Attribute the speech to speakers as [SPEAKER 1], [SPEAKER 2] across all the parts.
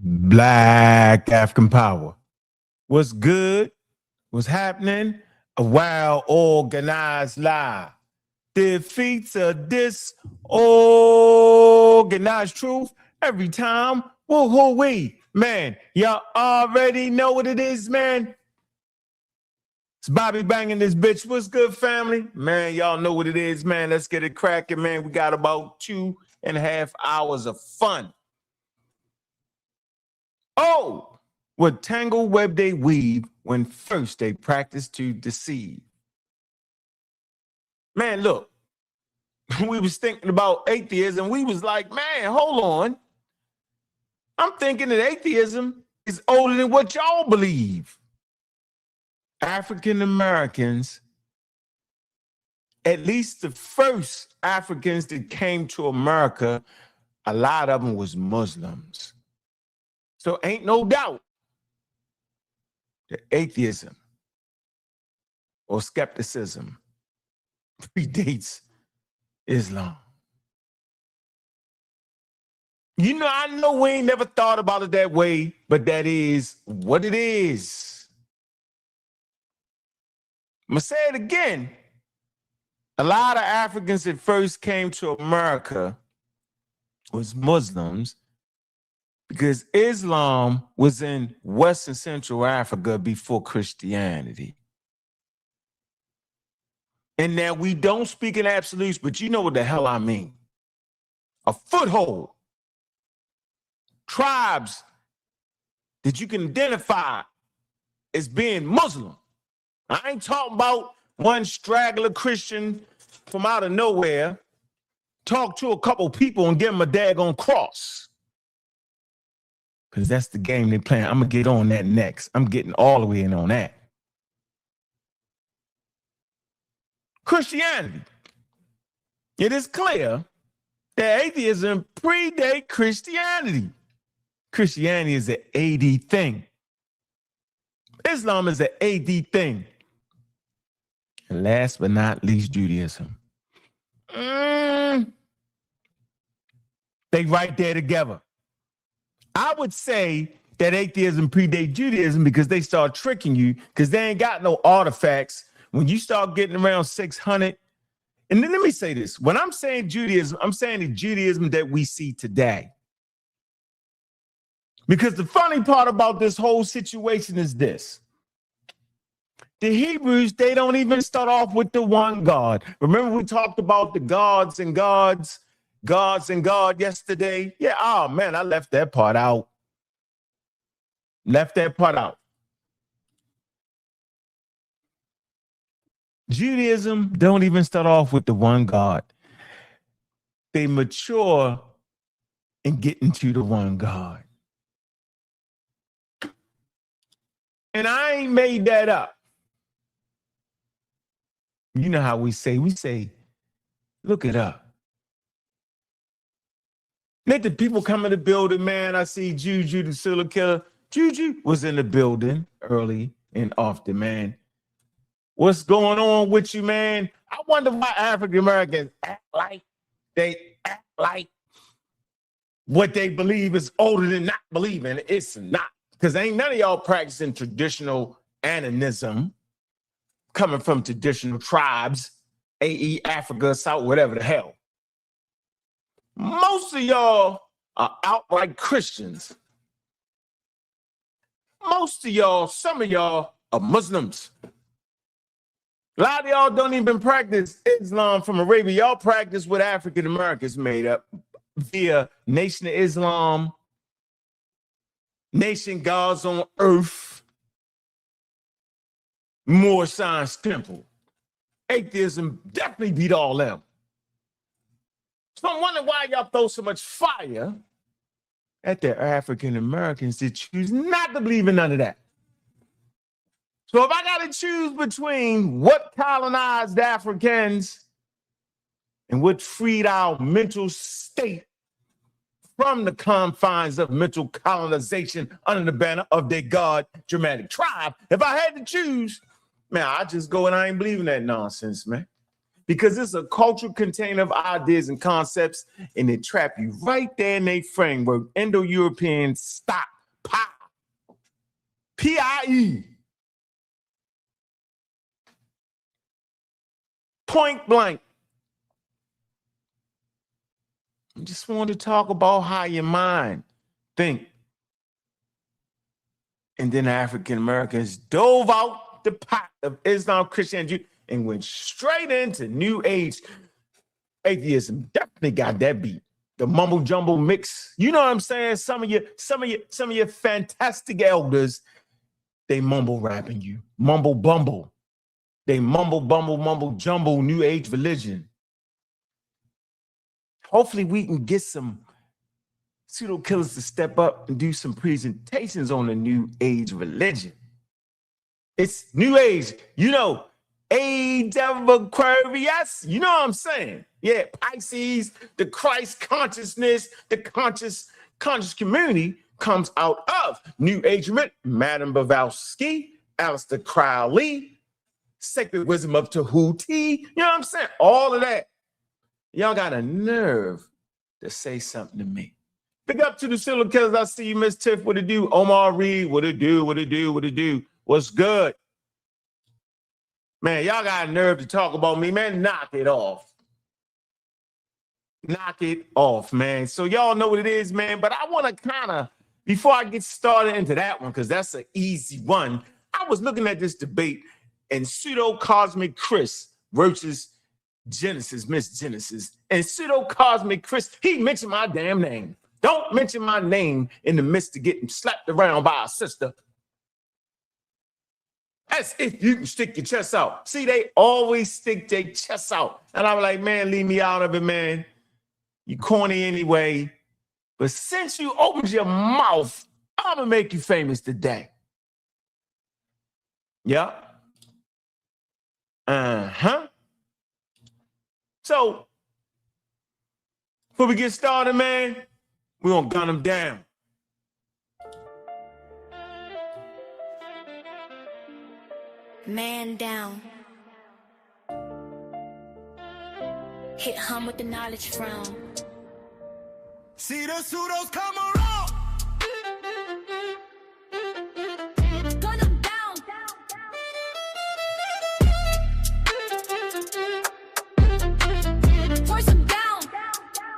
[SPEAKER 1] Black African power. What's good? What's happening? A well-organized lie defeats a disorganized truth every time. Woo-hoo-wee. Man, y'all already know what it is, man. It's Bobby banging this bitch. What's good, family? Man, y'all know what it is, man. Let's get it cracking, man. We got about 2.5 hours of fun. Oh, what tangled web they weave when first they practice to deceive. Man, look, we was thinking about atheism. We was like, man, hold on. I'm thinking that atheism is older than what y'all believe. African Americans, at least the first Africans that came to America, a lot of them was Muslims. So ain't no doubt that atheism or skepticism predates Islam. You know, I know we ain't never thought about it that way, but that is what it is. I'm gonna say it again. A lot of Africans that first came to America was Muslims because Islam was in West and Central Africa before Christianity. And now we don't speak in absolutes, but you know what the hell I mean. A foothold. Tribes that you can identify as being Muslim. I ain't talking about one straggler Christian from out of nowhere talk to a couple people and give them a daggone cross. Because that's the game they playing. I'm going to get on that next. I'm getting all the way in on that. Christianity. It is clear that atheism predates Christianity. Christianity is an AD thing. Islam is an AD thing. And last but not least, Judaism. They right there together. I would say that atheism predates Judaism because they start tricking you because they ain't got no artifacts. When you start getting around 600, and then let me say this. When I'm saying Judaism, I'm saying the Judaism that we see today. Because the funny part about this whole situation is this. The Hebrews, they don't even start off with the one God. Remember we talked about the gods and God yesterday? Yeah, oh man, I left that part out. Judaism don't even start off with the one God. They mature and get into the one God. And I ain't made that up. You know how we say, look it up. Let the people come in the building, man. I see Juju, the serial killer. Juju was in the building early and often, man. What's going on with you, man? I wonder why African Americans act like what they believe is older than not believing. It's not. Because ain't none of y'all practicing traditional animism coming from traditional tribes, AE, Africa, South, whatever the hell. Most of y'all are outright Christians. Some of y'all are Muslims. A lot of y'all don't even practice Islam from Arabia. Y'all practice what African Americans made up via Nation of Islam, Nation Gods on Earth, More Science Temple. Atheism definitely beat all them. So I'm wondering why y'all throw so much fire at the African Americans that choose not to believe in none of that. So if I got to choose between what colonized Africans and what freed our mental state from the confines of mental colonization under the banner of their God, Germanic tribe, if I had to choose, man, I just go and I ain't believing that nonsense, man. because it's a cultural container of ideas and concepts, and it trap you right there in a framework. Indo-European stop, pop, P-I-E. Point blank. I just wanted to talk about how your mind think. And then African Americans dove out the pot of Islam, Christianity, and went straight into New Age. Atheism definitely got that beat. The mumble jumble mix. You know what I'm saying? Some of your fantastic elders, they mumble rapping you. Mumble bumble. They mumble mumble jumble New Age religion. Hopefully we can get some pseudo killers to step up and do some presentations on the New Age religion. It's New Age, you know, age of Aquarius. You know what I'm saying? Yeah, Pisces, the Christ consciousness, the conscious community comes out of New Age, Madame Blavatsky, Aleister Crowley, Sacred Wisdom of Tahuti. You know what I'm saying? All of that. Y'all got a nerve to say something to me. Big up to the serial killers. I see you, Miss Tiff. What it do? Omar Reed. What it do? What it do? What it do? What's good? Man, y'all got a nerve to talk about me, man. Knock it off. Knock it off, man. So y'all know what it is, man. But I want to kind of, before I get started into that one, because that's an easy one, I was looking at this debate and pseudo-cosmic Chris versus Genesis, Miss Genesis. And pseudo-cosmic Chris, he mentioned my damn name. Don't mention my name in the midst of getting slapped around by a sister. That's if you can stick your chest out. See, they always stick their chests out. And I'm like, man, leave me out of it, man. You corny anyway. But since you opened your mouth, I'm going to make you famous today. Yeah. Uh-huh. So, before we get started, man, we're going to gun them down.
[SPEAKER 2] Man down. Hit hum with the knowledge frown.
[SPEAKER 3] See the pseudos come around.
[SPEAKER 2] Gun 'em down. Force 'em down.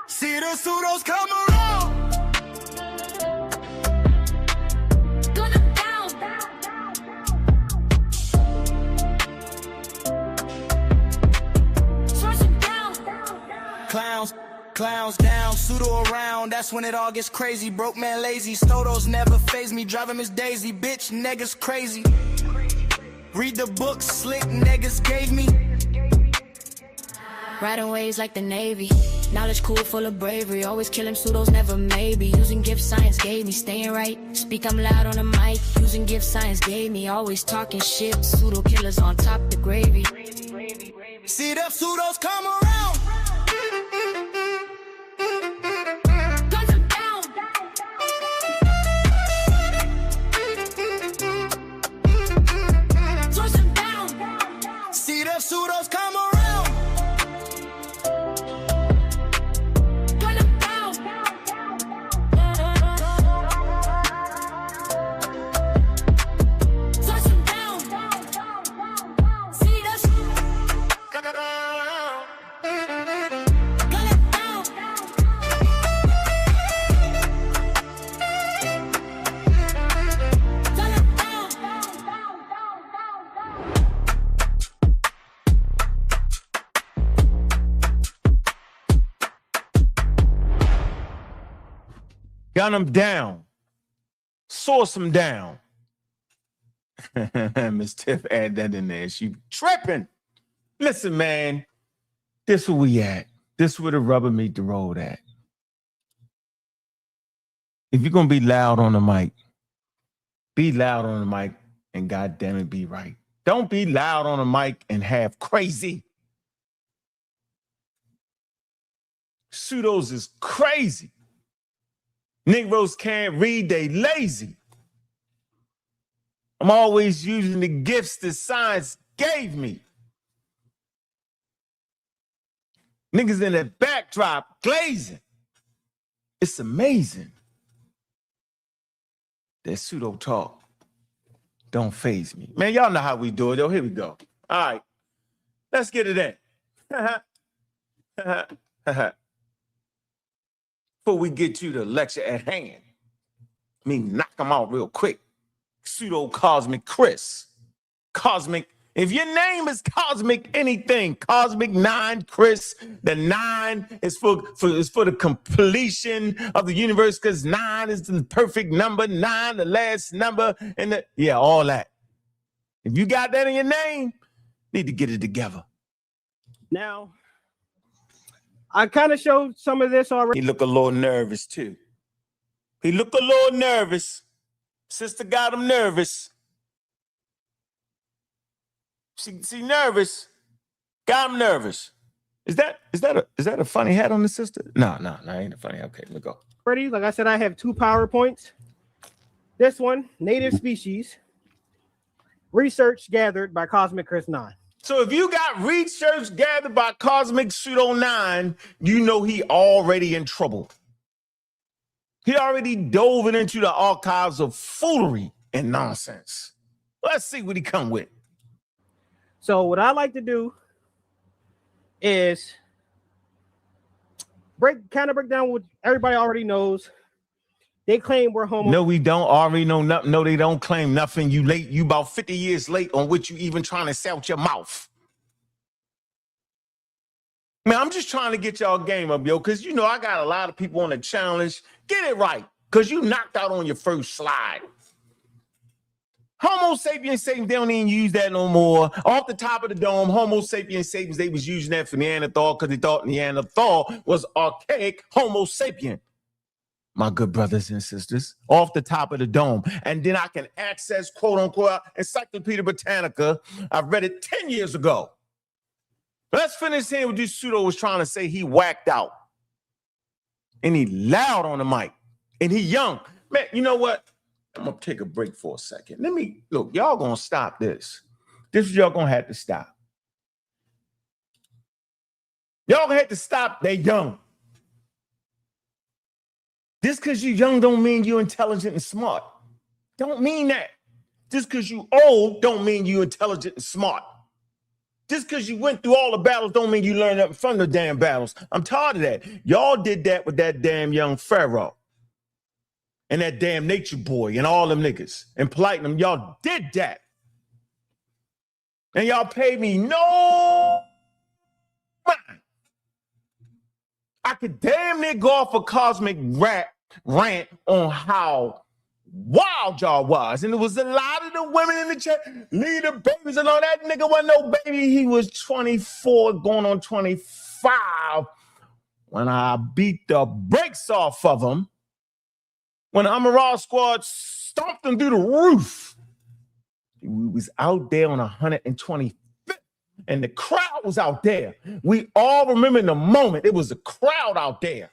[SPEAKER 3] See the pseudos come around.
[SPEAKER 2] Gun 'em down. Force 'em down.
[SPEAKER 3] Clowns down, pseudo around. That's when it all gets crazy. Broke man lazy. Stotos never phase me. Driving Miss Daisy. Bitch, niggas crazy. Read the books slick niggas gave me.
[SPEAKER 2] Riding waves like the Navy. Knowledge cool, full of bravery. Always killing pseudos, never maybe. Using gift science gave me. Staying right. Speak, I'm loud on the mic. Using gift science gave me. Always talking shit. Pseudo killers on top the gravy.
[SPEAKER 3] See the pseudos come around.
[SPEAKER 2] Guns 'em down. Force 'em down.
[SPEAKER 3] See the pseudos come around.
[SPEAKER 2] Gun 'em down. Force 'em down. See the gun 'em down. Gun 'em down.
[SPEAKER 1] Gun them down. Source them down. Miss Tiff add that in there. She tripping. Listen, man. This where we at. This where the rubber meet the road at. If you're going to be loud on the mic, be loud on the mic and goddamn it, be right. Don't be loud on the mic and half crazy. Pseudos is crazy. Negroes can't read, they lazy. I'm always using the gifts that science gave me. Niggas in that backdrop glazing. It's amazing. That pseudo talk don't faze me. Man, y'all know how we do it, though. Here we go. All right. Let's get it in. Before we get to the lecture at hand, let me knock them out real quick. Pseudo Cosmic Chris. Cosmic. If your name is Cosmic anything, Cosmic 9 Chris, the 9 is for the completion of the universe, because 9 is the perfect number, 9, the last number, and all that. If you got that in your name, need to get it together.
[SPEAKER 4] Now, I kind of showed some of this already.
[SPEAKER 1] He look a little nervous too. He look a little nervous. Sister got him nervous. She nervous. Got him nervous. Is that a funny hat on the sister? No, ain't a funny hat. Okay, let's go.
[SPEAKER 4] Already, like I said, I have 2 PowerPoints. This one, native species, research gathered by Cosmic Chris 9.
[SPEAKER 1] So if you got research gathered by Cosmic Pseudo 9, you know he already in trouble. He already dove into the archives of foolery and nonsense. Let's see what he come with.
[SPEAKER 4] So what I like to do is break down what everybody already knows. They claim we're homo.
[SPEAKER 1] No, we don't already know nothing. No, they don't claim nothing. You late. You about 50 years late on what you even trying to sell out your mouth. Man, I'm just trying to get y'all game up, yo, because you know I got a lot of people on the challenge. Get it right, because you knocked out on your first slide. Homo sapiens sapiens, they don't even use that no more. Off the top of the dome, Homo sapiens sapiens, they was using that for Neanderthal because they thought Neanderthal was archaic Homo sapien. My good brothers and sisters, off the top of the dome. And then I can access, quote unquote, Encyclopedia Britannica. I read it 10 years ago. Let's finish here with this pseudo was trying to say he whacked out. And he loud on the mic. And he young. Man, you know what? I'm going to take a break for a second. Let me, look, y'all going to stop this. This is y'all going to have to stop. Y'all going to have to stop. They young. Just because you young don't mean you intelligent and smart. Don't mean that. Just because you old don't mean you intelligent and smart. Just because you went through all the battles don't mean you learned nothing from the damn battles. I'm tired of that. Y'all did that with that damn young Pharaoh. And that damn Nature Boy and all them niggas. And Platinum, y'all did that. And y'all paid me no mind. I could damn near go off a cosmic rant on how wild y'all was. And it was a lot of the women in the chat, leave the babies and all that. Nigga wasn't no baby. He was 24 going on 25 when I beat the brakes off of him. When the Amaral squad stomped him through the roof. We was out there on 125th. And the crowd was out there. We all remember in the moment, it was a crowd out there.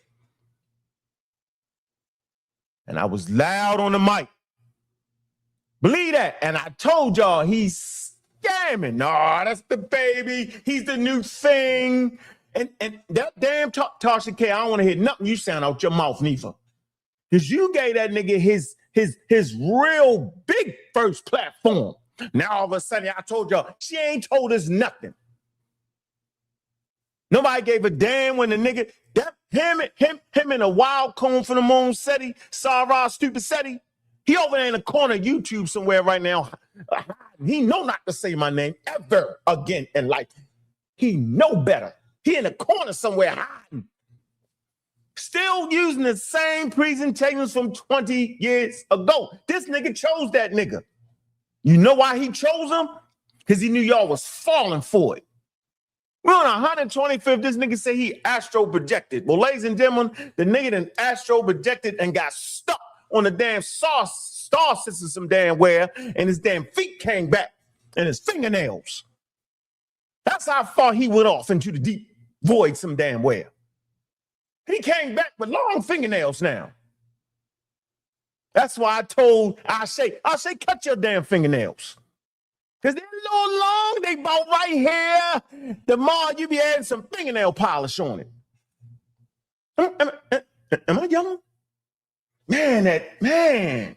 [SPEAKER 1] And I was loud on the mic. Believe that. And I told y'all he's scamming. Nah, that's the baby. He's the new thing. And that damn Tasha K, I don't want to hear nothing you sound out your mouth, neither. Because you gave that nigga his real big first platform. Now all of a sudden, I told y'all, she ain't told us nothing. Nobody gave a damn when the nigga, him and a wild cone from the moon SETI, Sarah stupid SETI, he over there in the corner of YouTube somewhere right now. He know not to say my name ever again in life. He know better. He in the corner somewhere hiding. Still using the same presentations from 20 years ago. This nigga chose that nigga. You know why he chose him? Because he knew y'all was falling for it. We're on 125th. This nigga say he astro projected. Well, ladies and gentlemen, the nigga done astro projected and got stuck on the damn star system some damn where, and his damn feet came back and his fingernails. That's how far he went off into the deep void some damn where. He came back with long fingernails now. That's why I told I say, cut your damn fingernails. Because they're a little long. They about right here. The more you be adding some fingernail polish on it. Am I yellow? Man, that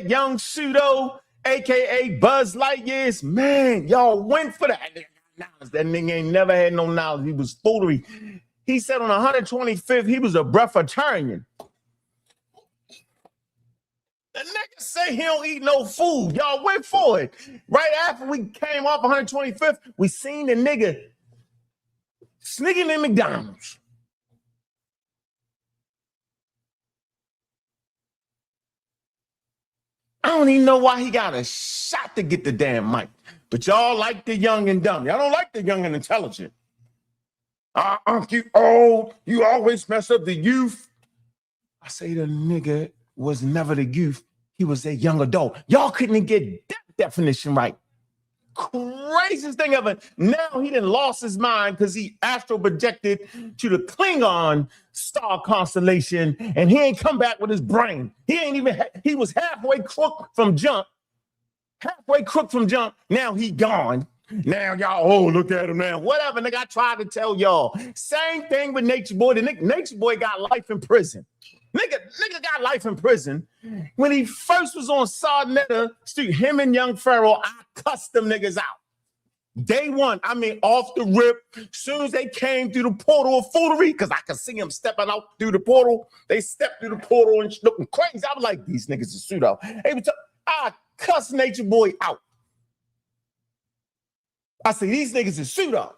[SPEAKER 1] young pseudo, aka Buzz Lightyear, man, y'all went for that. That nigga ain't never had no knowledge. He was foolery. He said on 125th, he was a breatharian. The nigga say he don't eat no food. Y'all went for it. Right after we came off 125th, we seen the nigga sneaking in McDonald's. I don't even know why he got a shot to get the damn mic. But y'all like the young and dumb. Y'all don't like the young and intelligent. You old. You always mess up the youth. I say the nigga was never the youth. He was a young adult. Y'all couldn't get that definition right. Craziest thing ever. Now he done lost his mind because he astral projected to the Klingon star constellation and he ain't come back with his brain. He was halfway crooked from jump. Now he gone. Now y'all, oh, look at him now. Whatever, nigga, I tried to tell y'all. Same thing with Nature Boy. The Nature Boy got life in prison. Nigga got life in prison. When he first was on sa.neter, him and Young Pharaoh, I cussed them niggas out. Day one, I mean, off the rip. Soon as they came through the portal of foolery, because I could see them stepping out through the portal. They stepped through the portal and looking crazy. I was like, these niggas is pseudo. I cussed Nature Boy out. I say, these niggas is pseudo.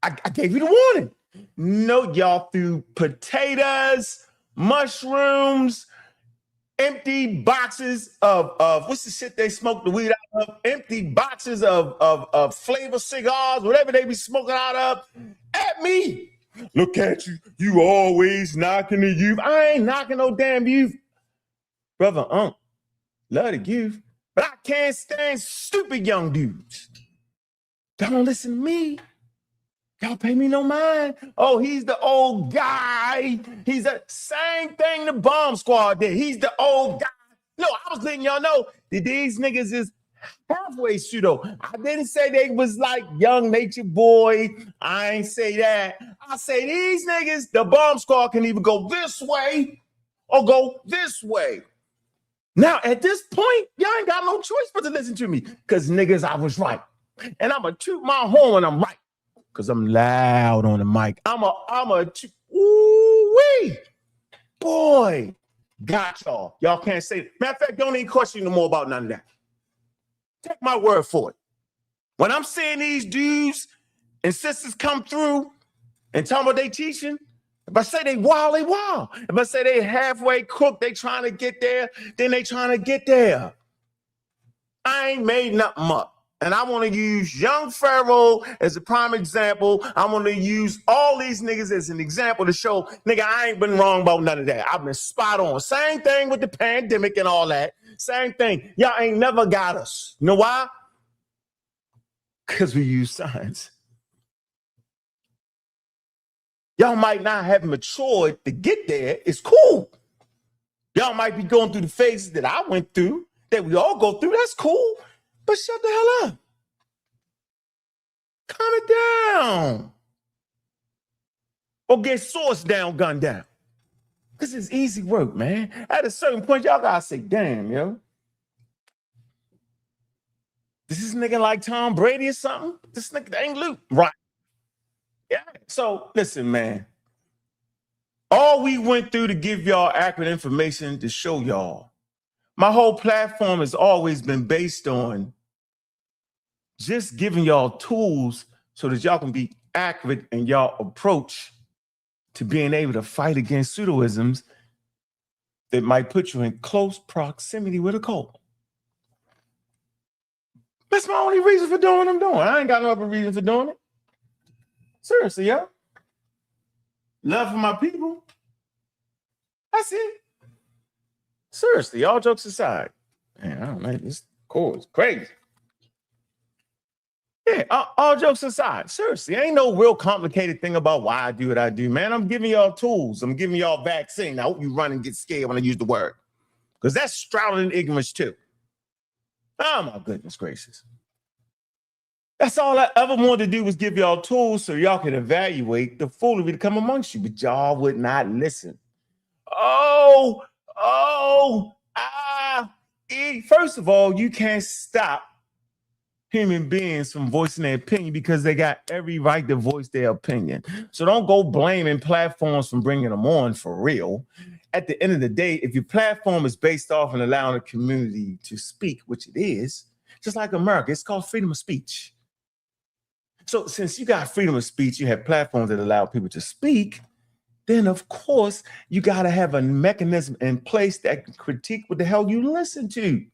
[SPEAKER 1] I gave you the warning. No, y'all threw potatoes, mushrooms, empty boxes of what's the shit they smoke the weed out of? Empty boxes of flavor cigars, whatever they be smoking out of, at me. Look at you. You always knocking the youth. I ain't knocking no damn youth. Brother love the youth, but I can't stand stupid young dudes. Don't listen to me. Y'all pay me no mind. Oh, he's the old guy. He's the same thing the bomb squad did. He's the old guy. No, I was letting y'all know that these niggas is halfway pseudo. I didn't say they was like young Nature Boy. I ain't say that. I say these niggas, the bomb squad can either go this way or go this way. Now, at this point, y'all ain't got no choice but to listen to me because niggas, I was right. And I'm going to toot my horn when I'm right. Because I'm loud on the mic. Ooh-wee. Boy, got y'all. Y'all can't say it. Matter of fact, don't even question no more about none of that. Take my word for it. When I'm seeing these dudes and sisters come through and tell me what they teaching, if I say they wild, they wild. If I say they halfway cooked, they trying to get there, then they trying to get there. I ain't made nothing up. And I want to use Young Pharaoh as a prime example. I want to use all these niggas as an example to show, nigga, I ain't been wrong about none of that. I've been spot on. Same thing with the pandemic and all that. Same thing. Y'all ain't never got us. You know why? Because we use science. Y'all might not have matured to get there. It's cool. Y'all might be going through the phases that I went through, that we all go through. That's cool. But shut the hell up. Calm it down. Or get source down, gun down. Because it's easy work, man. At a certain point, y'all gotta say, damn, yo. This is nigga like Tom Brady or something? This nigga ain't Luke. Right. Yeah. So listen, man. All we went through to give y'all accurate information to show y'all. My whole platform has always been based on just giving y'all tools so that y'all can be accurate in y'all approach to being able to fight against pseudoisms that might put you in close proximity with a cult. That's my only reason for doing what I'm doing. I ain't got no other reason for doing it. Seriously, yo. Love for my people. That's it. Seriously, all jokes aside. Man, I don't know. This core is crazy. Yeah, all jokes aside. Seriously, ain't no real complicated thing about why I do what I do, man. I'm giving y'all tools. I'm giving y'all vaccine. I hope you run and get scared when I use the word. Because that's shrouded in ignorance too. Oh my goodness gracious. That's all I ever wanted to do was give y'all tools so y'all can evaluate the foolery to come amongst you, but y'all would not listen. First of all, you can't stop human beings from voicing their opinion because they got every right to voice their opinion. So don't go blaming platforms from bringing them on for real. At the end of the day, if your platform is based off and allowing the community to speak, which it is, just like America, it's called freedom of speech. So since you got freedom of speech, you have platforms that allow people to speak, then of course you got to have a mechanism in place that can critique what the hell you listen to.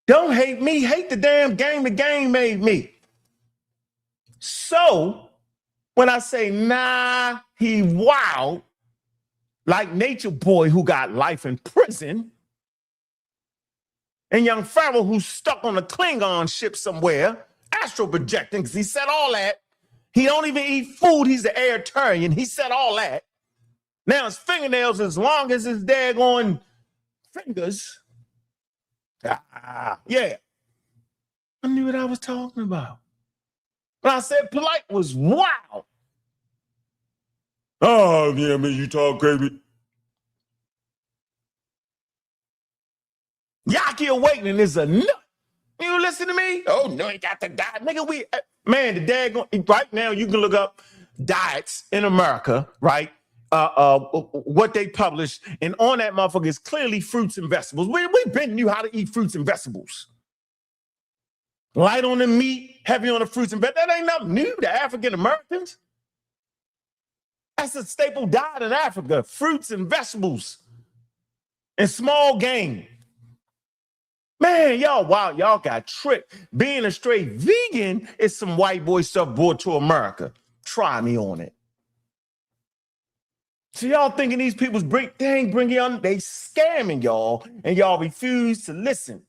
[SPEAKER 1] Don't hate me, hate the damn game the game made me. So when I say, nah, he wild, like Nature Boy who got life in prison, and young Pharaoh who's stuck on a Klingon ship somewhere, astral projecting, because he said all that. He don't even eat food. He's an Airtarian. He said all that. Now his fingernails as long as his daggone fingers. Yeah. I knew what I was talking about. When I said polite was wild. Oh, yeah, man, you talk crazy. Yaki Awakening is a nut. You listen to me? Oh, no, he got to die. Nigga, man, the daggone, right now you can look up diets in America, right? What they publish, and on that motherfucker is clearly fruits and vegetables. We've been knew how to eat fruits and vegetables. Light on the meat, heavy on the fruits and vegetables. That ain't nothing new to African Americans. That's a staple diet in Africa, fruits and vegetables and small game. Man, y'all, wow, y'all got tricked. Being a straight vegan is some white boy stuff brought to America. Try me on it. So y'all thinking these people's they ain't bringing on, they scamming y'all, and y'all refuse to listen.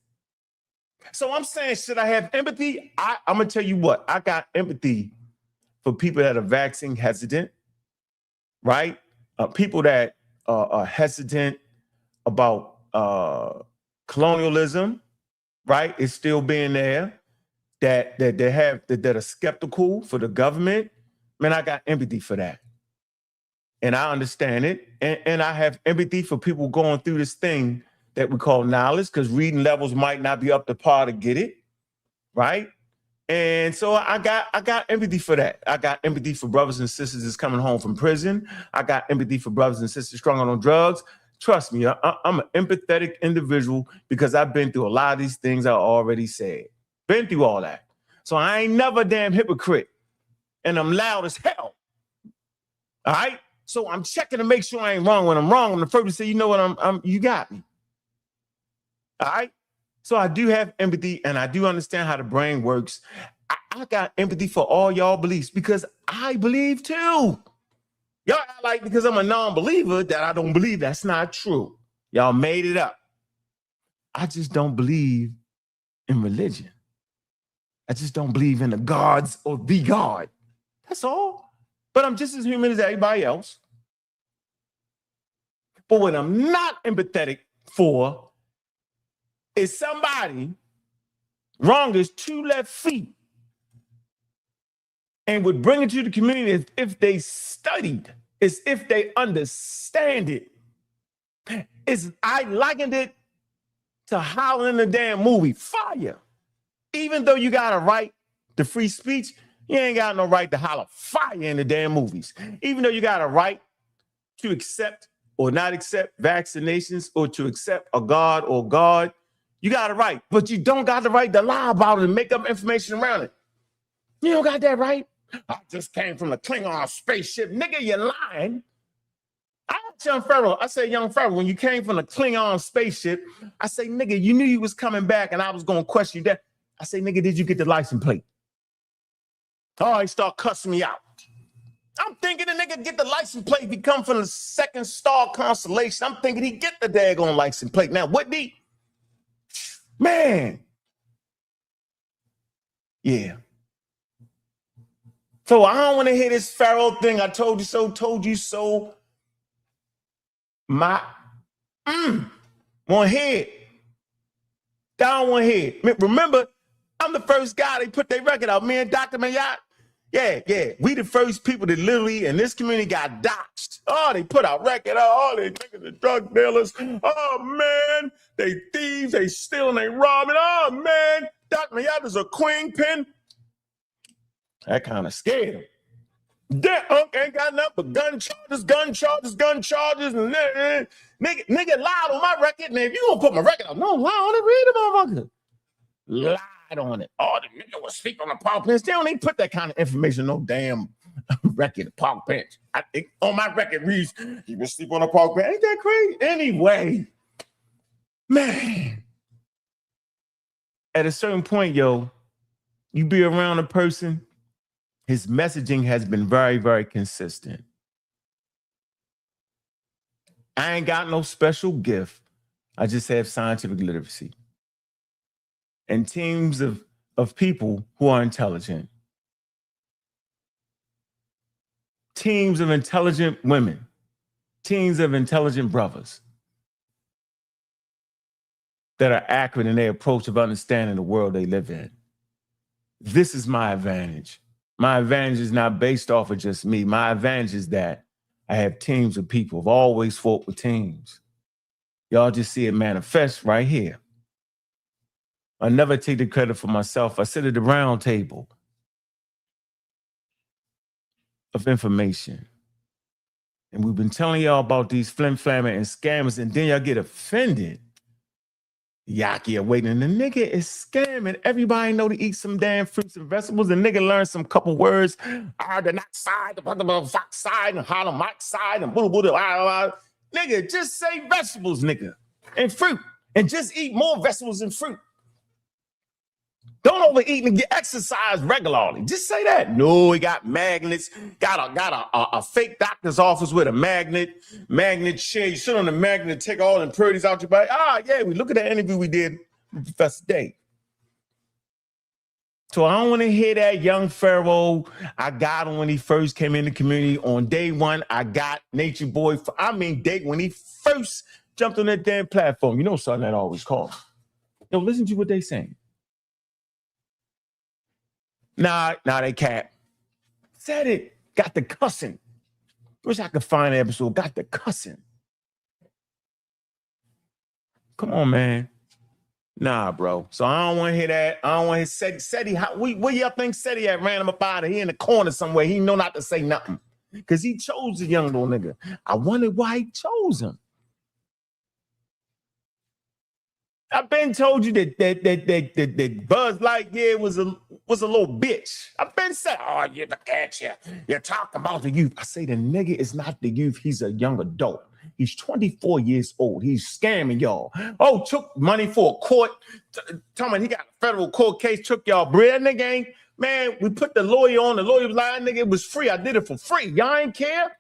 [SPEAKER 1] So I'm saying, should I have empathy? I'm gonna tell you what, I got empathy for people that are vaccine hesitant, right? People that are hesitant about colonialism, right? It's still being there. That are skeptical for the government. Man, I got empathy for that. And I understand it. And I have empathy for people going through this thing that we call knowledge, because reading levels might not be up to par to get it, right? And so I got empathy for that. I got empathy for brothers and sisters that's coming home from prison. I got empathy for brothers and sisters strung out on drugs. Trust me, I'm an empathetic individual because I've been through a lot of these things I already said. Been through all that. So I ain't never a damn hypocrite. And I'm loud as hell. All right? So I'm checking to make sure I ain't wrong. When I'm wrong, I'm the first to say, you know what, you got me. All right? So I do have empathy, and I do understand how the brain works. I got empathy for all y'all beliefs because I believe too. Y'all act like because I'm a non-believer that I don't believe. That's not true. Y'all made it up. I just don't believe in religion. I just don't believe in the gods or the God. That's all. But I'm just as human as everybody else. But what I'm not empathetic for is somebody wrong as 2 left feet and would bring it to the community as if they studied, as if they understand it. I likened it to howling in the damn movie, fire. Even though you got a right to free speech, you ain't got no right to holler fire in the damn movies. Even though you got a right to accept or not accept vaccinations or to accept a God or God, you got a right, but you don't got the right to lie about it and make up information around it. You don't got that right. I just came from a Klingon spaceship. Nigga, you're lying. I asked young Pharaoh, I said, young Pharaoh, when you came from a Klingon spaceship, I say, nigga, you knew you was coming back and I was going to question you that. I say, nigga, did you get the license plate? Oh, he start cussing me out. I'm thinking the nigga get the license plate if he come from the second star constellation. I'm thinking he get the daggone license plate. Now, wouldn't he? Man. Yeah. So I don't want to hear this Pharaoh thing. I told you so, told you so. Want to hear it. Down one head. Remember, I'm the first guy they put their record out. Me and Dr. Mayat. Yeah. We the first people that literally in this community got doxxed. Oh, they put out record. Oh, they niggas are drug dealers. Oh, man. They thieves. They stealing. They robbing. Oh, man. Dr. Mayat is a queen pin. That kind of scared him. That unk ain't got nothing but gun charges. And nigga lied on my record. And if you gonna put my record out, no, lie on it, read the motherfucker. Lied on it. Oh, the nigga was speaking on the park bench. They don't even put that kind of information on no damn record, park bench. I think on my record reads, he was sleeping on the park bench. Ain't that crazy? Anyway, man. At a certain point, yo, you be around a person, his messaging has been very, very consistent. I ain't got no special gift. I just have scientific literacy. And teams of people who are intelligent. Teams of intelligent women. Teams of intelligent brothers that are accurate in their approach of understanding the world they live in. This is my advantage. My advantage is not based off of just me. My advantage is that I have teams of people. I've always fought with teams. Y'all just see it manifest right here. I never take the credit for myself. I sit at the round table of information. And we've been telling y'all about these flim-flamming and scammers, and then y'all get offended. Yaki awaiting, and the nigga is scamming. Everybody know to eat some damn fruits and vegetables. The nigga learn some couple words. The not side, the fox side, and how the mic side, and boo boo. Nigga, just say vegetables, nigga, and fruit, and just eat more vegetables and fruit. Don't overeat and get exercise regularly. Just say that. No, he got magnets. Got a fake doctor's office with a magnet chair. You sit on the magnet and take all the impurities out your body. Yeah, we look at that interview we did with Professor Day. So I don't want to hear that young Pharaoh. I got him when he first came in the community. On day one, I got Nature Boy. When he first jumped on that damn platform. You know something that always calls. Yo, listen to what they saying. Nah, they cap. Said it. Got the cussing. Wish I could find an episode. Got the cussing. Come on, man. Nah, bro. So I don't want to hear that. I don't want to hear Seti. Where y'all think Seti at? Ran him up out of here in the corner somewhere. He know not to say nothing. Because he chose the young little nigga. I wondered why he chose him. I've been told you that Buzz Lightyear was a little bitch. I've been said, oh, you look at you. You're talking about the youth. I say the nigga is not the youth. He's a young adult. He's 24 years old. He's scamming y'all. Oh, took money for a court. Tell me he got a federal court case. Took y'all bread. Nigga ain't. Man, we put the lawyer on. The lawyer was lying. Nigga, it was free. I did it for free. Y'all ain't care.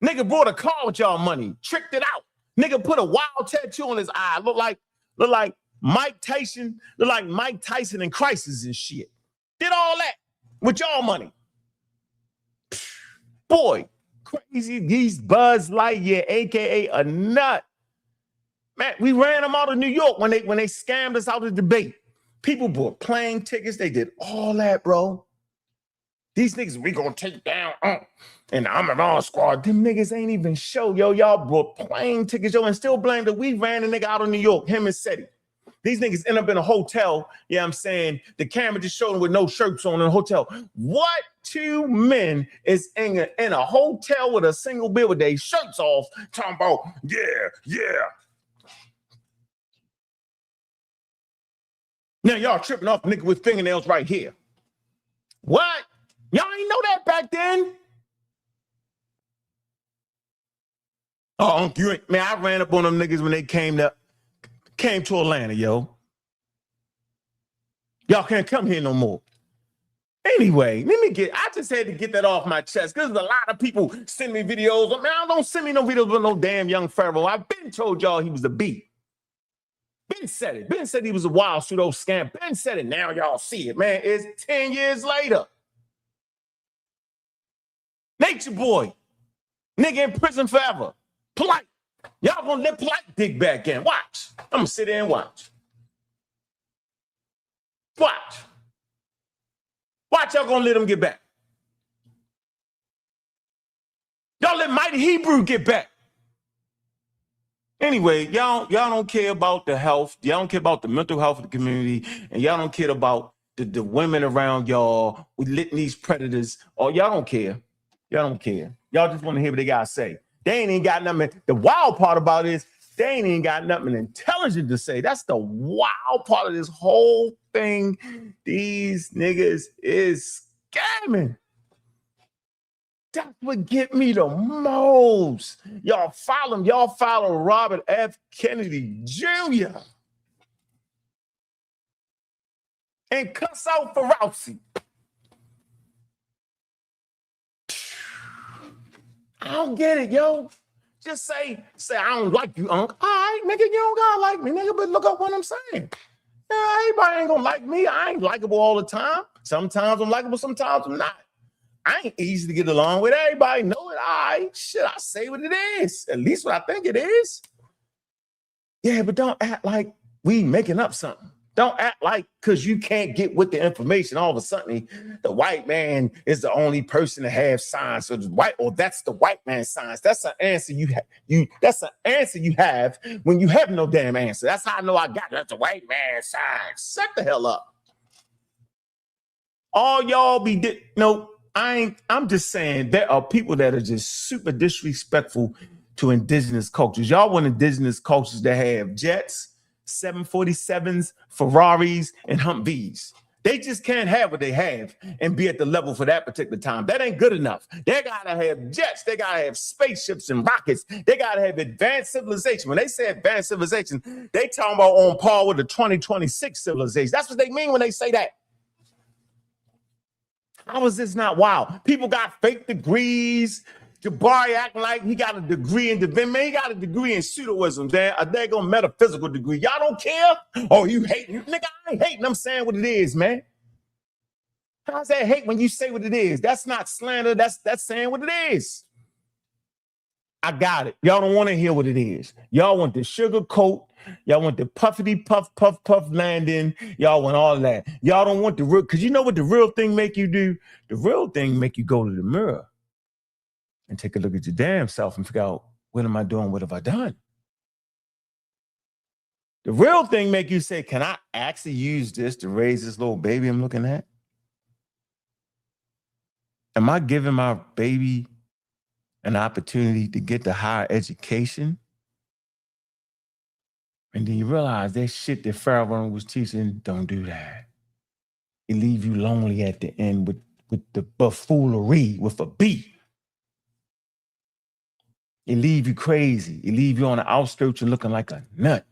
[SPEAKER 1] Nigga brought a car with y'all money. Tricked it out. Nigga put a wild tattoo on his eye. Look like Mike Tyson. Look like Mike Tyson in Crisis and shit. Did all that with y'all money. Boy, crazy. These Buzz Lightyear, aka a nut. Man, we ran them out of New York when they scammed us out of the debate. People bought plane tickets. They did all that, bro. These niggas, we gonna take down and I'm a wrong squad. Them niggas ain't even show. Yo, y'all brought plane tickets, yo, and still blame that we ran a nigga out of New York, him and Seti. These niggas end up in a hotel. Yeah, I'm saying the camera just showed them with no shirts on in a hotel. What two men is in a hotel with a single bill with their shirts off talking about, yeah. Now y'all tripping off a nigga with fingernails right here. What? Y'all ain't know that back then. Oh, you ain't, man, I ran up on them niggas when they came to Atlanta, yo. Y'all can't come here no more. Anyway, I just had to get that off my chest because a lot of people send me videos. Man, don't send me no videos with no damn young Pharaoh. I've been told y'all he was a B. Ben said it. Ben said he was a wild pseudo scam. Ben said it. Now y'all see it, man. It's 10 years later. Nature Boy. Nigga in prison forever. Polite. Y'all gonna let Polite dig back in. Watch. I'm gonna sit there and watch. Watch. Watch, y'all gonna let them get back. Y'all let Mighty Hebrew get back. Anyway, y'all don't care about the health. Y'all don't care about the mental health of the community. And y'all don't care about the women around y'all with letting these predators. Or y'all don't care. Y'all don't care. Y'all just want to hear what they got to say. They ain't even got nothing. The wild part about it is they ain't even got nothing intelligent to say. That's the wild part of this whole thing. These niggas is scamming. That's what get me the most. Y'all follow him. Y'all follow Robert F. Kennedy Jr. and cuss out Fauci. I don't get it, yo. Just say I don't like you, Unc. All right, nigga, you don't gotta like me, nigga, but look up what I'm saying. Yeah, everybody ain't gonna like me. I ain't likable all the time. Sometimes I'm likable, sometimes I'm not. I ain't easy to get along with. Everybody know it. All right, shit, I say what it is. At least what I think it is. Yeah, but don't act like we making up something. Don't act like because you can't get with the information, all of a sudden the white man is the only person to have science, or that's the white man's science. That's an answer that's an answer you have when you have no damn answer. That's how I know I got it. That's the white man's science. Shut the hell up. All y'all be I'm just saying there are people that are just super disrespectful to indigenous cultures. Y'all want indigenous cultures that have jets, 747s, Ferraris, and Humvees. They just can't have what they have and be at the level for that particular time. That ain't good enough. They gotta have jets. They gotta have spaceships and rockets. They gotta have advanced civilization. When they say advanced civilization, they talking about on par with the 2026 civilization. That's what they mean when they say that. How is this not wild? People got fake degrees. Jabari acting like he got a degree in divinity. Man, he got a degree in pseudoism, man. A daggone metaphysical degree. Y'all don't care? Oh, you hating? Nigga, I ain't hating. I'm saying what it is, man. How's that hate when you say what it is? That's not slander. That's saying what it is. I got it. Y'all don't want to hear what it is. Y'all want the sugar coat. Y'all want the puffity puff landing. Y'all want all that. Y'all don't want the real, because you know what the real thing make you do? The real thing make you go to the mirror and take a look at your damn self and figure out, what am I doing? What have I done? The real thing make you say, can I actually use this to raise this little baby I'm looking at? Am I giving my baby an opportunity to get the higher education? And then you realize that shit that Pharaoh was teaching, don't do that. It leave you lonely at the end with the buffoonery, with a B. It leave you crazy. It leave you on the outskirts and looking like a nut.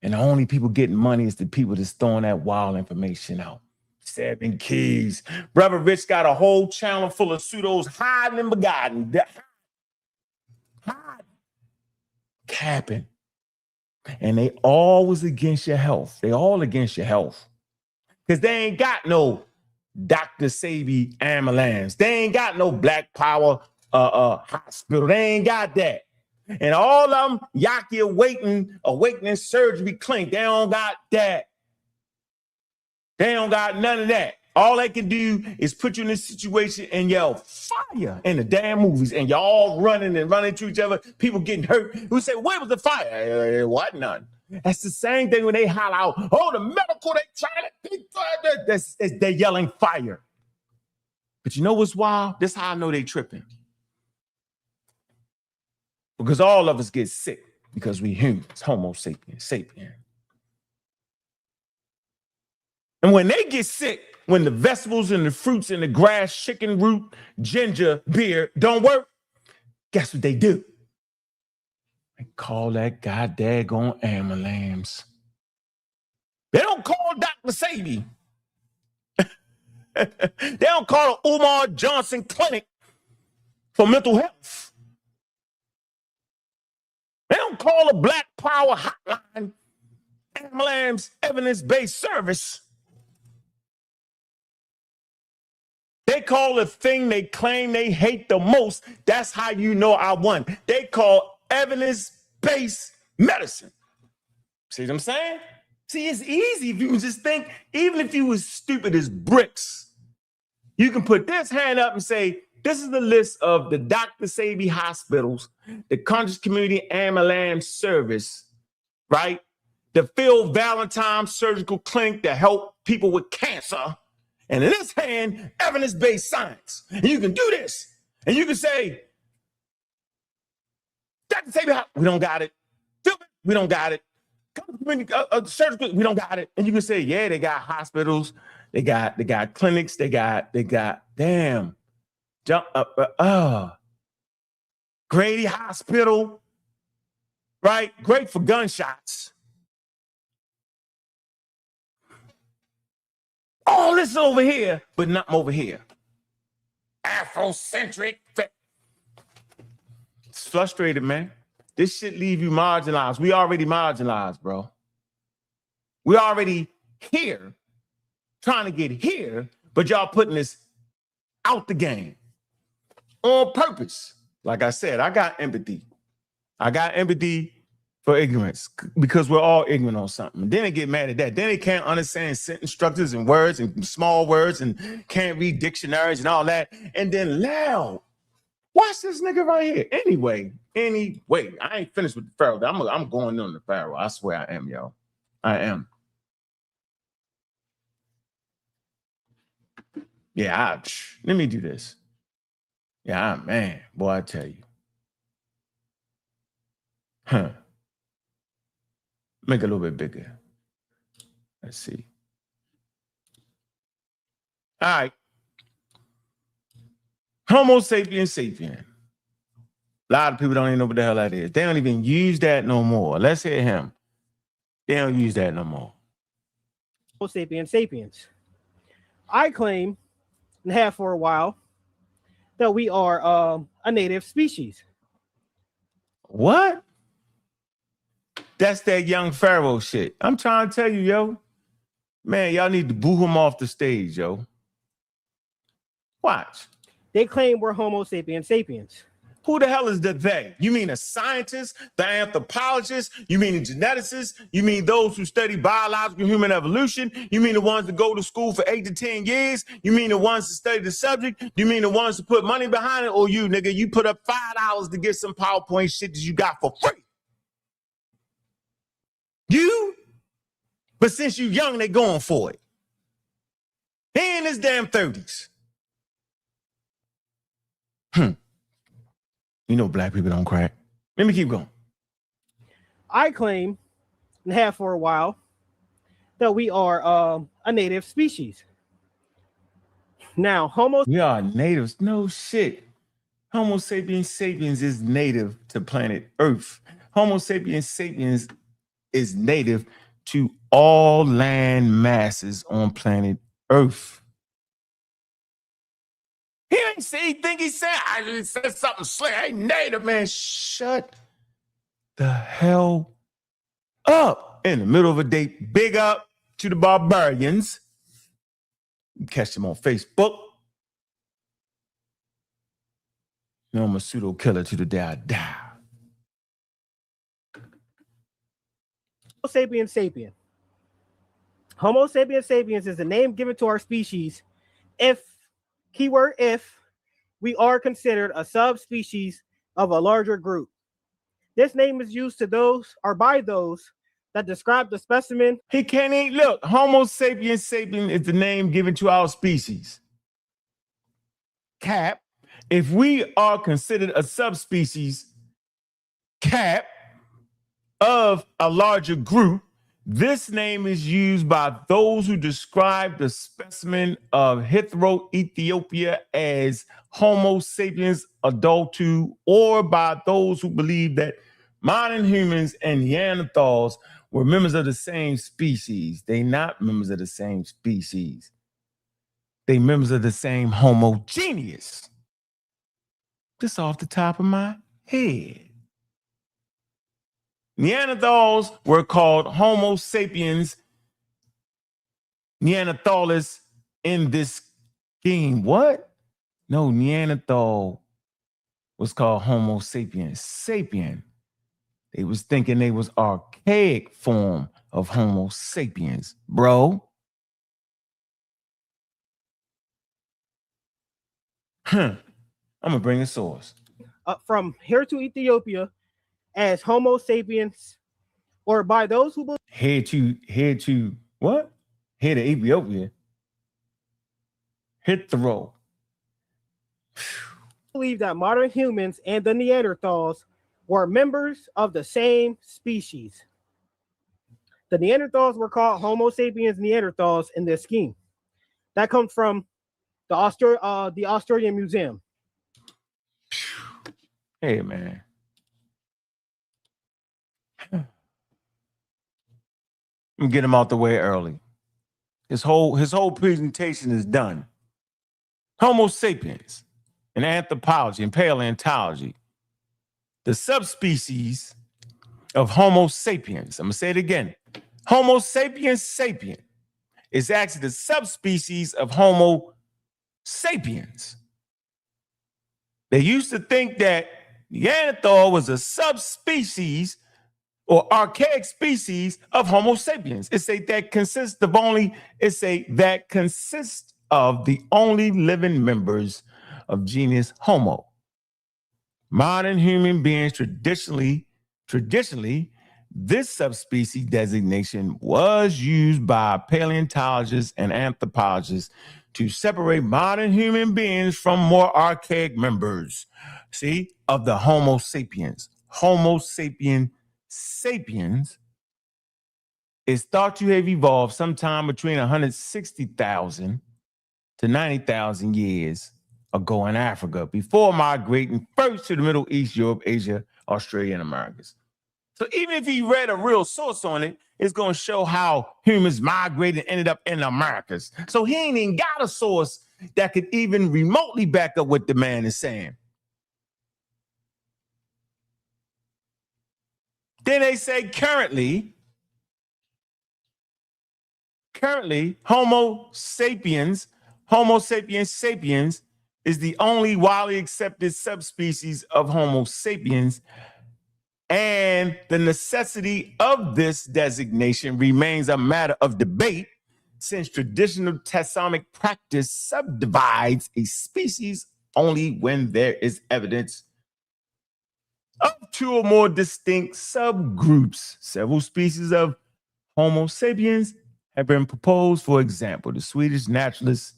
[SPEAKER 1] And the only people getting money is the people that's throwing that wild information out. 7 keys. Brother Rich got a whole channel full of pseudos hiding and begotten. Hiding. Capping. And they always against your health. They all against your health. Because they ain't got no Dr. Sabi ambulance. They ain't got no Black Power hospital. They ain't got that. And all of them, Yaki awakening surgery clinic. They don't got that. They don't got none of that. All they can do is put you in this situation and yell fire in the damn movies, and y'all running to each other, people getting hurt. Who say, where was the fire? There wasn't none. That's the same thing when they holler out, oh, the medical, they trying to, they're yelling fire. But you know what's wild? This is how I know they tripping. Because all of us get sick because we humans, Homo sapien. And when they get sick, when the vegetables and the fruits and the grass, chicken root, ginger, beer don't work, guess what they do? They call that goddamn ambulance. They don't call Dr. Sabi. They don't call the Umar Johnson Clinic for mental health. They don't call a Black Power hotline ambulance evidence-based service. They call the thing they claim they hate the most. That's how you know I won. They call evidence-based medicine. See what I'm saying? See, it's easy if you can just think, even if you was stupid as bricks, you can put this hand up and say, this is the list of the Dr. Sebi hospitals, the Conscious Community Ambulance Service, right? The Phil Valentine Surgical Clinic to help people with cancer. And in this hand, evidence-based science. And you can do this. And you can say, Dr. Sebi, we don't got it. We don't got it. Surgical, we don't got it. And you can say, yeah, they got hospitals, they got clinics, they got damn. Grady Hospital, right? Great for gunshots. All this over here, but nothing over here. Afrocentric. It's frustrated, man. This shit leave you marginalized. We already marginalized, bro. We already here, trying to get here, but y'all putting this out the game on purpose. Like I said, I got empathy. I got empathy for ignorance because we're all ignorant on something. And then they get mad at that. Then they can't understand sentence structures and words and small words and can't read dictionaries and all that. And then loud. Watch this nigga right here. Anyway, I ain't finished with the Pharaoh. I'm going on the Pharaoh. I swear I am, yo. I am. Yeah, let me do this. Yeah, man, boy, I tell you. Make it a little bit bigger. Let's see. All right. Homo sapiens sapien. A lot of people don't even know what the hell that is. They don't even use that no more. Let's hear him. They don't use that no more.
[SPEAKER 4] Homo sapiens sapiens. I claim, and have for a while, that we are a native species.
[SPEAKER 1] What? That's that young Pharaoh shit. I'm trying to tell you, yo. Man, y'all need to boo him off the stage, yo. Watch.
[SPEAKER 4] They claim we're Homo sapiens sapiens.
[SPEAKER 1] Who the hell is the they? You mean a scientist, the anthropologist? You mean the geneticists? You mean those who study biological human evolution? You mean the ones that go to school for 8 to 10 years? You mean the ones that study the subject? You mean the ones that put money behind it? Or you, nigga, you put up $5 to get some PowerPoint shit that you got for free? You? But since you young, they going for it. They in his damn 30s. You know black people don't crack. Let me keep going.
[SPEAKER 4] I claim, and have for a while, that we are a native species. Now,
[SPEAKER 1] we are natives. No shit. Homo sapiens sapiens is native to planet Earth. Homo sapiens sapiens is native to all land masses on planet Earth. He ain't say, think he said, I said something slick. I ain't native, man. Shut the hell up. In the middle of a day, big up to the barbarians. You catch them on Facebook. You know, I'm a pseudo killer to the day I die.
[SPEAKER 4] Homo sapiens sapien. Homo sapiens sapiens is the name given to our species if, keyword if, we are considered a subspecies of a larger group. This name is used to those or by those that describe the specimen.
[SPEAKER 1] He can't even look. Homo sapiens sapien is the name given to our species. Cap, if we are considered a subspecies, cap, of a larger group, this name is used by those who describe the specimen of Hithro Ethiopia as Homo sapiens adultu, or by those who believe that modern humans and Neanderthals were members of the same species. They not members of the same species. They members of the same homogeneous. Just off the top of my head. Neanderthals were called Homo sapiens Neanderthalis in this scheme. What? No, Neanderthal was called Homo sapiens sapien. They was thinking they was archaic form of Homo sapiens, bro. I'm gonna bring a source.
[SPEAKER 4] From here to Ethiopia as Homo sapiens, or by those who believe
[SPEAKER 1] Head to what? Head to Ethiopia. Hit the road.
[SPEAKER 4] that modern humans and the Neanderthals were members of the same species. The Neanderthals were called Homo sapiens Neanderthals in this scheme. That comes from the Australian Museum.
[SPEAKER 1] Hey, man. I'm get him out the way early. His whole presentation is done. Homo sapiens in anthropology and paleontology, the subspecies of Homo sapiens. I'm gonna say it again. Homo sapiens sapien is actually the subspecies of Homo sapiens. They used to think that Neanderthal was a subspecies or archaic species of Homo sapiens. That consists of the only living members of genus Homo. Modern human beings traditionally, this subspecies designation was used by paleontologists and anthropologists to separate modern human beings from more archaic members, of the Homo sapiens. Homo sapiens is thought to have evolved sometime between 160,000 to 90,000 years ago in Africa, before migrating first to the Middle East, Europe, Asia, Australia, and Americas. So even if you read a real source on it, it's going to show how humans migrated and ended up in the Americas. So he ain't even got a source that could even remotely back up what the man is saying. Then they say currently, Homo sapiens is the only widely accepted subspecies of Homo sapiens, and the necessity of this designation remains a matter of debate, since traditional taxonomic practice subdivides a species only when there is evidence of two or more distinct subgroups. Several species of Homo sapiens have been proposed. For example, the Swedish naturalist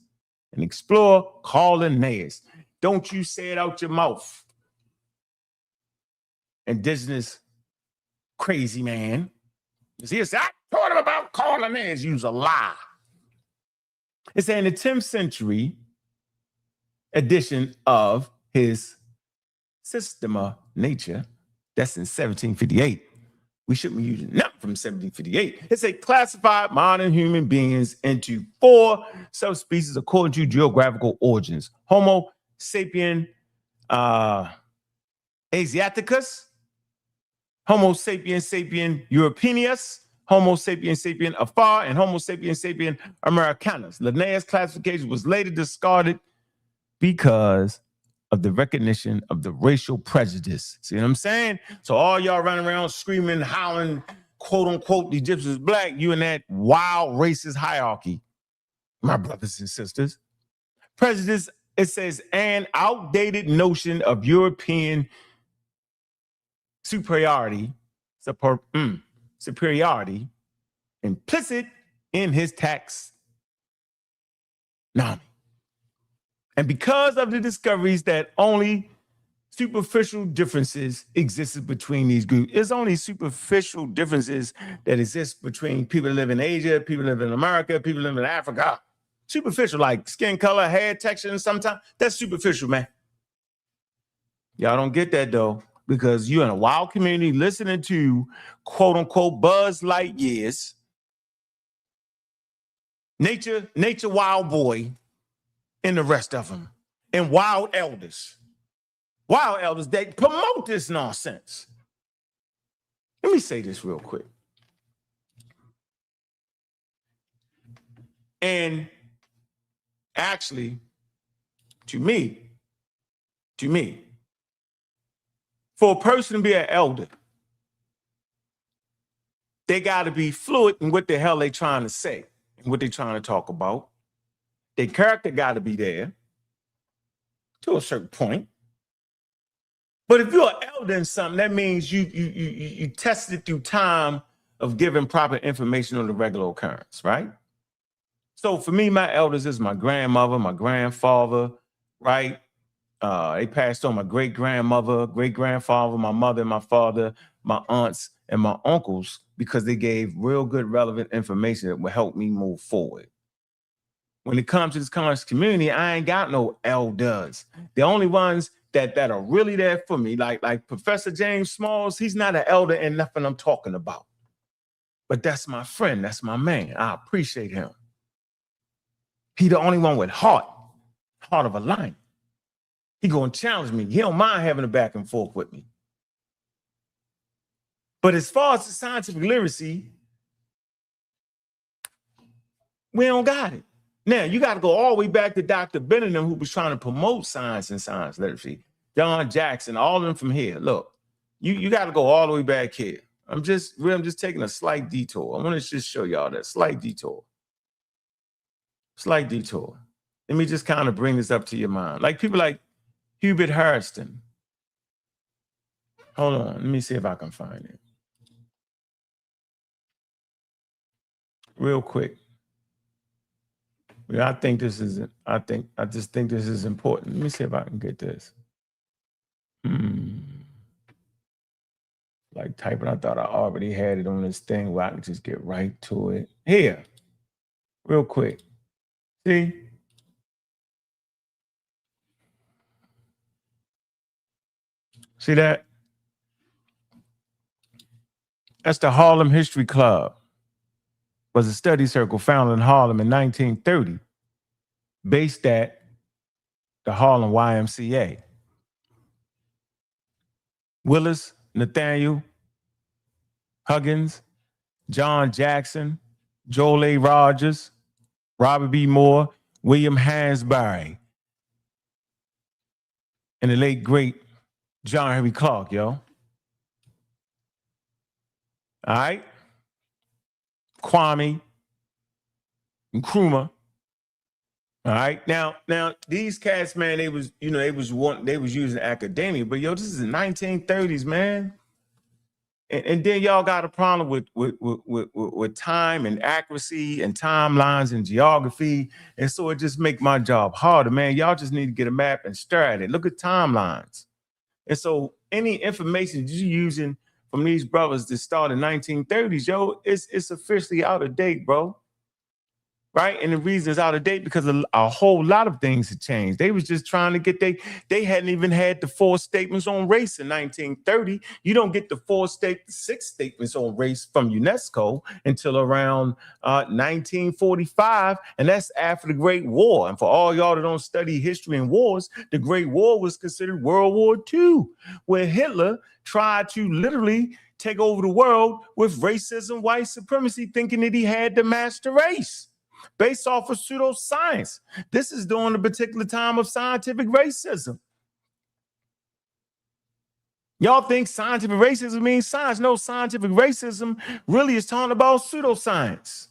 [SPEAKER 1] and explorer Carl Linnaeus. Don't you say it out your mouth, indigenous crazy man. See, I told him about Carl Linnaeus. Use a lie. It's in the 10th century edition of his sa.neter. That's in 1758. We shouldn't be using nothing from 1758. It's classified modern human beings into 4 subspecies according to geographical origins: Homo sapien Asiaticus, Homo sapien sapien Europeanus, Homo sapien sapien afar, and Homo sapien sapien Americanus. Linnaeus' classification was later discarded because of the recognition of the racial prejudice. See what I'm saying? So all y'all running around screaming, howling, quote unquote, the Egyptians black, you in that wild racist hierarchy, my brothers and sisters. Prejudice, it says, an outdated notion of European superiority implicit in his taxonomy. And because of the discoveries that only superficial differences existed between these groups, it's only superficial differences that exist between people that live in Asia, people that live in America, people that live in Africa. Superficial, like skin color, hair texture, and sometimes that's superficial, man. Y'all don't get that though, because you're in a wild community listening to quote unquote Buzz Lightyears, nature wild boy, and the rest of them, and wild elders that promote this nonsense. Let me say this real quick. And actually, to me, for a person to be an elder, they got to be fluid in what the hell they trying to say and what they trying to talk about. Their character got to be there to a certain point. But if you're an elder in something, that means you tested through time of giving proper information on the regular occurrence, right? So for me, my elders is my grandmother, my grandfather, right? They passed on my great-grandmother, great-grandfather, my mother and my father, my aunts and my uncles, because they gave real good, relevant information that will help me move forward. When it comes to this conscious community, I ain't got no elders. The only ones that are really there for me, like Professor James Smalls, he's not an elder in nothing I'm talking about. But that's my friend, that's my man. I appreciate him. He the only one with heart of a lion. He gonna challenge me. He don't mind having a back and forth with me. But as far as the scientific literacy, we don't got it. Now, you got to go all the way back to Dr. Benham, who was trying to promote science and science literacy. John Jackson, all of them from here. Look, you got to go all the way back here. I'm just taking a slight detour. I want to just show y'all that slight detour. Slight detour. Let me just kind of bring this up to your mind. Like people like Hubert Harrison. Hold on. Let me see if I can find it. Real quick. I just think this is important. Let me see if I can get this. Like typing, I thought I already had it on this thing where I can just get right to it. Here, real quick. See? See that? That's the Harlem History Club. Was a study circle founded in Harlem in 1930, based at the Harlem YMCA. Willis, Nathaniel Huggins, John Jackson, Joel A. Rogers, Robert B. Moore, William Hansberry, and the late, great John Henry Clark, yo. All right? Kwame Nkrumah. All right. Now these cats, man, they was using academia, but yo, this is the 1930s, man. And then y'all got a problem with time and accuracy and timelines and geography. And so it just make my job harder, man. Y'all just need to get a map and stare at it. Look at timelines. And so any information you're using from these brothers that started in 1930s, yo, it's officially out of date, bro. Right? And the reason it's out of date because a whole lot of things have changed. They was just trying to get they hadn't even had the 4 statements on race in 1930. You don't get the 6 statements on race from UNESCO until around 1945. And that's after the Great War. And for all y'all that don't study history and wars, the Great War was considered World War II, where Hitler tried to literally take over the world with racism, white supremacy, thinking that he had the master race. Based off of pseudoscience. This is during a particular time of scientific racism. Y'all think scientific racism means science. No, scientific racism really is talking about pseudoscience.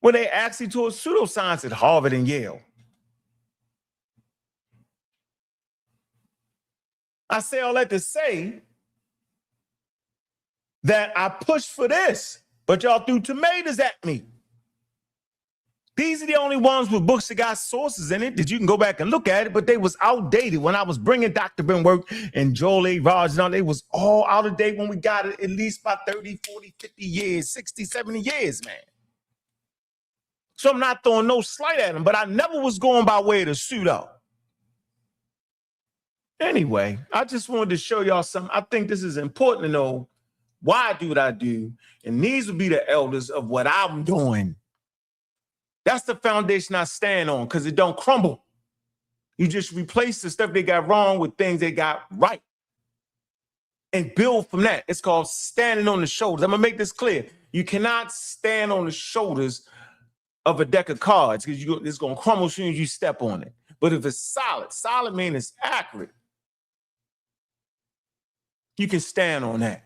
[SPEAKER 1] When they actually taught pseudoscience at Harvard and Yale. I say all that to say that I pushed for this, but y'all threw tomatoes at me. These are the only ones with books that got sources in it that you can go back and look at it, but they was outdated when I was bringing Dr. Ben work and Joel A. Rogers and all. They was all out of date when we got it, at least by 30, 40, 50 years, 60, 70 years, man. So I'm not throwing no slight at them, but I never was going by way of the pseudo. Anyway, I just wanted to show y'all something. I think this is important to know why I do what I do, and these will be the elders of what I'm doing. That's the foundation I stand on because it don't crumble. You just replace the stuff they got wrong with things they got right and build from that. It's called standing on the shoulders. I'm going to make this clear. You cannot stand on the shoulders of a deck of cards because it's going to crumble as soon as you step on it. But if it's solid means it's accurate. You can stand on that.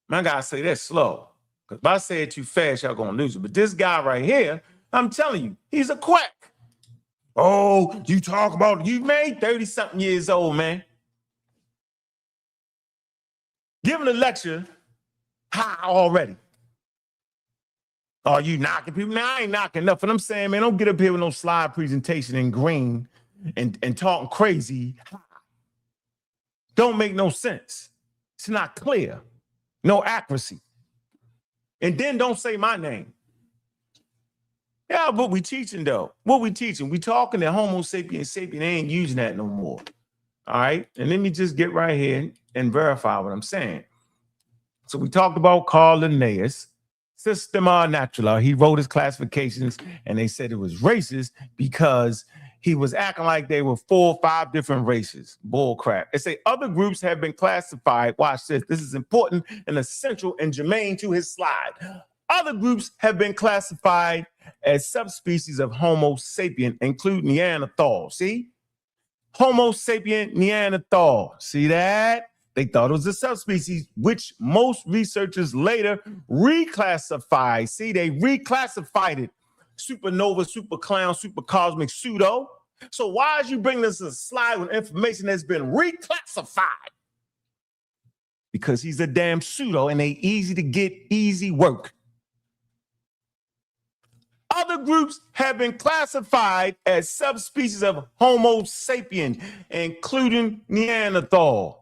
[SPEAKER 1] My guy say that slow. Because if I say it too fast, y'all gonna lose it. But this guy right here, I'm telling you, he's a quack. Oh, you talk about you made 30-something years old, man. Giving a lecture high already. Are you knocking people? Now I ain't knocking nothing. I'm saying, man, don't get up here with no slide presentation in green and talking crazy. Don't make no sense. It's not clear. No accuracy. And then don't say my name. Yeah, what we teaching though? What we teaching? We talking that Homo sapiens sapien ain't using that no more. All right. And let me just get right here and verify what I'm saying. So we talked about Carl Linnaeus, Systema Naturae. He wrote his classifications and they said it was racist because he was acting like they were 4 or 5 different races. Bull crap. They say other groups have been classified. Watch this. This is important and essential and germane to his slide. Other groups have been classified as subspecies of Homo sapien, including Neanderthal. See? Homo sapien Neanderthal. See that? They thought it was a subspecies, which most researchers later reclassified. See, they reclassified it. Supernova, super clown, super cosmic, pseudo. So why did you bring this a slide with information that's been reclassified? Because he's a damn pseudo and they easy to get, easy work. Other groups have been classified as subspecies of Homo sapien, including Neanderthal.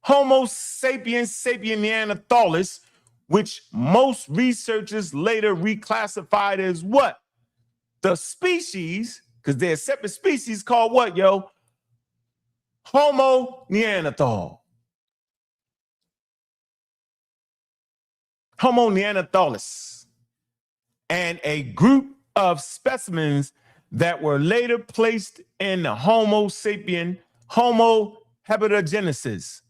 [SPEAKER 1] Homo sapiens sapien neanderthalis, which most researchers later reclassified as what? The species, because they're a separate species called what, yo? Homo neanderthal. Homo neanderthalis. And a group of specimens that were later placed in the Homo sapien, Homo habilis.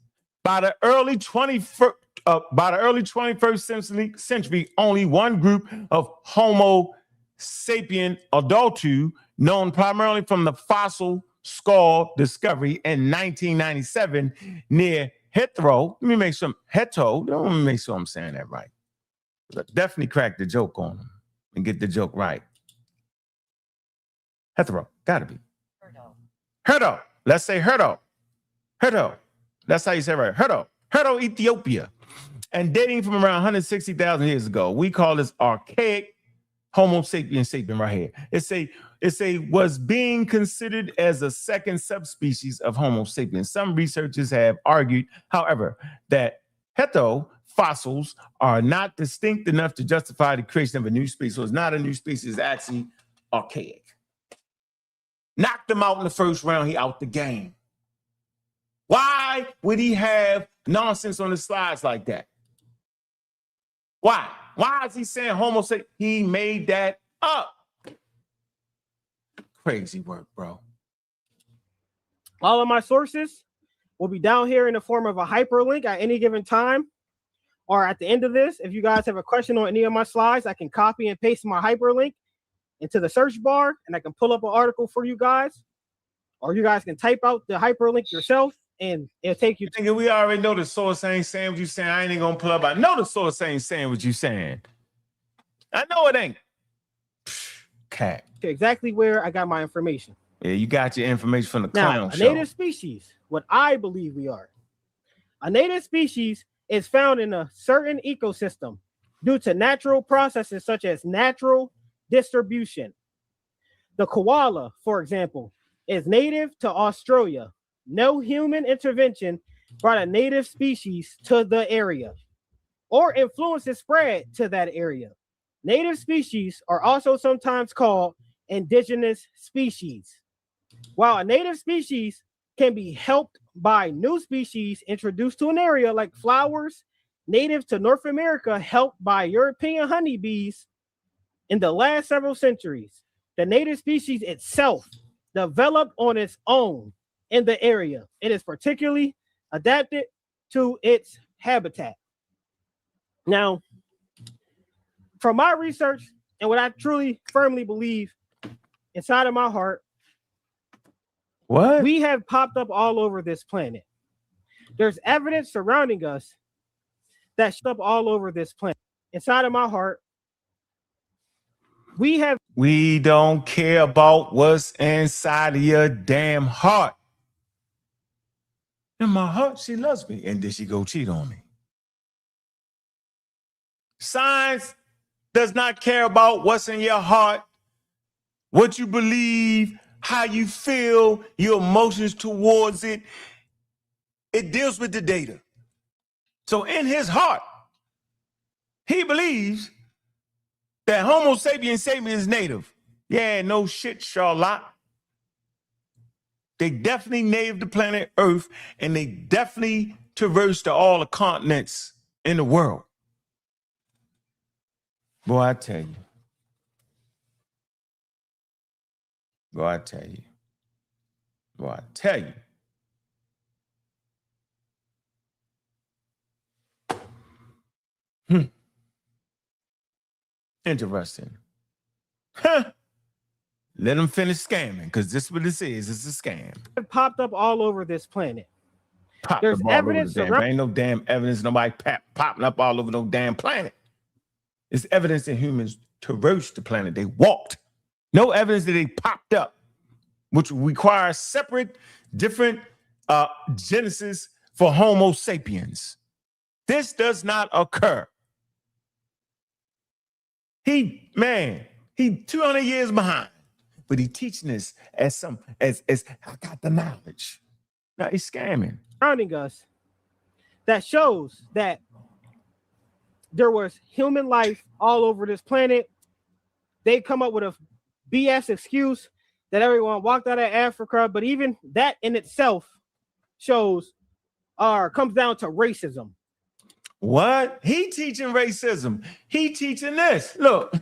[SPEAKER 1] By the early 21st century, only one group of Homo sapien adultu, known primarily from the fossil skull discovery in 1997 near Hetero. Let me make sure I'm saying that right. I definitely cracked the joke on him and get the joke right. Hetero, gotta be. Herdo. Let's say Herdo. Herdo. That's how you say it right. Herdo, Ethiopia. And dating from around 160,000 years ago. We call this archaic Homo sapiens sapien right here. It's a was being considered as a second subspecies of Homo sapiens. Some researchers have argued, however, that hetero fossils are not distinct enough to justify the creation of a new species. So it's not a new species, it's actually archaic. Knocked him out in the first round, he out the game. Why would he have nonsense on his slides like that? Why? Why is he saying Homo sapien? He made that up. Crazy work, bro.
[SPEAKER 4] All of my sources will be down here in the form of a hyperlink at any given time or at the end of this. If you guys have a question on any of my slides, I can copy and paste my hyperlink into the search bar and I can pull up an article for you guys, or you guys can type out the hyperlink yourself and it'll take you.
[SPEAKER 1] We already know the source ain't saying what you saying. I ain't even gonna pull up. I know the source ain't saying what you saying. I know it ain't. Cat.
[SPEAKER 4] Exactly where I got my information.
[SPEAKER 1] Yeah, you got your information from the clown show.
[SPEAKER 4] A native species, what I believe we are. A native species is found in a certain ecosystem due to natural processes such as natural distribution. The koala, for example, is native to Australia. No human intervention brought a native species to the area or influences spread to that area. Native species are also sometimes called indigenous species. While a native species can be helped by new species introduced to an area like flowers native to North America helped by European honeybees in the last several centuries, the native species itself developed on its own in the area. It is particularly adapted to its habitat. Now, from my research and what I truly firmly believe inside of my heart,
[SPEAKER 1] what?
[SPEAKER 4] We have popped up all over this planet. There's evidence surrounding us that shows up all over this planet. Inside of my heart,
[SPEAKER 1] we don't care about what's inside of your damn heart. In my heart, she loves me. And then she go cheat on me. Science does not care about what's in your heart, what you believe, how you feel, your emotions towards it. It deals with the data. So in his heart, he believes that Homo sapiens sapiens is native. Yeah, no shit, Charlotte. They definitely native the planet Earth, and they definitely traversed all the continents in the world. Boy, I tell you. Boy, I tell you. Boy, I tell you. Interesting. Huh. Let them finish scamming, because this is what this is. It's a scam.
[SPEAKER 4] It popped up all over this planet. There's
[SPEAKER 1] There's
[SPEAKER 4] evidence
[SPEAKER 1] around. Ain't no damn evidence. Nobody popping up all over no damn planet. It's evidence that humans traversed the planet. They walked. No evidence that they popped up, which requires separate, different genesis for Homo sapiens. This does not occur. He 200 years behind, but he teaching this as I got the knowledge. Now he's scamming.
[SPEAKER 4] Surrounding us that shows that there was human life all over this planet. They come up with a BS excuse that everyone walked out of Africa, but even that in itself shows comes down to racism.
[SPEAKER 1] What? He teaching racism. He teaching this. Look.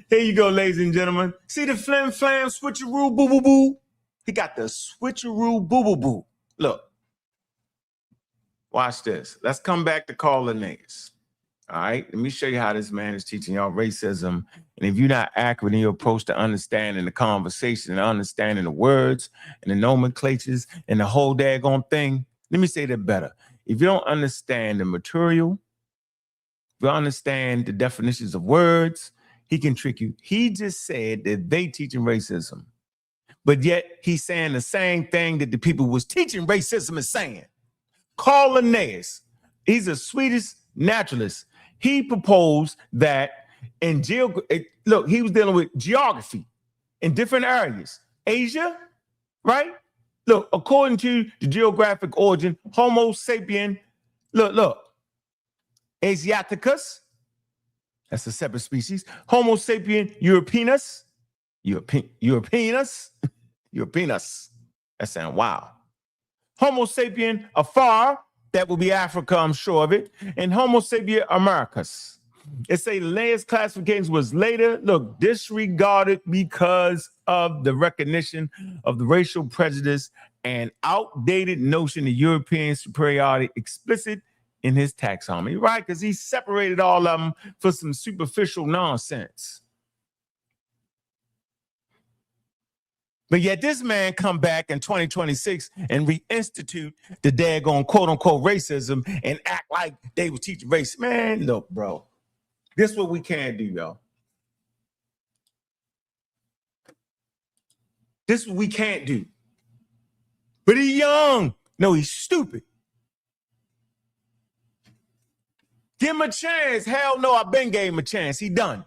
[SPEAKER 1] Here you go, ladies and gentlemen. See the flim flam switcheroo boo boo boo? He got the switcheroo boo boo boo. Look. Watch this. Let's come back to Carl Linnaeus. All right. Let me show you how this man is teaching y'all racism. And if you're not accurate in your approach to understanding the conversation and understanding the words and the nomenclatures and the whole daggone thing, let me say that better. If you don't understand the material, if you understand the definitions of words, he can trick you. He just said that they teaching racism, but yet he's saying the same thing that the people was teaching racism is saying. Carl Linnaeus, he's a Swedish naturalist. He proposed that in he was dealing with geography in different areas. Asia, right? Look, according to the geographic origin, Homo sapien, look, Asiaticus, that's a separate species. Homo sapien Europeanus, Europeanus, that sounds wild. Homo sapien afar, that will be Africa, I'm sure of it, and Homo sapien Americus. It say Linnaeus' classifications was later, disregarded because of the recognition of the racial prejudice and outdated notion of European superiority explicit in his taxonomy, right? Because he separated all of them for some superficial nonsense. But yet this man come back in 2026 and reinstitute the daggone quote-unquote racism and act like they were teaching race. Man, look, bro. This is what we can't do, y'all. This is what we can't do. But he's young. No, he's stupid. Give him a chance. Hell no, I been gave him a chance. He done.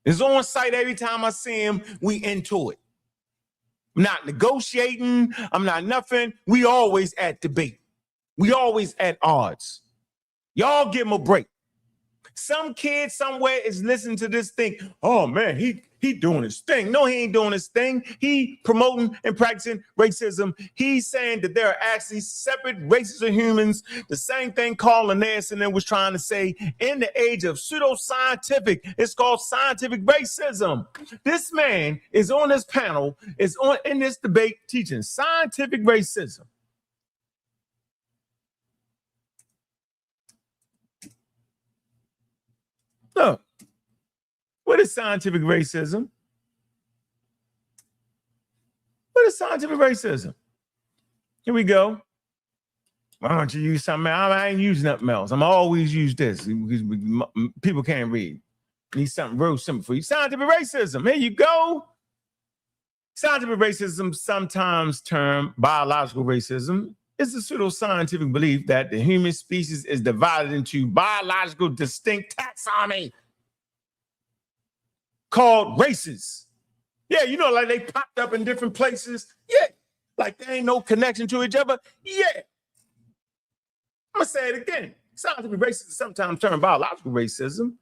[SPEAKER 1] It's on site every time I see him, we into it. I'm not negotiating. I'm not nothing. We always at debate. We always at odds. Y'all give him a break. Some kid somewhere is listening to this thing. Oh man, he doing his thing. No, he ain't doing his thing. He promoting and practicing racism. He's saying that there are actually separate races of humans. The same thing Carl Linnaeus and then was trying to say in the age of pseudoscientific. It's called scientific racism. This man is on this panel, in this debate teaching scientific racism. Look, what is scientific racism? What is scientific racism? Here we go. Why don't you use something? I ain't using nothing else. I'm always use this because people can't read. Need something real simple for you. Scientific racism. Here you go. Scientific racism, sometimes termed biological racism, is the pseudo-scientific belief that the human species is divided into biological distinct taxonomy called races. Yeah, you know, like they popped up in different places. Yeah, like there ain't no connection to each other. Yeah. I'm gonna say it again. Scientific racism, sometimes termed biological racism,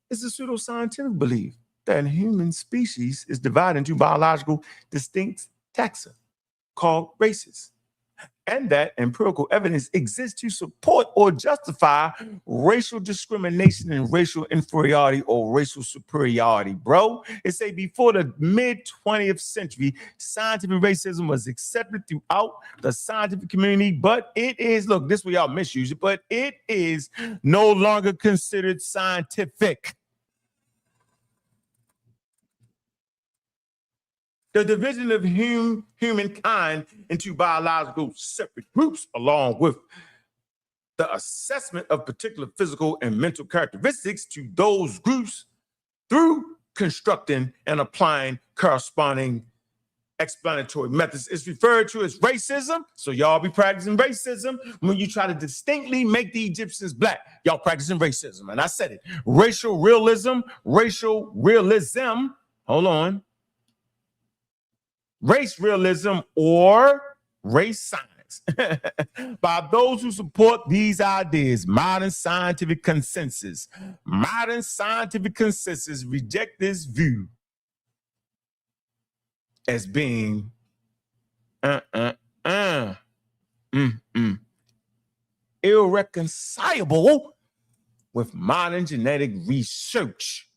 [SPEAKER 1] is a pseudo-scientific belief that the human species is divided into biological distinct taxa called races, and that empirical evidence exists to support or justify racial discrimination and racial inferiority or racial superiority, bro. It say before the mid-20th century, scientific racism was accepted throughout the scientific community, but it is, look, this way y'all misuse it, but it is no longer considered scientific. The division of humankind into biological separate groups, along with the assessment of particular physical and mental characteristics to those groups through constructing and applying corresponding explanatory methods, is referred to as racism. So y'all be practicing racism when you try to distinctly make the Egyptians black. Y'all practicing racism. And I said it. Racial realism, hold on. Race realism or race science by those who support these ideas. Modern scientific consensus reject this view as being irreconcilable with modern genetic research.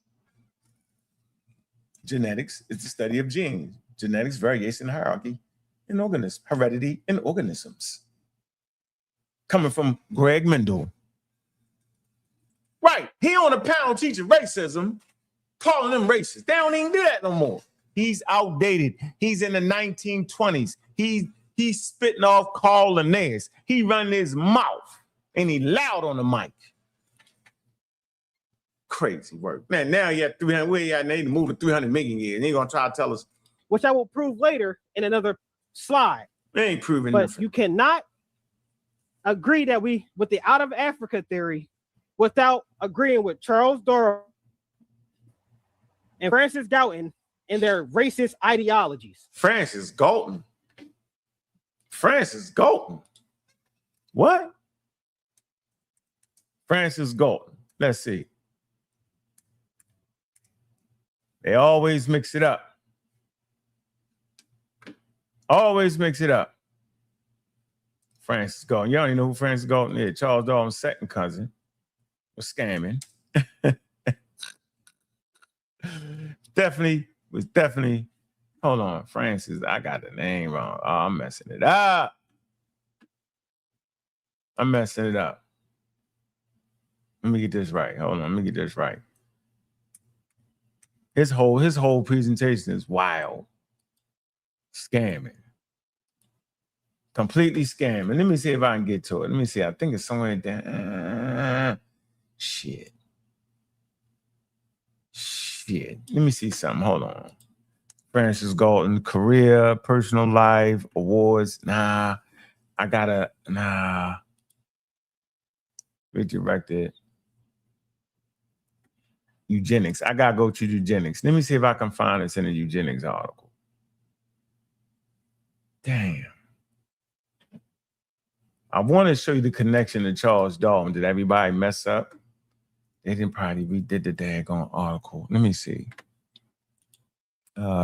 [SPEAKER 1] Genetics is the study of genes. Genetics, variation, hierarchy in organisms, heredity in organisms. Coming from Greg Mendel. Right, he on a panel teaching racism, calling them racist. They don't even do that no more. He's outdated. He's in the 1920s. He's spitting off Carl Linnaeus. He running his mouth and he loud on the mic. Crazy work. Man, now you have 300, where you at? They moving 300 million years. And they're going to try to tell us,
[SPEAKER 4] which I will prove later in another slide.
[SPEAKER 1] They ain't proving
[SPEAKER 4] but
[SPEAKER 1] nothing.
[SPEAKER 4] You cannot agree that with the out of Africa theory without agreeing with Charles Darwin and Francis Galton and their racist ideologies.
[SPEAKER 1] Francis Galton. What? Francis Galton. Let's see. They always mix it up. Francis Galton. You don't even know who Francis Galton is. Charles Darwin's second cousin was scamming. was definitely, hold on, Francis, I got the name wrong. Oh, I'm messing it up. Let me get this right. Hold on, let me get this right. His whole presentation is wild. Scamming. Completely scamming. Let me see if I can get to it. Let me see. I think it's somewhere down. Shit. Let me see something. Hold on. Francis Galton, career, personal life, awards. Redirected. Eugenics. I gotta go to eugenics. Let me see if I can find this in a eugenics article. Damn. I want to show you the connection to Charles Darwin. Did everybody mess up? They didn't probably redid the daggone article. Let me see.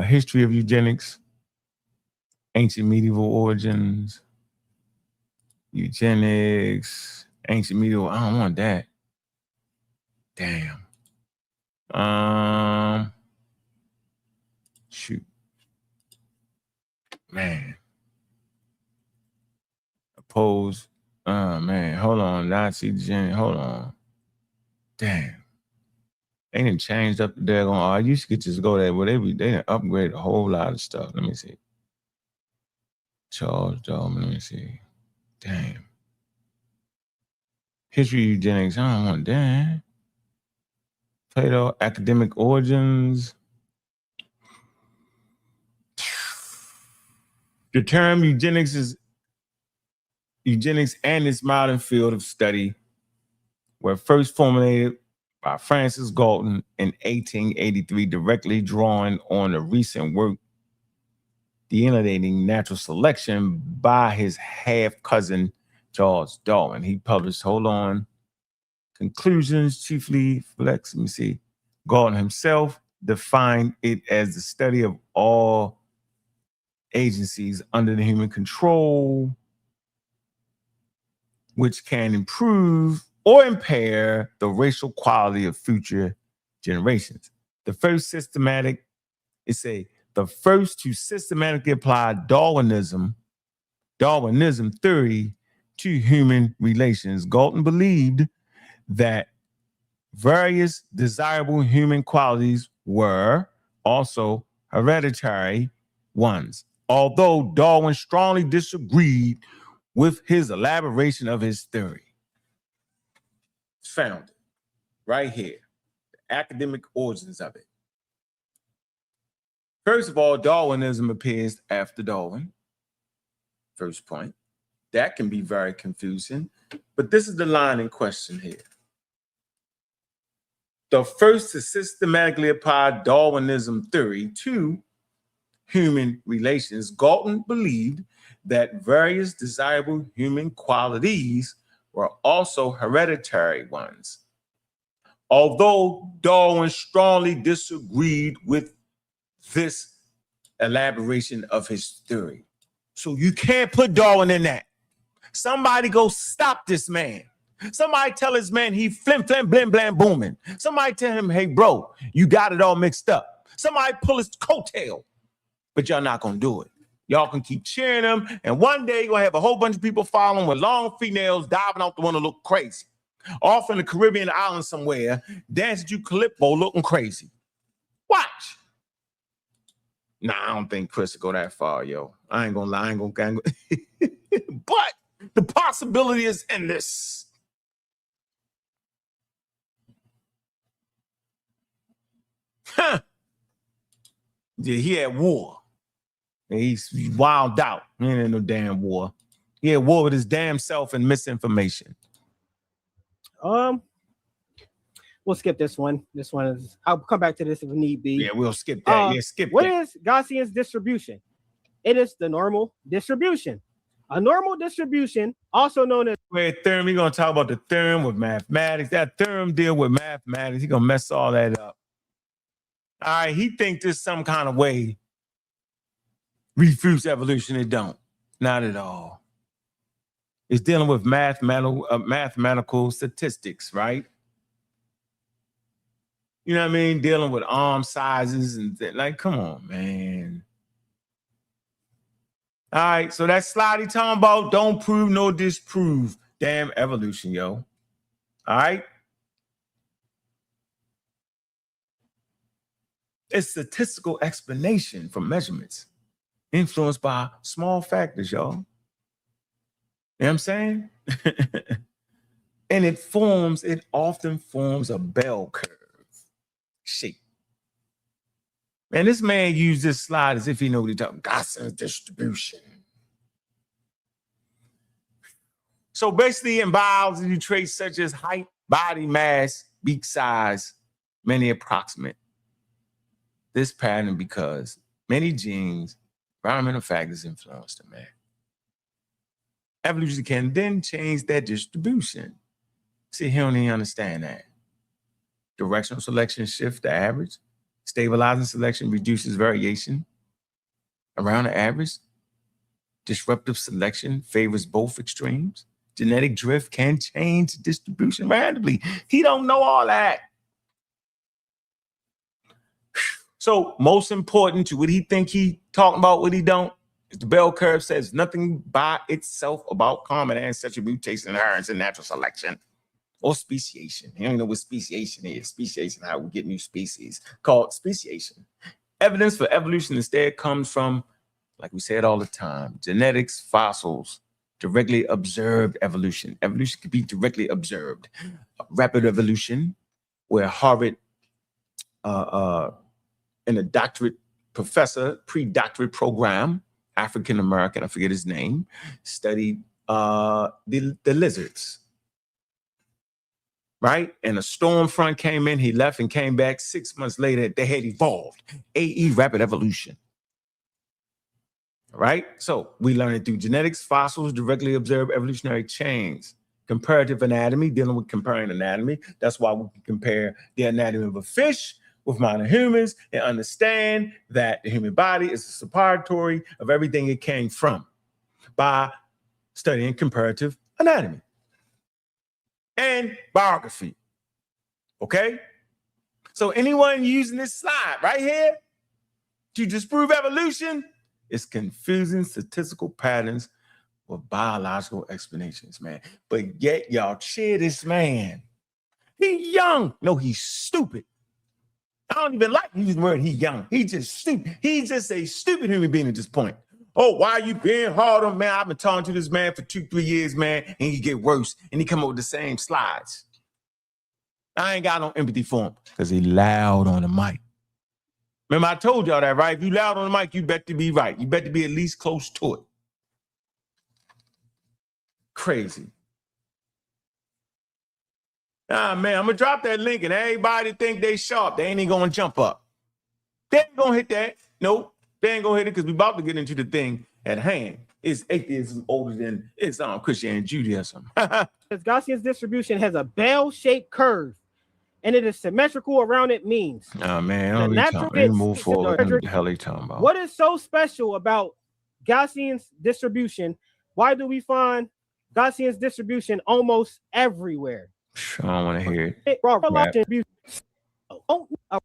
[SPEAKER 1] History of eugenics. Ancient medieval origins. Eugenics. Ancient medieval. I don't want that. Damn. Shoot. Man. Oppose. Man. Hold on. Nazi gen. Hold on. Damn. They didn't change up the daggone. I used to just go there. Well, they didn't upgrade a whole lot of stuff. Let me see. Charles Darwin, let me see. Damn. History of eugenics, I don't want that. Plato, academic origins. The term eugenics and its modern field of study were first formulated by Francis Galton in 1883, directly drawing on the recent work delineating natural selection by his half-cousin Charles Darwin. He published, conclusions chiefly let me see. Galton himself defined it as the study of all agencies under the human control, which can improve or impair the racial quality of future generations. The first to systematically apply Darwinism theory to human relations. Galton believed that various desirable human qualities were also hereditary ones, although Darwin strongly disagreed with his elaboration of his theory. It's found right here, the academic origins of it. First of all, Darwinism appears after Darwin. First point. That can be very confusing, but this is the line in question here. The first to systematically apply Darwinism theory to human relations, Galton believed that various desirable human qualities were also hereditary ones. Although Darwin strongly disagreed with this elaboration of his theory. So you can't put Darwin in that. Somebody go stop this man. Somebody tell this man he flim, flam, blim, blam, booming. Somebody tell him, hey, bro, you got it all mixed up. Somebody pull his coattail, but y'all not gonna do it. Y'all can keep cheering him, and one day you're gonna have a whole bunch of people following with long fingernails diving out the window look crazy. Off in the Caribbean island somewhere, dancing to Calippo looking crazy. Watch. Nah, I don't think Chris will go that far, yo. I ain't gonna lie, but the possibility is endless. Huh. Yeah, he had war. And he's wilded out. He ain't in no damn war. He had war with his damn self and misinformation.
[SPEAKER 4] We'll skip this one. This one is, I'll come back to this if need be.
[SPEAKER 1] Yeah, we'll skip that. Skip
[SPEAKER 4] what
[SPEAKER 1] that.
[SPEAKER 4] What is Gaussian's distribution? It is the normal distribution. A normal distribution, also known as
[SPEAKER 1] theorem. We're gonna talk about the theorem with mathematics. That theorem deal with mathematics. He's gonna mess all that up. All right, he thinks this some kind of way refutes evolution. It don't. Not at all. It's dealing with mathematical statistics, right? You know what I mean? Dealing with arm sizes and like, come on, man. All right, so that slide he talking about, don't prove nor disprove. Damn evolution, yo. All right? It's statistical explanation from measurements influenced by small factors, y'all. You know what I'm saying? And it often forms a bell curve shape. And this man used this slide as if he knew what he's talking about. Gaussian distribution. So basically in biology, traits such as height, body mass, beak size, many approximate this pattern because many genes, environmental factors influence the man. Evolution can then change that distribution. See, he don't even understand that. Directional selection shifts the average. Stabilizing selection reduces variation around the average. Disruptive selection favors both extremes. Genetic drift can change distribution randomly. He don't know all that. So most important to what he think he talking about, what he don't, is the bell curve says nothing by itself about common ancestry, mutation, inheritance, and natural selection. Or speciation. You don't know what speciation is. Speciation, how we get new species, called speciation. Evidence for evolution instead comes from like we said all the time, genetics, fossils, directly observed evolution. Evolution could be directly observed. Rapid evolution, where Harvard and a doctorate professor, pre-doctorate program, African-American, I forget his name, studied the lizards, right? And a storm front came in, he left and came back. 6 months later, they had evolved. AE, rapid evolution. Right? So we learn it through genetics, fossils, directly observed evolutionary chains, comparative anatomy, dealing with comparing anatomy. That's why we can compare the anatomy of a fish with modern humans and understand that the human body is a suppository of everything it came from by studying comparative anatomy and biography. Okay? So anyone using this slide right here to disprove evolution is confusing statistical patterns with biological explanations, man. But yet y'all cheer this man. He young. No, he's stupid. I don't even like using the word he young. He's just stupid. He's just a stupid human being at this point. Oh, why are you being hard on man? I've been talking to this man for 2-3 years, man, and he get worse, and he come up with the same slides. I ain't got no empathy for him because he loud on the mic. Remember, I told y'all that, right? If you loud on the mic, you better be right. You better be at least close to it. Crazy. Ah, man, I'm going to drop that link, and everybody think they sharp. They ain't even going to jump up. They ain't going to hit that. Nope. They ain't going to hit it because we about to get into the thing at hand. It's atheism older than Islam, Christianity, and Judaism.
[SPEAKER 4] Gaussian's distribution has a bell-shaped curve, and it is symmetrical around its means.
[SPEAKER 1] Oh, man.
[SPEAKER 4] The natural
[SPEAKER 1] They move forward. What the hell are you talking about?
[SPEAKER 4] What is so special about Gaussian's distribution? Why do we find Gaussian's distribution almost everywhere?
[SPEAKER 1] I don't want to hear it.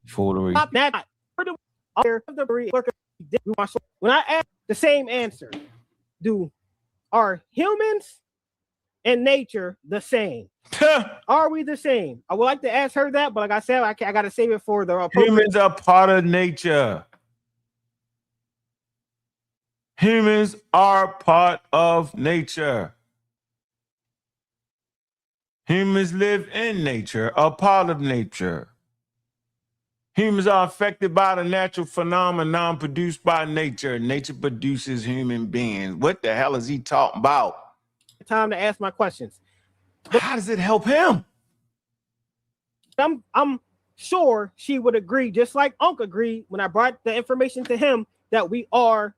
[SPEAKER 1] Foolery.
[SPEAKER 4] When I ask the same answer, are humans and nature the same? Are we the same? I would like to ask her that, but like I said, I got to save it for the
[SPEAKER 1] humans are part of nature. Humans are part of nature. Humans live in nature, a part of nature. Humans are affected by the natural phenomenon produced by nature. Nature produces human beings. What the hell is he talking about?
[SPEAKER 4] Time to ask my questions.
[SPEAKER 1] How does it help him?
[SPEAKER 4] I'm sure she would agree, just like Unc agreed when I brought the information to him that we are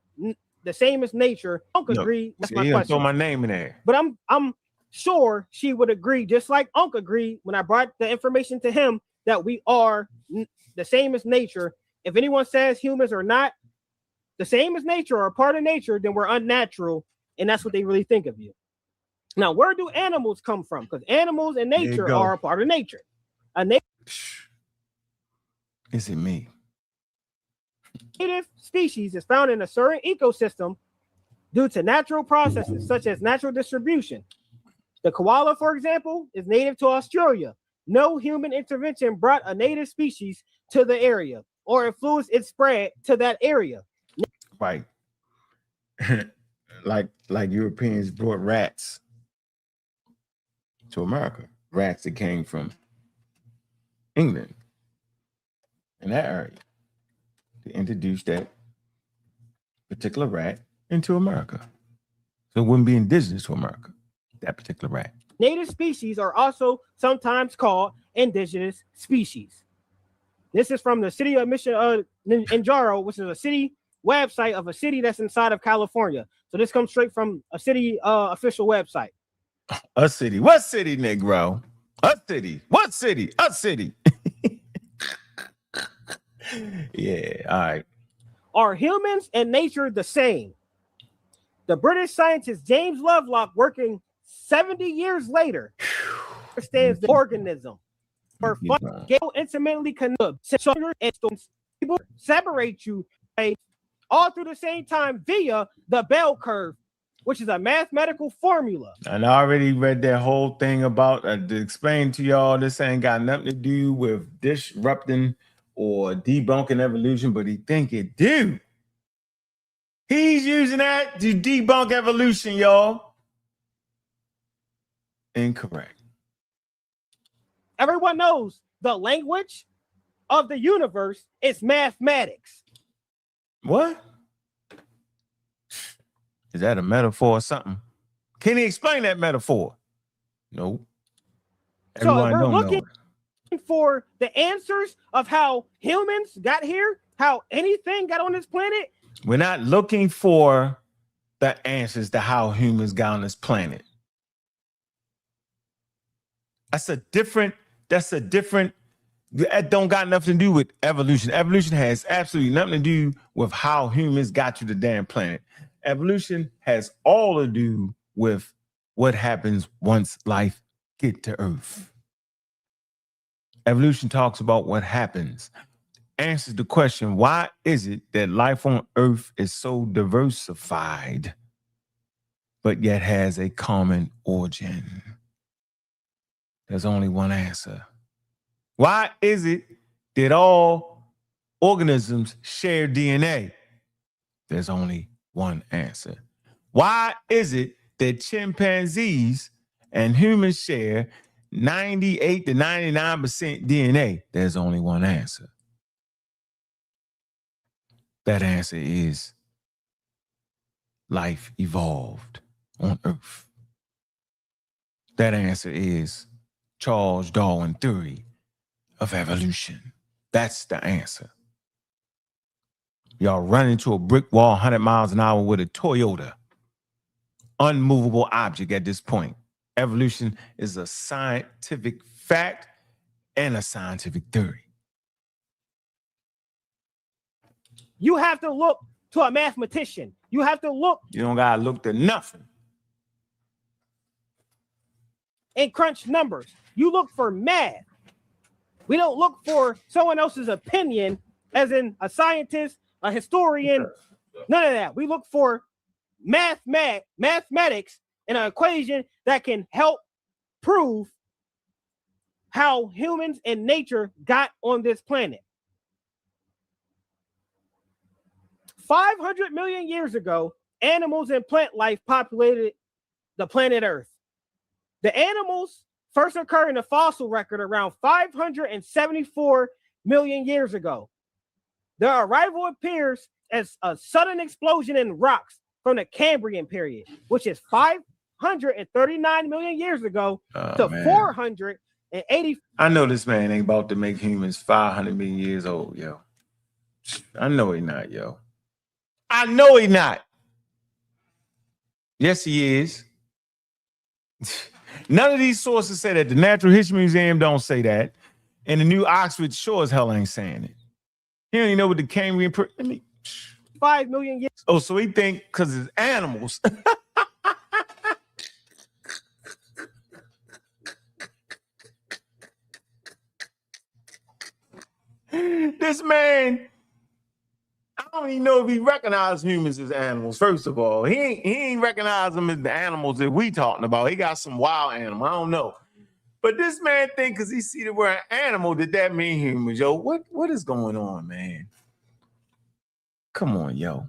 [SPEAKER 4] the same as nature. Unc agreed with my question.
[SPEAKER 1] Throw my name in there.
[SPEAKER 4] But I'm sure she would agree, just like Unc agreed when I brought the information to him that we are the same as nature. If anyone says humans are not the same as nature or a part of nature, then we're unnatural, and that's what they really think of you. Now, where do animals come from? Because animals and nature are a part of nature.
[SPEAKER 1] Is it me?
[SPEAKER 4] Native species is found in a certain ecosystem due to natural processes such as natural distribution. The koala, for example, is native to Australia. No human intervention brought a native species to the area or influenced its spread to that area.
[SPEAKER 1] Right. like Europeans brought rats to America. Rats that came from England in that area. They introduced that particular rat into America. So it wouldn't be indigenous to America, that particular rat.
[SPEAKER 4] Native species are also sometimes called indigenous species. This is from the city of Njaro, which is a city website of a city that's inside of California. So this comes straight from a city official website.
[SPEAKER 1] A city. What city, Negro? A city. What city? A city. Yeah, all right.
[SPEAKER 4] Are humans and nature the same? The British scientist James Lovelock, working 70 years later, understands the organism. Or intimately connected, separate you all through the same time via the bell curve, which is a mathematical formula.
[SPEAKER 1] And I already read that whole thing about to explain to y'all. This ain't got nothing to do with disrupting or debunking evolution, but he think it do. He's using that to debunk evolution, y'all. Incorrect.
[SPEAKER 4] Everyone knows the language of the universe is mathematics.
[SPEAKER 1] What? Is that a metaphor or something? Can he explain that metaphor? Nope.
[SPEAKER 4] So we're looking for the answers of how humans got here, how anything got on this planet.
[SPEAKER 1] We're not looking for the answers to how humans got on this planet. That don't got nothing to do with evolution. Evolution has absolutely nothing to do with how humans got to the damn planet. Evolution has all to do with what happens once life get to Earth. Evolution talks about what happens, answers the question, why is it that life on Earth is so diversified, but yet has a common origin? There's only one answer. Why is it that all organisms share DNA? There's only one answer. Why is it that chimpanzees and humans share 98 to 99% DNA? There's only one answer. That answer is life evolved on Earth. That answer is Charles Darwin theory of evolution. That's the answer. Y'all run into a brick wall 100 miles an hour with a Toyota. Unmovable object at this point. Evolution is a scientific fact and a scientific theory.
[SPEAKER 4] You have to look to a mathematician. You have to look.
[SPEAKER 1] You don't gotta look to nothing.
[SPEAKER 4] And crunch numbers. You look for math. We don't look for someone else's opinion, as in a scientist, a historian, none of that. We look for mathematics and an equation that can help prove how humans and nature got on this planet. 500 million years ago, animals and plant life populated the planet Earth. The animals first occurred in the fossil record around 574 million years ago. Their arrival appears as a sudden explosion in rocks from the Cambrian period, which is 539 million years ago to 480.
[SPEAKER 1] I know this man ain't about to make humans 500 million years old, yo. I know he not, yo. I know he not. Yes, he is. None of these sources say that. The Natural History Museum don't say that. And the New Oxford sure as hell ain't saying it. He don't even know what the Cambrian...
[SPEAKER 4] 5 million years.
[SPEAKER 1] Oh, so he think because it's animals. This man, I don't even know if he recognizes humans as animals, first of all. He ain't recognize them as the animals that we talking about. He got some wild animal. I don't know. But this man think because he see that we're an animal, that mean humans, yo. What is going on, man? Come on, yo.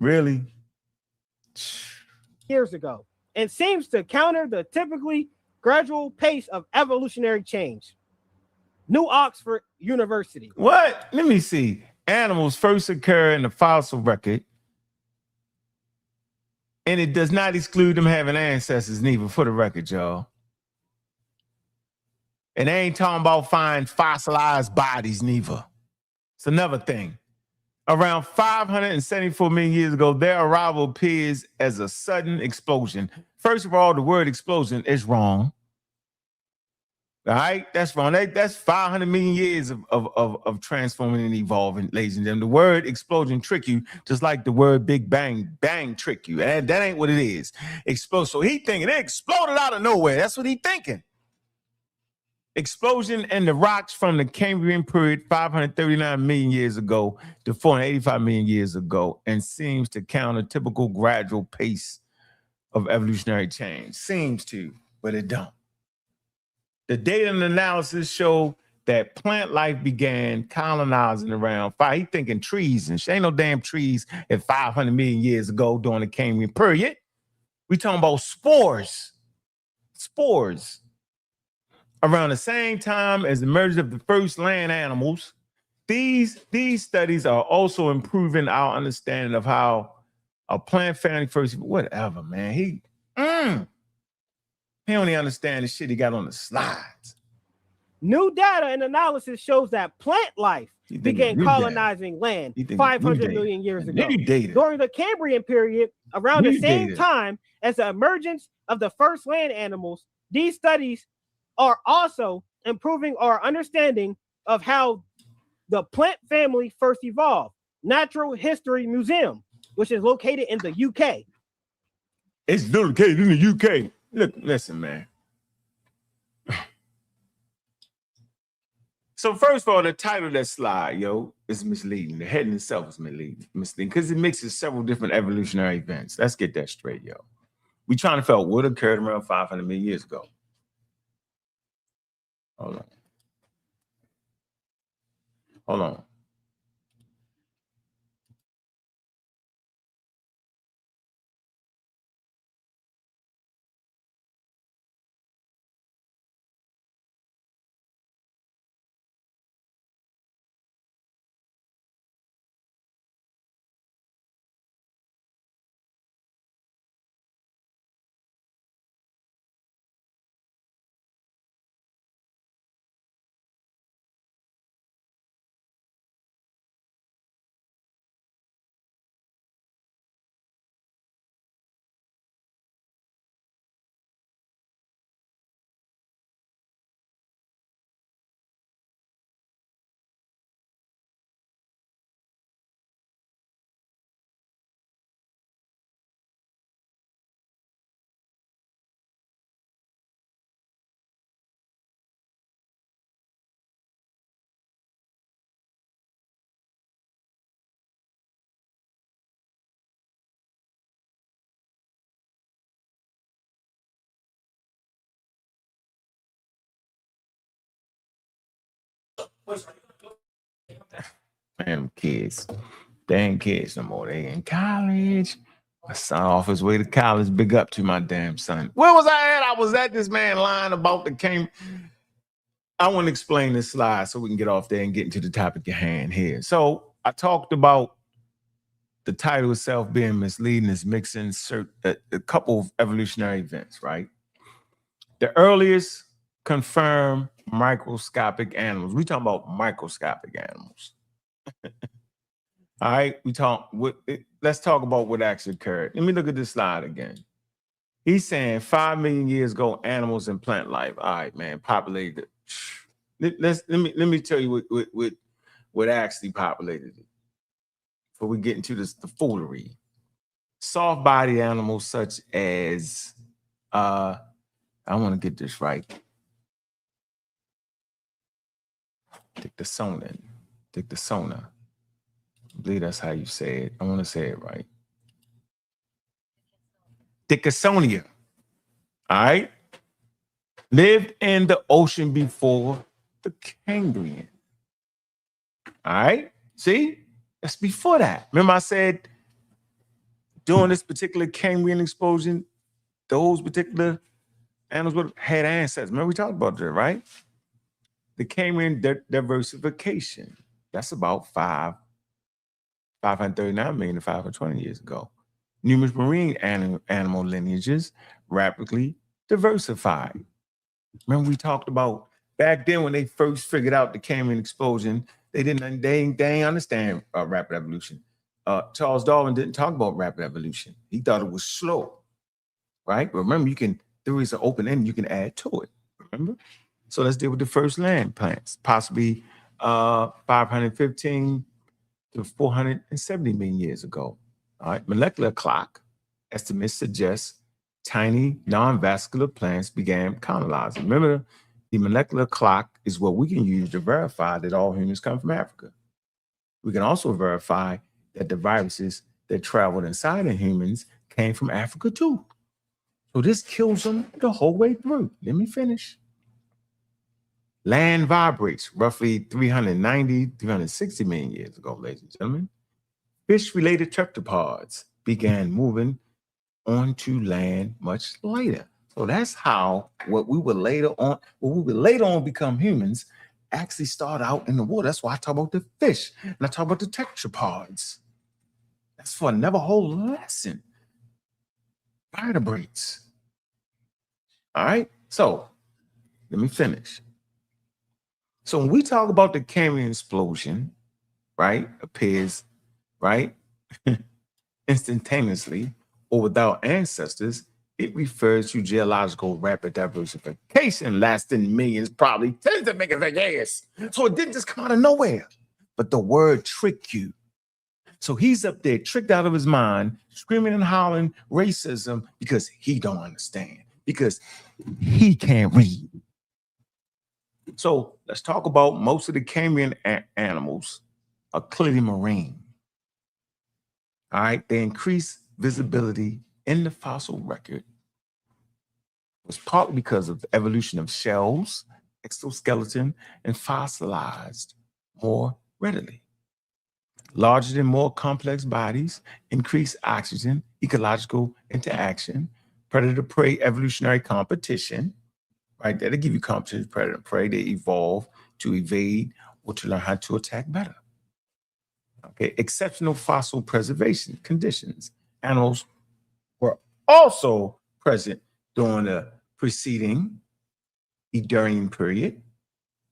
[SPEAKER 1] Really?
[SPEAKER 4] Years ago, and seems to counter the typically gradual pace of evolutionary change. New Oxford University.
[SPEAKER 1] What? Let me see. Animals first occur in the fossil record, and it does not exclude them having ancestors, neither, for the record, y'all. And they ain't talking about finding fossilized bodies, neither. It's another thing. Around 574 million years ago, their arrival appears as a sudden explosion. First of all, the word explosion is wrong. All right, that's wrong. That's 500 million years of transforming and evolving, ladies and gentlemen. The word explosion trick you, just like the word big bang trick you. And that ain't what it is. Explode. So he thinking it exploded out of nowhere. That's what he thinking. Explosion in the rocks from the Cambrian period 539 million years ago to 485 million years ago, and seems to counter typical gradual pace of evolutionary change. Seems to, but it don't. The data and analysis show that plant life began colonizing around fire. He thinking trees and shit. Ain't no damn trees at 500 million years ago during the Cambrian period. We talking about spores. Spores. Around the same time as the emergence of the first land animals, these studies are also improving our understanding of how a plant family first, whatever, man. He don't even understand the shit he got on the slides.
[SPEAKER 4] New data and analysis shows that plant life began colonizing land 500 million years ago. During the Cambrian period, around the same time as the emergence of the first land animals, these studies are also improving our understanding of how the plant family first evolved. Natural History Museum, which is located in the UK.
[SPEAKER 1] It's located in the UK. Look, listen, man. So first of all, the title of that slide, is misleading. The heading itself is misleading because it mixes several different evolutionary events. Let's get that straight, We trying to figure out what occurred around 500 million years ago. Hold on. Man, kids. They ain't kids no more. They in college. My son off his way to college. Big up to my damn son. Where was I at? I was at this man line about the came. I want to explain this slide so we can get off there and get into the topic at hand here. So I talked about the title itself being misleading, is mixing a couple of evolutionary events, right? The earliest confirmed microscopic animals. We talking about microscopic animals. All right, let's talk about what actually occurred. Let me look at this slide again. He's saying 5 million years ago, animals and plant life. All right, man, populated. Let me tell you what actually populated it. Before we get into the foolery. Soft body animals such as I want to get this right. Dictosona. I believe that's how you say it. I want to say it right. Dickinsonia. All right. Lived in the ocean before the Cambrian. All right. See? That's before that. Remember I said during this particular Cambrian explosion, those particular animals had ancestors. Remember we talked about that, right? The Cambrian diversification. That's about 539 million to 520 years ago. Numerous marine animal lineages rapidly diversified. Remember we talked about back then when they first figured out the Cambrian explosion, they ain't understand rapid evolution. Charles Darwin didn't talk about rapid evolution. He thought it was slow, right? Remember, there is an open end you can add to it. Remember? So let's deal with the first land plants, possibly 515 to 470 million years ago. All right, molecular clock estimates suggest tiny non-vascular plants began colonizing. Remember, the molecular clock is what we can use to verify that all humans come from Africa. We can also verify that the viruses that traveled inside of humans came from Africa too. So this kills them the whole way through. Let me finish. Land vibrates roughly 390, 360 million years ago, ladies and gentlemen. Fish-related tetrapods began moving onto land much later. So that's how what we would later on become humans actually start out in the water. That's why I talk about the fish and I talk about the tetrapods. That's for another whole lesson. Vertebrates. All right, so let me finish. So when we talk about the Cambrian explosion, right, appears, right, instantaneously or without ancestors, it refers to geological rapid diversification lasting millions, probably tens of millions of years. So it didn't just come out of nowhere, but the word trick you. So he's up there tricked out of his mind, screaming and hollering racism because he don't understand, because he can't read. So let's talk about most of the Cambrian animals are clearly marine. All right, they increase visibility in the fossil record was partly because of the evolution of shells, exoskeleton, and fossilized more readily. Larger and more complex bodies increase oxygen, ecological interaction, predator-prey evolutionary competition, right? That'll give you competition, predator and prey. They evolve to evade or to learn how to attack better. Okay, exceptional fossil preservation conditions. Animals were also present during the preceding Edurian period,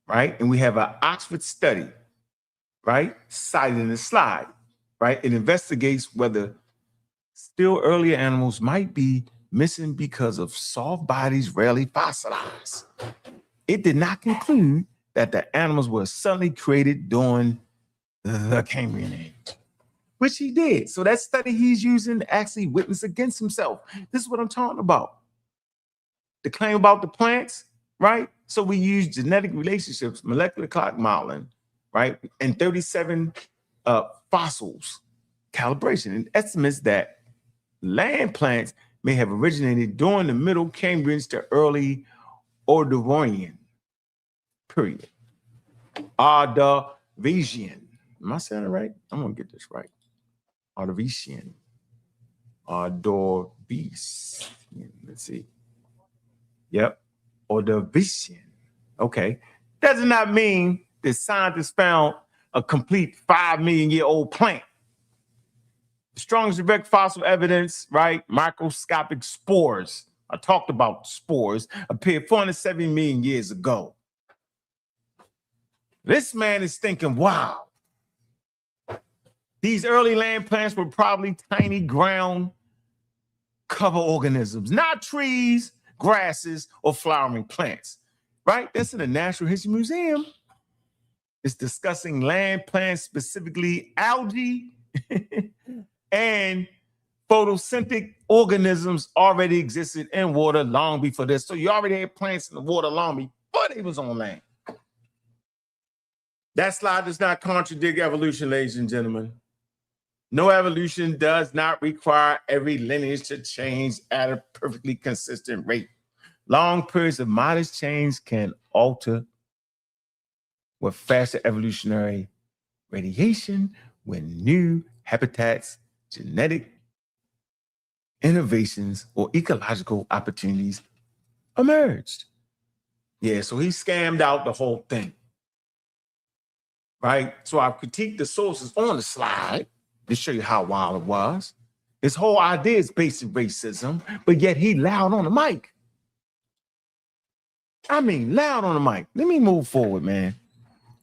[SPEAKER 1] right? And we have an Oxford study, right, cited in the slide, right? It investigates whether still earlier animals might be missing because of soft bodies rarely fossilized. It did not conclude that the animals were suddenly created during the Cambrian age, which he did. So that study he's using to actually witness against himself. This is what I'm talking about. The claim about the plants, right? So we use genetic relationships, molecular clock modeling, right? And 37 fossils calibration and estimates that land plants may have originated during the middle Cambrian to early Ordovician period. Ordovician. Am I saying it right? I'm gonna get this right. Ordovician. Ordovician. Let's see. Yep. Ordovician. Okay. Does not mean that scientists found a complete 5 million year old plant. The strongest direct fossil evidence, right? Microscopic spores. I talked about spores, appeared 470 million years ago. This man is thinking, wow, these early land plants were probably tiny ground cover organisms, not trees, grasses, or flowering plants, right? That's in the Natural History Museum. It's discussing land plants, specifically algae and photosynthetic organisms already existed in water long before this. So you already had plants in the water long before they was on land. That slide does not contradict evolution, ladies and gentlemen. No, evolution does not require every lineage to change at a perfectly consistent rate. Long periods of modest change can alter with faster evolutionary radiation when new habitats, genetic innovations, or ecological opportunities emerged. Yeah, so he scammed out the whole thing. Right? So I critiqued the sources on the slide to show you how wild it was. His whole idea is based in racism, but yet he loud on the mic. I mean, loud on the mic. Let me move forward, man.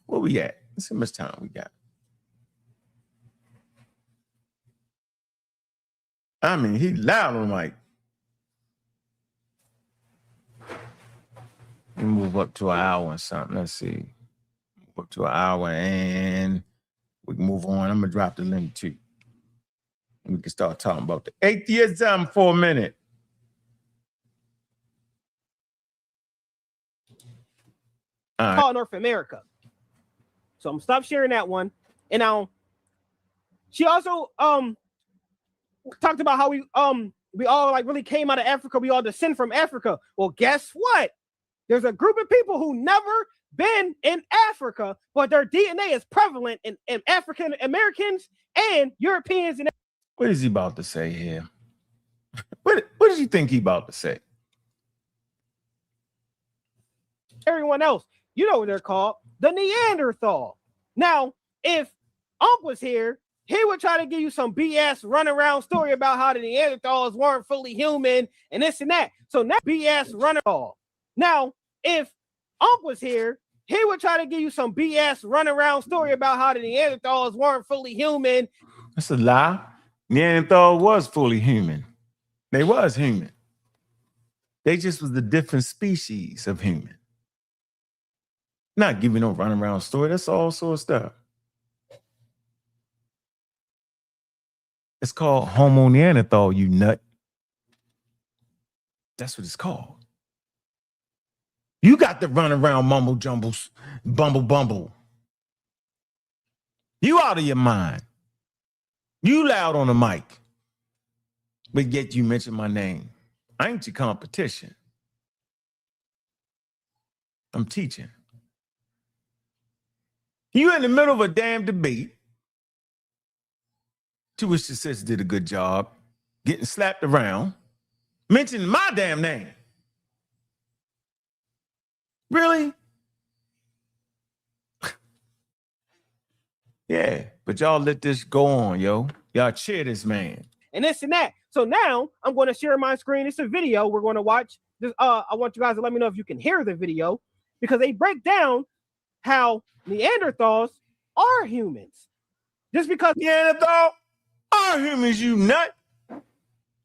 [SPEAKER 1] Where we at? Let's see how much time we got. I mean, he loud on the mic. Let me move up to an hour and something. Let's see. Move up to an hour and we can move on. I'm going to drop the link too. And we can start talking about the atheism for a minute. All right.
[SPEAKER 4] North America. So I'm gonna stop sharing that one. And now she also talked about how we all like really came out of Africa. We all descend from Africa. Well, guess what? There's a group of people who never been in Africa, but their DNA is prevalent in African Americans and Europeans. And
[SPEAKER 1] what is he about to say here? What does you think he about to say?
[SPEAKER 4] everyone else, you know what they're called, the Neanderthal. Now, if Unc was here, he would try to give you some BS run around story about how the Neanderthals weren't fully human and this and that. So now BS run around. Now, if Unc was here, he would try to give you some BS run around story about how the Neanderthals weren't fully human.
[SPEAKER 1] That's a lie. Neanderthal was fully human. They was human. They just was a different species of human. Not giving no run around story. That's all sort of stuff. It's called Homo Neanderthal, you nut. That's what it's called. You got to run around mumble jumbles, bumble. You out of your mind. You loud on the mic. But yet you mention my name. I ain't your competition. I'm teaching. You in the middle of a damn debate, to which the sister did a good job, getting slapped around, mentioning my damn name. Really? Yeah, but y'all let this go on, yo. Y'all cheer this man.
[SPEAKER 4] And this and that. So now I'm going to share my screen. It's a video we're going to watch. This, I want you guys to let me know if you can hear the video, because they break down how Neanderthals are humans. Just because
[SPEAKER 1] Neanderthal are humans, you nut.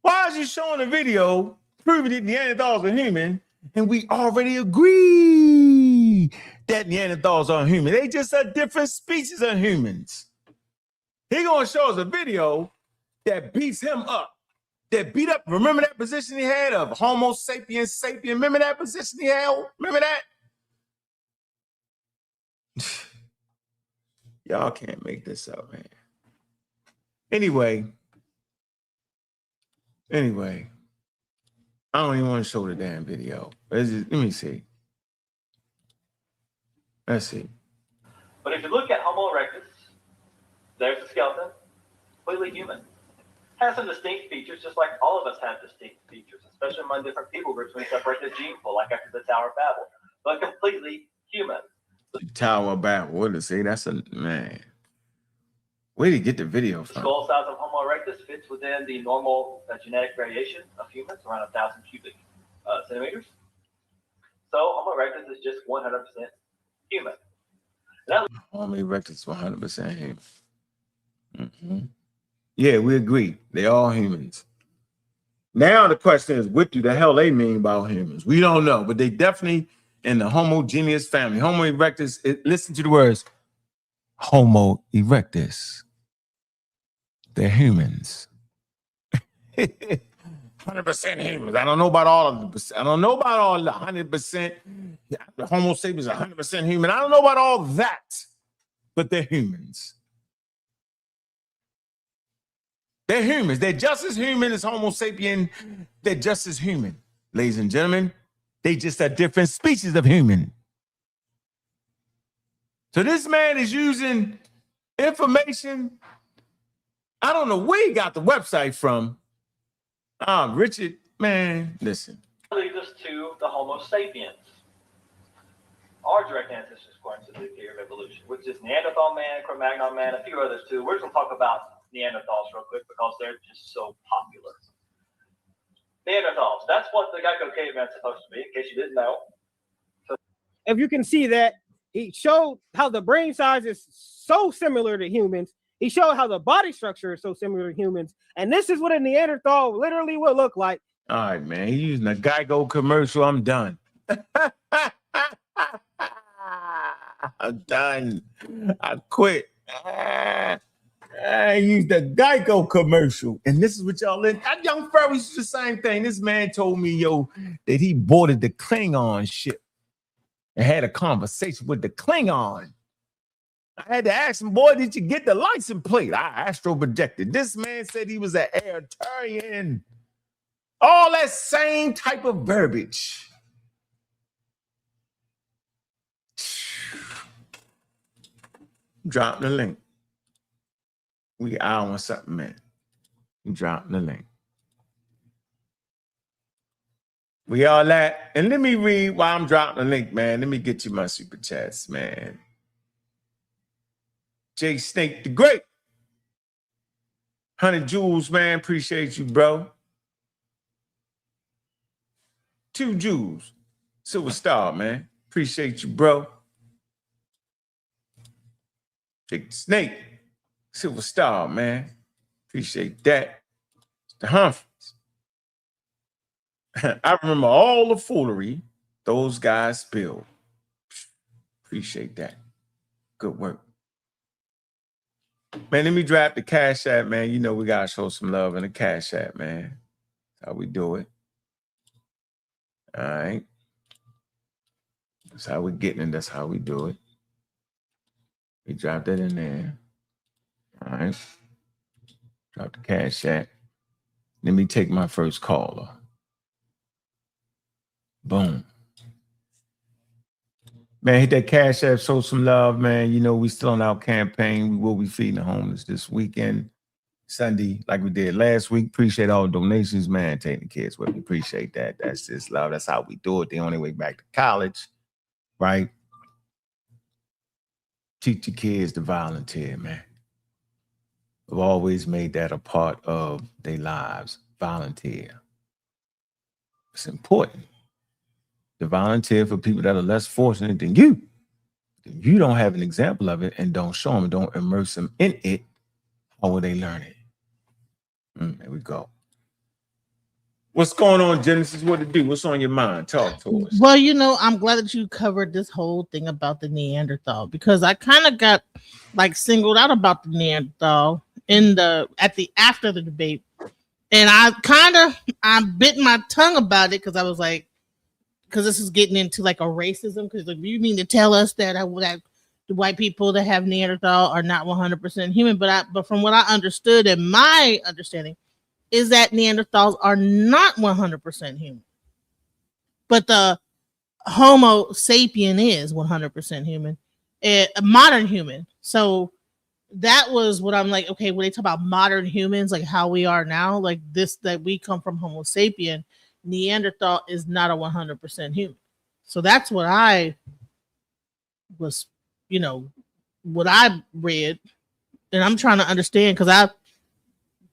[SPEAKER 1] Why is you showing a video proving that Neanderthals are human, and we already agree that Neanderthals are human? They just a different species of humans. He gonna show us a video that beats him up. That beat up, remember that position he had of Homo sapiens sapien? Remember that position he had? Remember that? Y'all can't make this up, man. Anyway, I don't even want to show the damn video. Let me see. Let's see.
[SPEAKER 5] But if you look at Homo erectus, there's the skeleton, completely human. Has some distinct features, just like all of us have distinct features, especially among different people groups when we separate the gene pool, like after the Tower of Babel, but completely human.
[SPEAKER 1] The Tower of Babel, what did it say? That's a, man. Where did you get the video
[SPEAKER 5] The
[SPEAKER 1] from?
[SPEAKER 5] skull size of Homo erectus fits within the normal genetic variation of humans, around 1,000 cubic centimeters. So Homo erectus is just 100% human.
[SPEAKER 1] Homo erectus 100% human. Mm-hmm. Yeah, we agree. They all humans. Now the question is, what do the hell they mean by humans? We don't know, but they definitely in the homogeneous family. Homo erectus, listen to the words, Homo erectus. They're humans. 100% humans. I don't know about all of the. I don't know about all the 100%. The Homo sapiens are 100% human. I don't know about all that, but they're humans. They're humans. They're just as human as Homo sapien. They're just as human, ladies and gentlemen. They just a different species of human. So this man is using information. I don't know where he got the website from. Richard, man, listen.
[SPEAKER 5] That leads us to the Homo sapiens. Our direct ancestors, according to the theory of evolution, which is Neanderthal man, Cro-Magnon man, a few others too. We're just going to talk about Neanderthals real quick because they're just so popular. Neanderthals, that's what the Geico caveman's supposed to be, in case you didn't know. So,
[SPEAKER 4] if you can see that, he showed how the brain size is so similar to humans. He showed how the body structure is so similar to humans. And this is what a Neanderthal literally would look like.
[SPEAKER 1] All right, man. He's using a Geico commercial. I'm done. I'm done. I quit. I used the Geico commercial. And this is what y'all in. That young fella used the same thing. This man told me, yo, that he boarded the Klingon ship and had a conversation with the Klingon. I had to ask him, boy, did you get the license plate? I astro projected. This man said he was an Aritarian. All that same type of verbiage. Drop the link. We hour and something minute. Drop the link. We all at, and let me read while I'm dropping the link, man. Let me get you my super chats, man. Jay Snake the Great. 100 Jewels, man. Appreciate you, bro. 2 Jewels. Silver Star, man. Appreciate you, bro. Jake the Snake. Silver Star, man. Appreciate that. The Humphreys. I remember all the foolery those guys spilled. Appreciate that. Good work. Man, let me drop the Cash App, man. You know we gotta show some love in the Cash App, man. That's how we do it. All right. That's how we're getting it. That's how we do it. We drop that in there. All right. Drop the Cash App. Let me take my first caller. Boom. Man, hit that Cash App, show some love, man. You know, we still on our campaign. We will be feeding the homeless this weekend, Sunday, like we did last week. Appreciate all the donations, man. Taking the kids with me. Appreciate that. That's just love. That's how we do it. The only way back to college, right? Teach your kids to volunteer, man. I've always made that a part of their lives. Volunteer. It's important. To volunteer for people that are less fortunate than you. You don't have an example of it and don't show them, don't immerse them in it. How will they learn it? There we go. What's going on, Genesis? What to do? What's on your mind? Talk to us.
[SPEAKER 6] Well, you know, I'm glad that you covered this whole thing about the Neanderthal because I kind of got like singled out about the Neanderthal after the debate, and I bit my tongue about it because I was like, because this is getting into like a racism. Because like, you mean to tell us that the white people that have Neanderthal are not 100% human? But from what I understood and my understanding is that Neanderthals are not 100% human, but the Homo sapien is 100% human, a modern human. So that was what I'm like. Okay, when they talk about modern humans, like how we are now, like this, that we come from Homo sapien. Neanderthal is not a 100% human. So that's what I was, you know, what I read. And I'm trying to understand because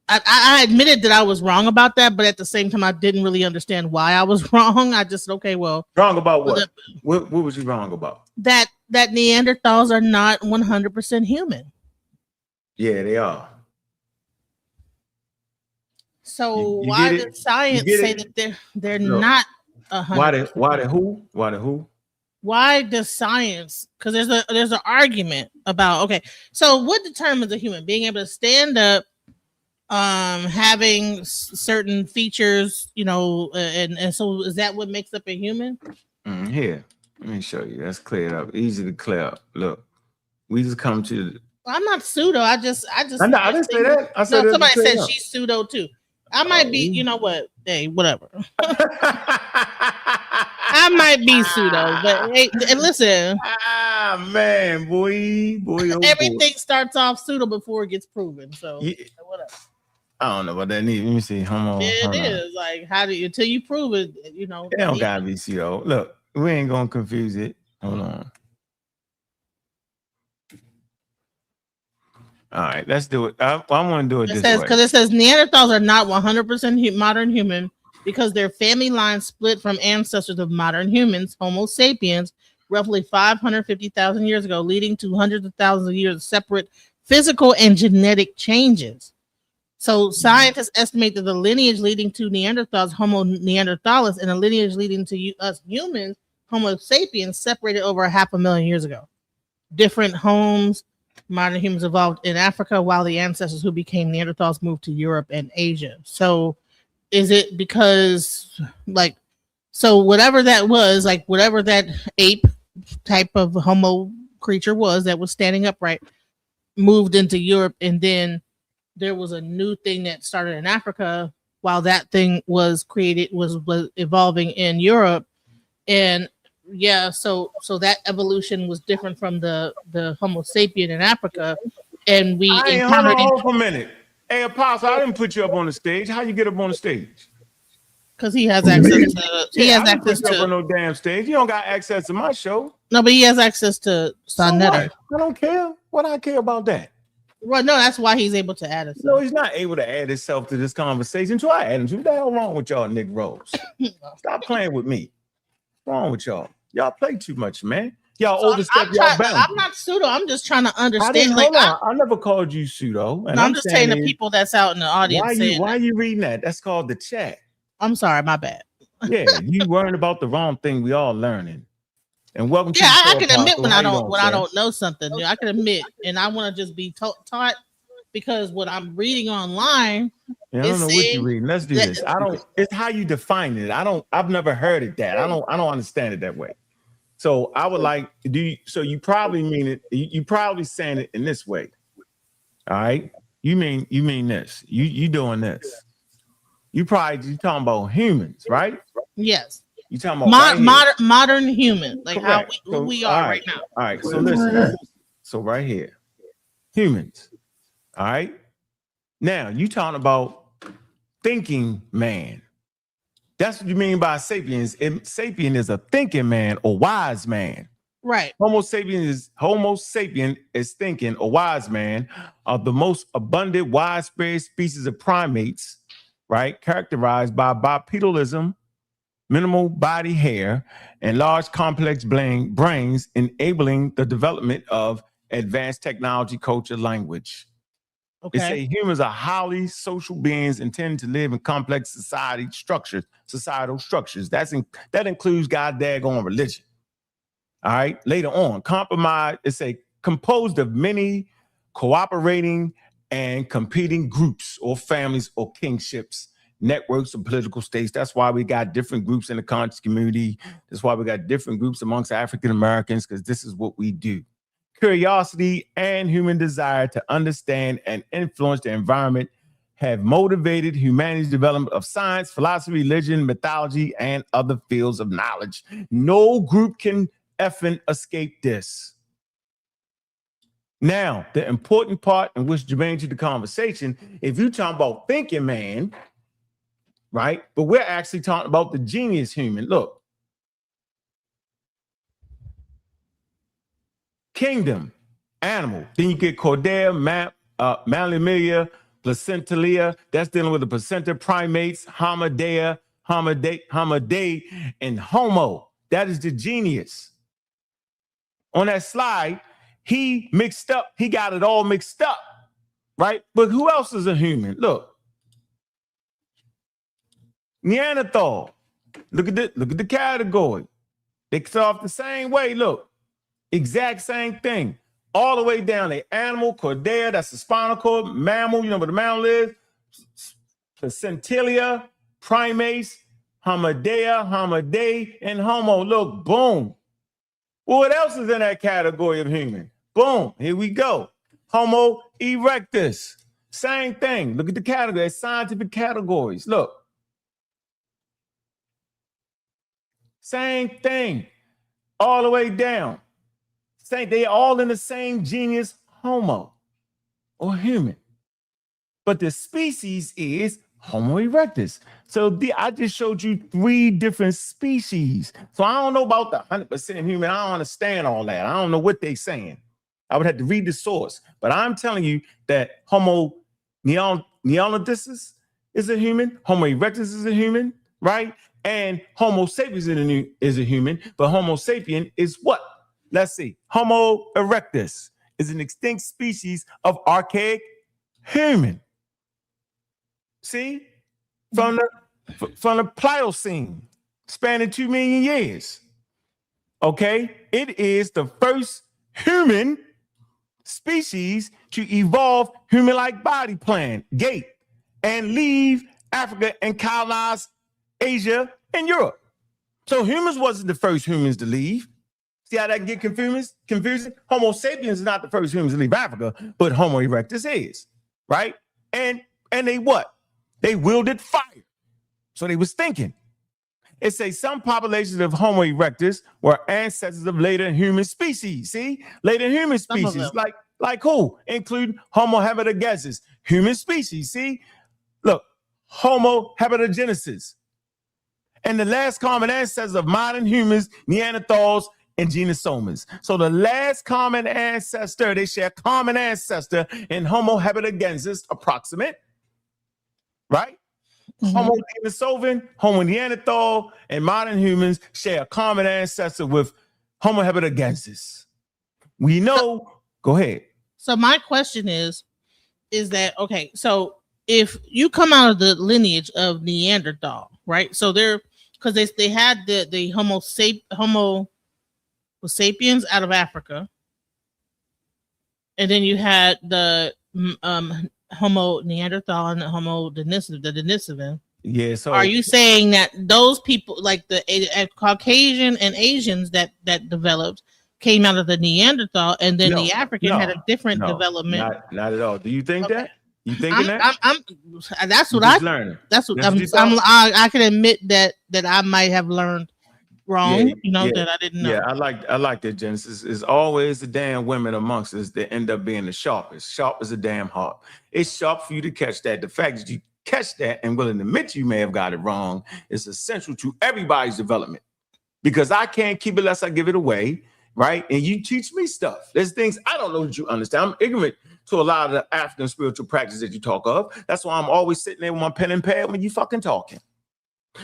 [SPEAKER 6] I admitted that I was wrong about that, but at the same time, I didn't really understand why I was wrong. I just, okay, well.
[SPEAKER 1] Wrong about what? What was you wrong about?
[SPEAKER 6] That Neanderthals are not 100% human.
[SPEAKER 1] Yeah, they are.
[SPEAKER 6] So why does science say that they're not 100%?
[SPEAKER 1] Why the who?
[SPEAKER 6] Why does science? Because there's an argument about, okay, so what determines a human? Being able to stand up, having certain features, you know, and so is that what makes up a human?
[SPEAKER 1] Here, let me show you. That's cleared up. Easy to clear up. Look, we just come to.
[SPEAKER 6] I'm not pseudo. I didn't say
[SPEAKER 1] that. I said
[SPEAKER 6] somebody said she's pseudo too. I might be, you know what? Hey, whatever. I might be pseudo, but hey, and listen.
[SPEAKER 1] Man, boy.
[SPEAKER 6] Everything starts off pseudo before it gets proven. So whatever.
[SPEAKER 1] I don't know what that needs. Let me see.
[SPEAKER 6] It is like how do you until you prove it? You know,
[SPEAKER 1] it don't gotta be pseudo. Look, we ain't gonna confuse it. Hold on. All right, let's do it. I want to do it this way.
[SPEAKER 6] Because it says Neanderthals are not 100% modern human because their family line split from ancestors of modern humans, Homo sapiens, roughly 550,000 years ago, leading to hundreds of thousands of years of separate physical and genetic changes. So scientists estimate that the lineage leading to Neanderthals, Homo neanderthalis, and the lineage leading to us humans, Homo sapiens, separated over 500,000 years ago. Different homes. Modern humans evolved in Africa while the ancestors who became Neanderthals moved to Europe and Asia. So is it because so whatever that was, like whatever that ape type of Homo creature was that was standing upright moved into Europe, and then there was a new thing that started in Africa while that thing was created, was evolving in Europe. And yeah, so that evolution was different from the Homo sapien in Africa, and we
[SPEAKER 1] Hold
[SPEAKER 6] encountered
[SPEAKER 1] on for a minute. Hey, Apostle, I didn't put you up on the stage. How you get up on the stage?
[SPEAKER 6] because he has access to
[SPEAKER 1] I didn't put you up on no damn stage. You don't got access to my show.
[SPEAKER 6] no, but he has access to sa.neter.
[SPEAKER 1] I don't care. What I care about that?
[SPEAKER 6] Well, no, that's why he's able to add us.
[SPEAKER 1] No, he's not able to add himself to this conversation. Try adding to. What the hell wrong with y'all, Nick Rose? Stop playing with me. What's wrong with y'all? Y'all play too much, man. Y'all older stuff. Y'all bound.
[SPEAKER 6] I'm not pseudo. I'm just trying to understand.
[SPEAKER 1] I never called you pseudo. And
[SPEAKER 6] I'm just saying the people that's out in the audience.
[SPEAKER 1] Why are you reading that? That's called the chat.
[SPEAKER 6] I'm sorry, my bad.
[SPEAKER 1] Yeah, you worrying about the wrong thing. We all learning. And welcome to
[SPEAKER 6] I can admit when I don't know something. I can admit, and I want to just be taught because what I'm reading online.
[SPEAKER 1] Yeah, I don't know what you're reading. Let's do this. It's how you define it. I've never heard it that. I don't understand it that way. So I would like so you probably mean it. You probably saying it in this way. All right. You mean this. You doing this. You talking about humans, right?
[SPEAKER 6] Yes.
[SPEAKER 1] You talking about
[SPEAKER 6] modern human, like
[SPEAKER 1] correct.
[SPEAKER 6] how we are right now.
[SPEAKER 1] All right. So listen. So right here, humans. All right. Now you talking about thinking man. That's what you mean by sapiens. Sapien is a thinking man or wise man.
[SPEAKER 6] Right.
[SPEAKER 1] Homo sapien is thinking or wise man of the most abundant widespread species of primates, right? Characterized by bipedalism, minimal body hair, and large complex brains, enabling the development of advanced technology, culture, language.
[SPEAKER 6] Okay.
[SPEAKER 1] It say humans are highly social beings intended to live in complex societal structures. That includes God daggone religion. All right. Later on, compromise. It's composed of many cooperating and competing groups or families or kingships, networks of political states. That's why we got different groups in the conscious community. That's why we got different groups amongst African Americans, because this is what we do. Curiosity and human desire to understand and influence the environment have motivated humanity's development of science, philosophy, religion, mythology, and other fields of knowledge. No group can effing escape this. Now, the important part in which Jermaine to the conversation, if you're talking about thinking man, right? But we're actually talking about the genius human. Look. Kingdom, animal. Then you get Cordea, Mammalia, Placentalia. That's dealing with the placenta, primates, Homidea, and Homo. That is the genius. On that slide, he got it all mixed up, right? But who else is a human? Look. Neanderthal. Look at the category. They start off the same way. Look. Exact same thing. All the way down. The animal, Cordea, that's the spinal cord, mammal, you know what the mammal is, Placentalia, primates, Homidea, and Homo. Look, boom. Well, what else is in that category of human? Boom, here we go. Homo erectus. Same thing. Look at the category, scientific categories. Look. Same thing. All the way down. They all in the same genus, Homo or human. But the species is Homo erectus. So I just showed you 3 different species. So I don't know about the 100% human. I don't understand all that. I don't know what they're saying. I would have to read the source. But I'm telling you that Homo neanderthalensis is a human. Homo erectus is a human, right? And Homo sapiens is a human. But Homo sapien is what? Let's see. Homo erectus is an extinct species of archaic human. See? From the Pliocene, spanning 2 million years. Okay? It is the first human species to evolve human-like body plan, gait, and leave Africa and colonize Asia and Europe. So humans wasn't the first humans to leave. See how that can get confusing? Homo sapiens is not the first humans to leave Africa, but Homo erectus is, right? And they what? They wielded fire. So they was thinking. It says some populations of Homo erectus were ancestors of later human species. See, later human
[SPEAKER 6] Some of
[SPEAKER 1] species,
[SPEAKER 6] them.
[SPEAKER 1] like who? Include Homo habilis, human species. See, look, Homo habilis, and the last common ancestors of modern humans, Neanderthals, and Denisovans. So the last common ancestor, they share common ancestor in Homo habilis, approximate, right? Homo Denisovan, Homo Neanderthal, and modern humans share a common ancestor with Homo habilis. We know. Go ahead.
[SPEAKER 6] So my question is that okay? So if you come out of the lineage of Neanderthal, right? So they're because they had the Homo sapiens out of Africa, and then you had the Homo Neanderthal and the Homo Denisovan.
[SPEAKER 1] Yeah. So
[SPEAKER 6] are you saying that those people, like the Caucasian and Asians that developed, came out of the Neanderthal, and then the African had a different development?
[SPEAKER 1] Not at all. Do you think that? You thinking that?
[SPEAKER 6] That's what
[SPEAKER 1] learning.
[SPEAKER 6] That's what I can admit that I might have learned wrong. That I didn't know.
[SPEAKER 1] Yeah, I like that, Genesis. It's always the damn women amongst us that end up being the sharpest. Sharp as a damn hawk. It's sharp for you to catch that. The fact that you catch that and willing to admit you may have got it wrong is essential to everybody's development, because I can't keep it unless I give it away, right? And you teach me stuff. There's things I don't know that you understand. I'm ignorant to a lot of the African spiritual practices that you talk of. That's why I'm always sitting there with my pen and pad when you fucking talking.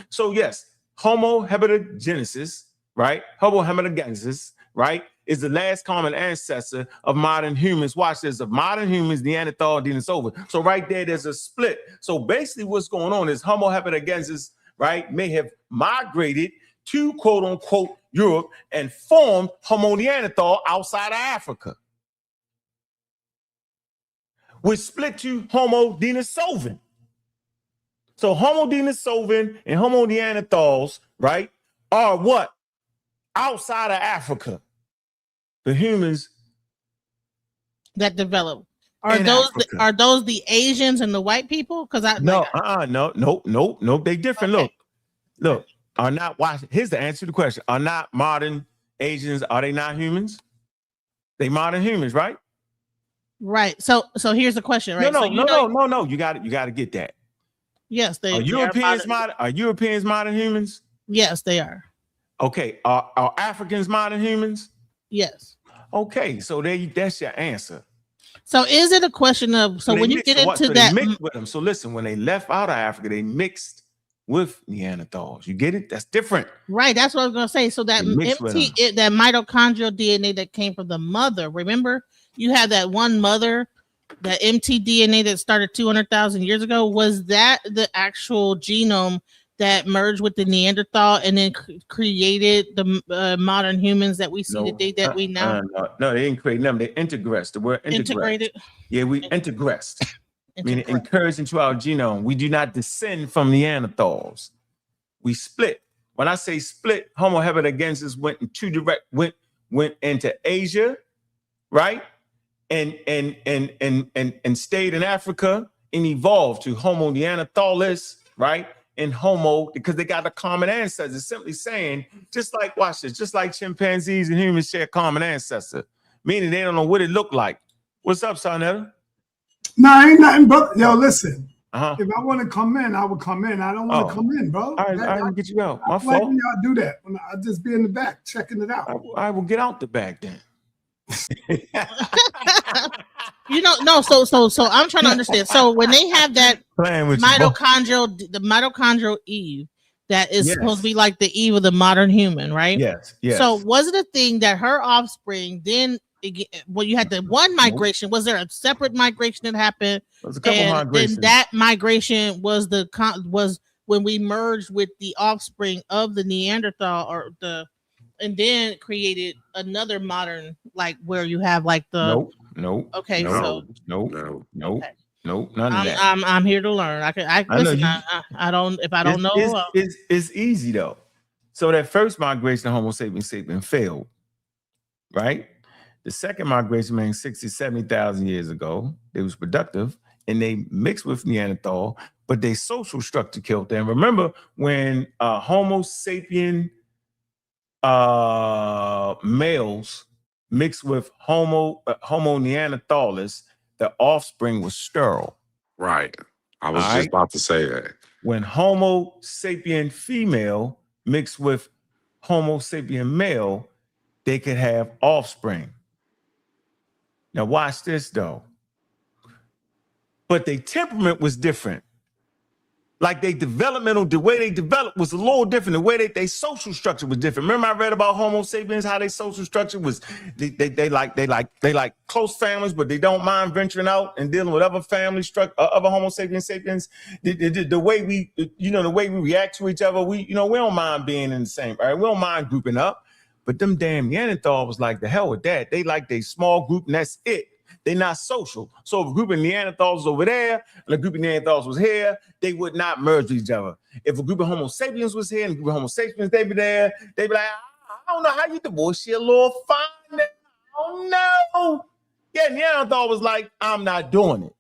[SPEAKER 1] So yes, Homo habilis, right? Homo habilis, right, is the last common ancestor of modern humans. Watch this, of modern humans, Neanderthal, Denisovan. So right there's a split. So basically what's going on is Homo habilis, right, may have migrated to quote unquote Europe and formed Homo Neanderthal outside of Africa, which split to Homo Denisovan. So Homo Denisovan and Homo Neanderthals, right, are what? Outside of Africa. The humans
[SPEAKER 6] that develop. Are those the Asians and the white people? Because no,
[SPEAKER 1] they different. Okay. Look, are not here's the answer to the question. Are not modern Asians, are they not humans? They modern humans, right?
[SPEAKER 6] Right. So here's the question, right?
[SPEAKER 1] No. You got to get that.
[SPEAKER 6] Yes, they
[SPEAKER 1] are. Are Europeans modern humans?
[SPEAKER 6] Yes, they are.
[SPEAKER 1] Okay. Are Africans modern humans?
[SPEAKER 6] Yes.
[SPEAKER 1] Okay, so that's your answer.
[SPEAKER 6] So is it a question of when you get into that?
[SPEAKER 1] They mixed with them. So listen, when they left out of Africa, they mixed with Neanderthals. You get it? That's different.
[SPEAKER 6] Right. That's what I was gonna say. So that that mitochondrial DNA that came from the mother. Remember, you had that one mother, that mtDNA that started 200,000 years ago. Was that the actual genome that merged with the Neanderthal and then created the modern humans that we see today that we now?
[SPEAKER 1] No, they didn't create them. They integrate. The word integrated. Yeah, we integrate. Meaning encouraged into our genome. We do not descend from Neanderthals. We split. When I say split, Homo habilis went in went into Asia, right? And stayed in Africa and evolved to Homo neanderthalis, right? And Homo, because they got a common ancestor. Simply saying, just like, watch this, just like chimpanzees and humans share a common ancestor, meaning they don't know what it looked like. What's up, sa.neter?
[SPEAKER 7] No, ain't nothing, bro. Yo, listen. If I want to come in, I would come in. I don't want to come in, bro.
[SPEAKER 1] All right, I can get you out. My fault.
[SPEAKER 7] Like when y'all do that. When I just be in the back checking it out.
[SPEAKER 1] I will get out the back then.
[SPEAKER 6] So I'm trying to understand. So when they have that mitochondrial Eve that is supposed to be like the Eve of the modern human, right?
[SPEAKER 1] Yes.
[SPEAKER 6] So was it a thing that her offspring then, when you had the one migration, was there a separate migration that happened?
[SPEAKER 1] There was a couple migrations.
[SPEAKER 6] Then that migration was was when we merged with the offspring of the Neanderthal and then created another modern, like where you have like the
[SPEAKER 1] no.
[SPEAKER 6] Okay,
[SPEAKER 1] no,
[SPEAKER 6] so
[SPEAKER 1] no, none of that.
[SPEAKER 6] I'm here to learn. I don't know.
[SPEAKER 1] It's easy though. So that first migration of Homo sapiens failed, right? The second migration made 60,000, 70,000 years ago. They was productive and they mixed with Neanderthal, but their social structure killed them. Remember when Homo sapien males mixed with Homo neanderthalis, the offspring was sterile.
[SPEAKER 8] Right. I was just about to say that.
[SPEAKER 1] When Homo sapien female mixed with Homo sapien male, they could have offspring. Now watch this though. But their temperament was different. Like the way they developed was a little different. The way they social structure was different. Remember, I read about Homo sapiens, how their social structure was. They like close families, but they don't mind venturing out and dealing with other family structure, other Homo sapiens. The way we, the way we react to each other, we don't mind being in the same. All right, we don't mind grouping up. But them damn Neanderthal was like, the hell with that. They like their small group and that's it. They're not social. So if a group of Neanderthals was over there and a group of Neanderthals was here, they would not merge with each other. If a group of Homo sapiens was here and a group of Homo sapiens, they'd be there. They'd be like, I don't know how you divorce your little fine. Oh no. Yeah, Neanderthal was like, I'm not doing it.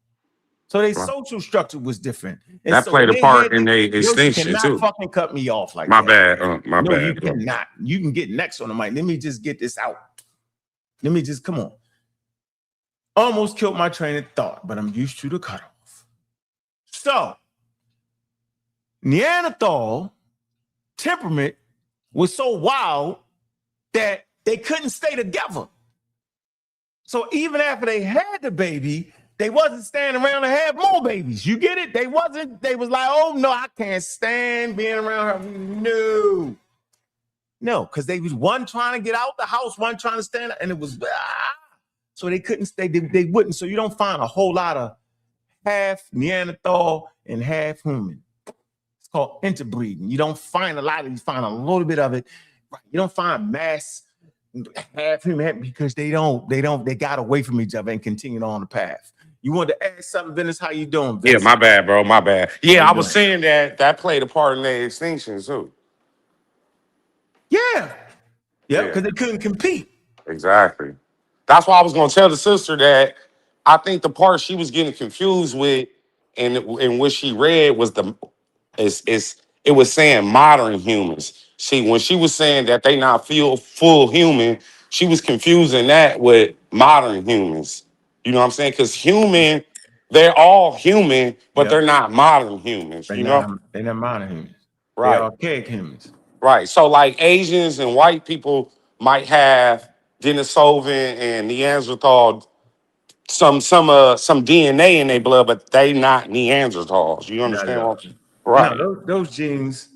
[SPEAKER 1] So their social structure was different. And
[SPEAKER 8] that
[SPEAKER 1] so
[SPEAKER 8] played a part in their extinction
[SPEAKER 1] too.
[SPEAKER 8] too.
[SPEAKER 1] Fucking cut me off like
[SPEAKER 8] my
[SPEAKER 1] that.
[SPEAKER 8] Bad. My
[SPEAKER 1] no,
[SPEAKER 8] bad.
[SPEAKER 1] You cannot. You can get next on the mic. Let me just get this out. Come on. Almost killed my train of thought, but I'm used to the cutoff. So, Neanderthal temperament was so wild that they couldn't stay together. So even after they had the baby, they wasn't standing around to have more babies. You get it? They was like, oh no, I can't stand being around her. No, because they was one trying to get out the house, one trying to stand, and it was so they couldn't stay, they wouldn't. So you don't find a whole lot of half Neanderthal and half human. It's called interbreeding. You don't find a lot of it, you find a little bit of it. You don't find mass half human because they got away from each other and continued on the path. You wanted to add something, Vince? How you doing, Vince?
[SPEAKER 8] Yeah, my bad, bro. My bad. Yeah, I was saying that played a part in their extinction too.
[SPEAKER 1] Yeah, because they couldn't compete. Exactly.
[SPEAKER 8] That's why I was gonna tell the sister that I think the part she was getting confused with and what she read was it was saying modern humans. See, when she was saying that they not feel full human, she was confusing that with modern humans. You know what I'm saying? Because human, they're all human, but they're not modern humans. They're
[SPEAKER 1] not modern humans.
[SPEAKER 8] Right.
[SPEAKER 1] They're archaic humans.
[SPEAKER 8] Right. So like Asians and white people might have Denisovan and Neanderthal some DNA in their blood, but they not Neanderthals. You understand what I'm saying? Right.
[SPEAKER 1] No, those genes,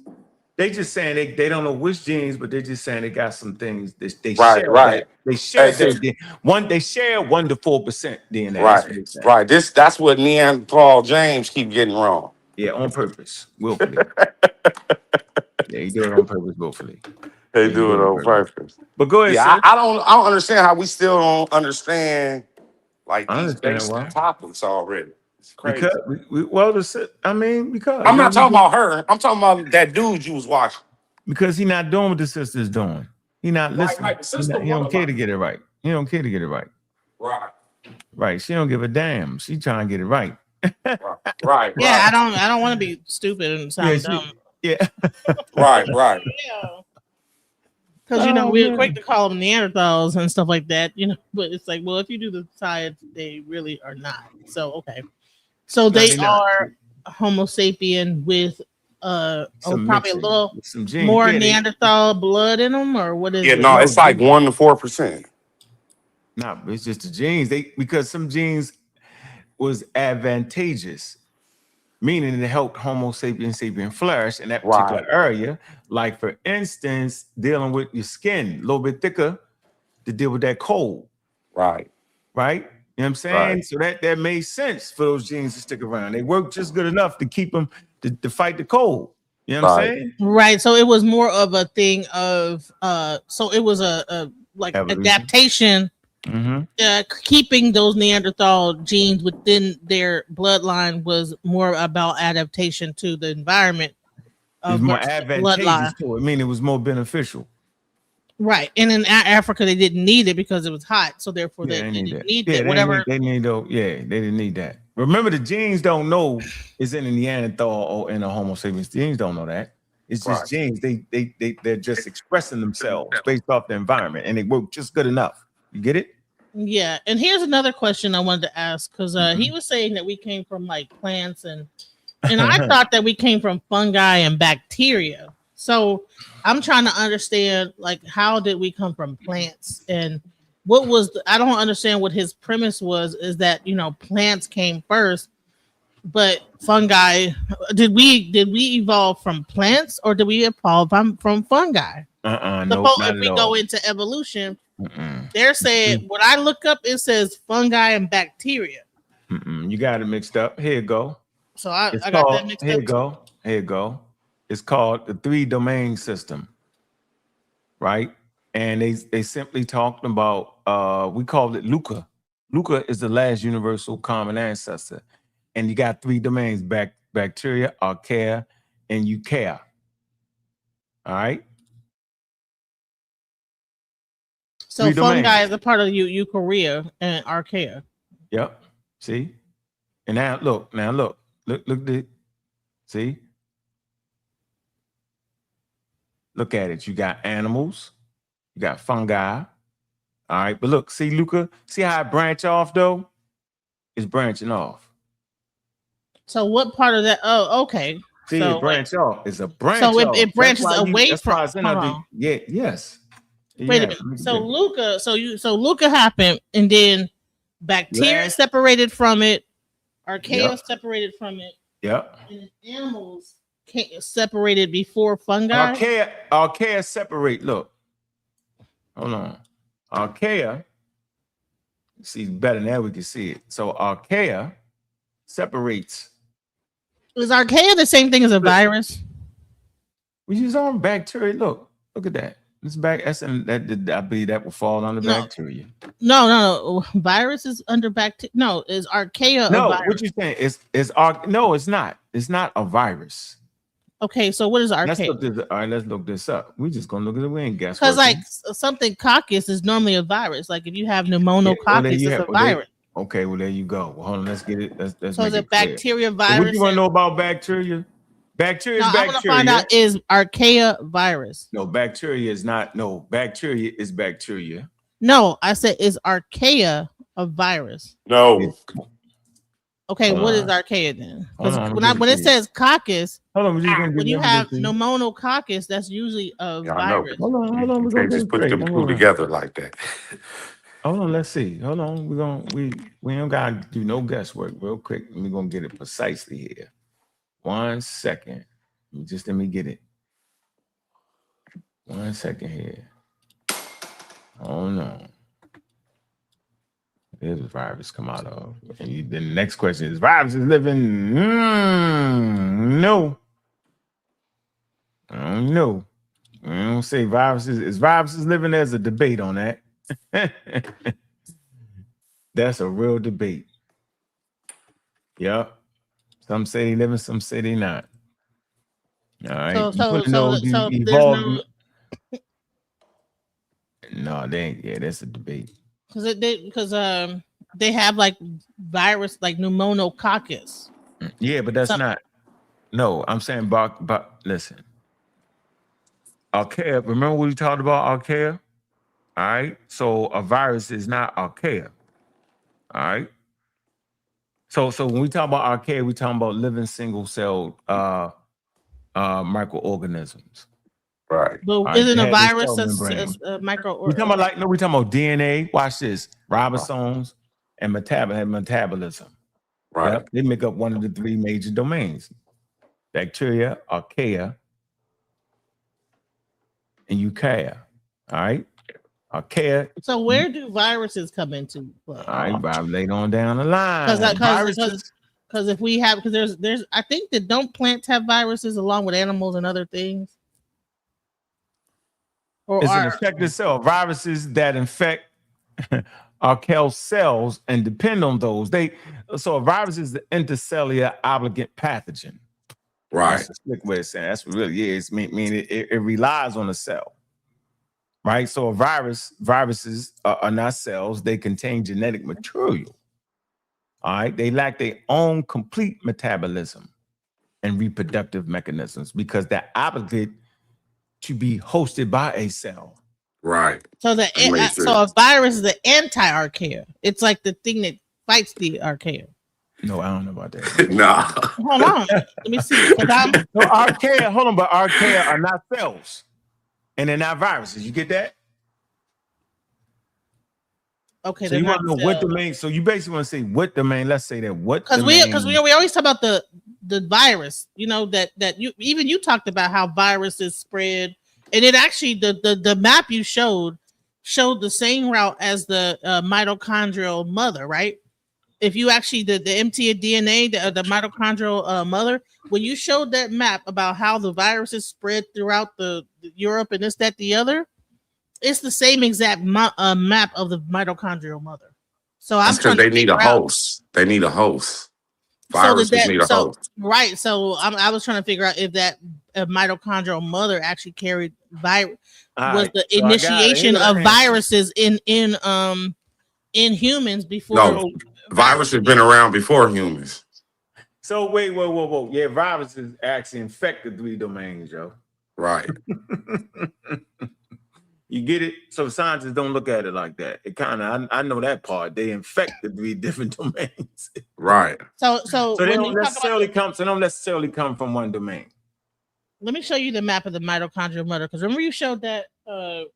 [SPEAKER 1] they just saying they don't know which genes, but they're just saying they got some things they share.
[SPEAKER 8] Right.
[SPEAKER 1] They share they share 1 to 4% DNA.
[SPEAKER 8] Right. That's what Neanderthal James keep getting wrong.
[SPEAKER 1] Yeah, on purpose, willfully. Yeah, he do it on purpose, willfully.
[SPEAKER 8] They do it on purpose.
[SPEAKER 1] But go ahead.
[SPEAKER 8] Yeah, I don't understand how we still don't understand like these basic topics already. It's crazy.
[SPEAKER 1] Because
[SPEAKER 8] I'm not talking about her. I'm talking about that dude you was watching.
[SPEAKER 1] Because he not doing what the sister's doing. He not listening. He don't care to get it right. Right. She don't give a damn. She trying to get it right.
[SPEAKER 8] Right.
[SPEAKER 6] Yeah, I don't want to be stupid and sound dumb.
[SPEAKER 1] Yeah.
[SPEAKER 8] Right.
[SPEAKER 6] Yeah. Because we're quick to call them Neanderthals and stuff like that, but it's like, well, if you do the science, they really are not. So okay. So they are Homo sapien with probably a little more Neanderthal blood in them, or what is it?
[SPEAKER 8] Yeah, no, it's like 1 to 4%.
[SPEAKER 1] No, it's just the genes. Because some genes was advantageous, meaning it helped Homo sapien flourish in that particular area. Like, for instance, dealing with your skin, a little bit thicker to deal with that cold.
[SPEAKER 8] Right.
[SPEAKER 1] You know what I'm saying? Right. So that made sense for those genes to stick around. They work just good enough to keep them to fight the cold. You know what I'm saying?
[SPEAKER 6] Right. So it was more of a thing of so it was a like evolution. Adaptation. Mm-hmm. Keeping those Neanderthal genes within their bloodline was more about adaptation to the environment.
[SPEAKER 1] It was more advantageous to it. I mean, it was more beneficial.
[SPEAKER 6] Right. And in Africa, they didn't need it because it was hot. So therefore, they didn't need that. Whatever.
[SPEAKER 1] They didn't need that. Remember, the genes don't know it's in a Neanderthal or in a Homo sapiens. The genes don't know that. It's just genes. They're just expressing themselves based off the environment, and they work just good enough. You get it?
[SPEAKER 6] Yeah. And here's another question I wanted to ask, because he was saying that we came from like plants, and I thought that we came from fungi and bacteria. So I'm trying to understand, like, how did we come from plants, and what was I don't understand what his premise was, is that, you know, plants came first, but fungi, did we evolve from plants, or did we evolve from fungi?
[SPEAKER 1] No,
[SPEAKER 6] if we go into evolution, they're saying, when I look up, it says fungi and bacteria.
[SPEAKER 1] You got it mixed up. Here you go.
[SPEAKER 6] So I got that mixed up.
[SPEAKER 1] Here you go. It's called the 3-domain system, right? And they simply talked about, we called it Luca. Luca is the last universal common ancestor. And you got 3 domains: bacteria, archaea, and eukarya. All right?
[SPEAKER 6] So fungi is a part of eukarya and archaea.
[SPEAKER 1] Yep. See? And now look. See? Look at it. You got animals. You got fungi. All right. But look, see, Luca, see how it branch off, though? It's branching off.
[SPEAKER 6] So what part of that? Oh, okay.
[SPEAKER 1] See,
[SPEAKER 6] so
[SPEAKER 1] it branch off. It's a branch.
[SPEAKER 6] So
[SPEAKER 1] off.
[SPEAKER 6] it branches away from.
[SPEAKER 1] Yes.
[SPEAKER 6] Wait a minute. So Luca, so Luca happened, and then bacteria separated from it, archaea separated from it.
[SPEAKER 1] Yep.
[SPEAKER 6] And animals separated before fungi.
[SPEAKER 1] Archaea separate. Look. Hold on. Archaea. See, better now we can see it. So archaea separates.
[SPEAKER 6] Is archaea the same thing as a virus?
[SPEAKER 1] We use our bacteria. Look at that. This back. I believe that will fall under bacteria.
[SPEAKER 6] No. Virus is under bacteria. No, is archaea a virus?
[SPEAKER 1] What you saying? No, it's not. It's not a virus.
[SPEAKER 6] Okay, so what is archaea?
[SPEAKER 1] Let's look this up. We're just gonna look at it. We ain't guess.
[SPEAKER 6] Because like something coccus is normally a virus. Like if you have pneumonococcus, it's a virus.
[SPEAKER 1] Okay, well there you go. Well, hold on, let's get it. Let's
[SPEAKER 6] so is it bacteria virus?
[SPEAKER 1] So what do you want to know about bacteria? Bacteria is bacteria. I want to find out,
[SPEAKER 6] is archaea virus?
[SPEAKER 1] No, bacteria is not. No, bacteria is bacteria.
[SPEAKER 6] No, I said, is archaea a virus?
[SPEAKER 8] No.
[SPEAKER 6] Okay, what is archaea then? When it says coccus, when you have pneumonococcus, that's usually a virus.
[SPEAKER 1] Hold on.
[SPEAKER 8] You can't just put them two together like that.
[SPEAKER 1] Hold on, let's see. Hold on, we don't gotta do no guesswork. Real quick, we're gonna get it precisely here. 1 second. Let me get it. 1 second here. Oh no. There's a virus come out of. And then the next question is, viruses living? No. I don't know. I don't say viruses. Is viruses living? There's a debate on that. That's a real debate. Yep. Some say they living, some say they not. All right. No, they ain't. Yeah, that's a debate.
[SPEAKER 6] Because they have like virus like pneumonococcus.
[SPEAKER 1] Yeah, but that's not. No, I'm saying but listen. Archaea. Remember we talked about archaea? All right. So a virus is not archaea. All right. So when we talk about archaea, we talking about living single-celled microorganisms.
[SPEAKER 8] Right.
[SPEAKER 6] But isn't a virus a microorganism?
[SPEAKER 1] We talking about DNA. Watch this. Ribosomes and metabolism.
[SPEAKER 8] Right.
[SPEAKER 1] Yep. They make up one of the 3 major domains: bacteria, archaea, and eukarya. All right. Archaea.
[SPEAKER 6] So where do viruses come into play?
[SPEAKER 1] All right, later on down the line.
[SPEAKER 6] Because if we have, because there's I think that don't plants have viruses along with animals and other things?
[SPEAKER 1] It's an infected cell. Viruses that infect archaeal cells and depend on those. So a virus is the intercellular obligate pathogen.
[SPEAKER 8] Right.
[SPEAKER 1] That's a slick way of saying that's what it really is. Meaning it relies on a cell. Right. So viruses are not cells. They contain genetic material. All right, they lack their own complete metabolism and reproductive mechanisms because they're obligated to be hosted by a cell.
[SPEAKER 8] Right.
[SPEAKER 6] So so a virus is the anti-archaea. It's like the thing that fights the archaea.
[SPEAKER 1] No, I don't know about that.
[SPEAKER 8] Nah.
[SPEAKER 6] Hold on. Let me see.
[SPEAKER 1] No, archaea, hold on, but archaea are not cells. And they're not viruses. You get that?
[SPEAKER 6] Okay,
[SPEAKER 1] so you want to know what domain. So you basically want to say what domain. Let's say that what
[SPEAKER 6] because we always talk about the virus. You know that you talked about how viruses spread, and it actually the map you showed the same route as the mitochondrial mother, right? If you actually the empty DNA, the mitochondrial mother, when you showed that map about how the viruses spread throughout the Europe and this, that, the other, it's the same exact map of the mitochondrial mother. So I'm
[SPEAKER 8] because they need a host. They need a host. Viruses need a host.
[SPEAKER 6] Right. So I was trying to figure out if that mitochondrial mother actually carried virus. Was the initiation of viruses in humans before?
[SPEAKER 8] No, virus has been around before humans.
[SPEAKER 1] So wait, whoa. Yeah, viruses actually infect the 3 domains, yo.
[SPEAKER 8] Right.
[SPEAKER 1] You get it? So scientists don't look at it like that. It kind of, I know that part. They infect the 3 different domains.
[SPEAKER 8] Right.
[SPEAKER 6] So
[SPEAKER 1] they don't necessarily come from one domain.
[SPEAKER 6] Let me show you the map of the mitochondrial mother, because remember you showed that.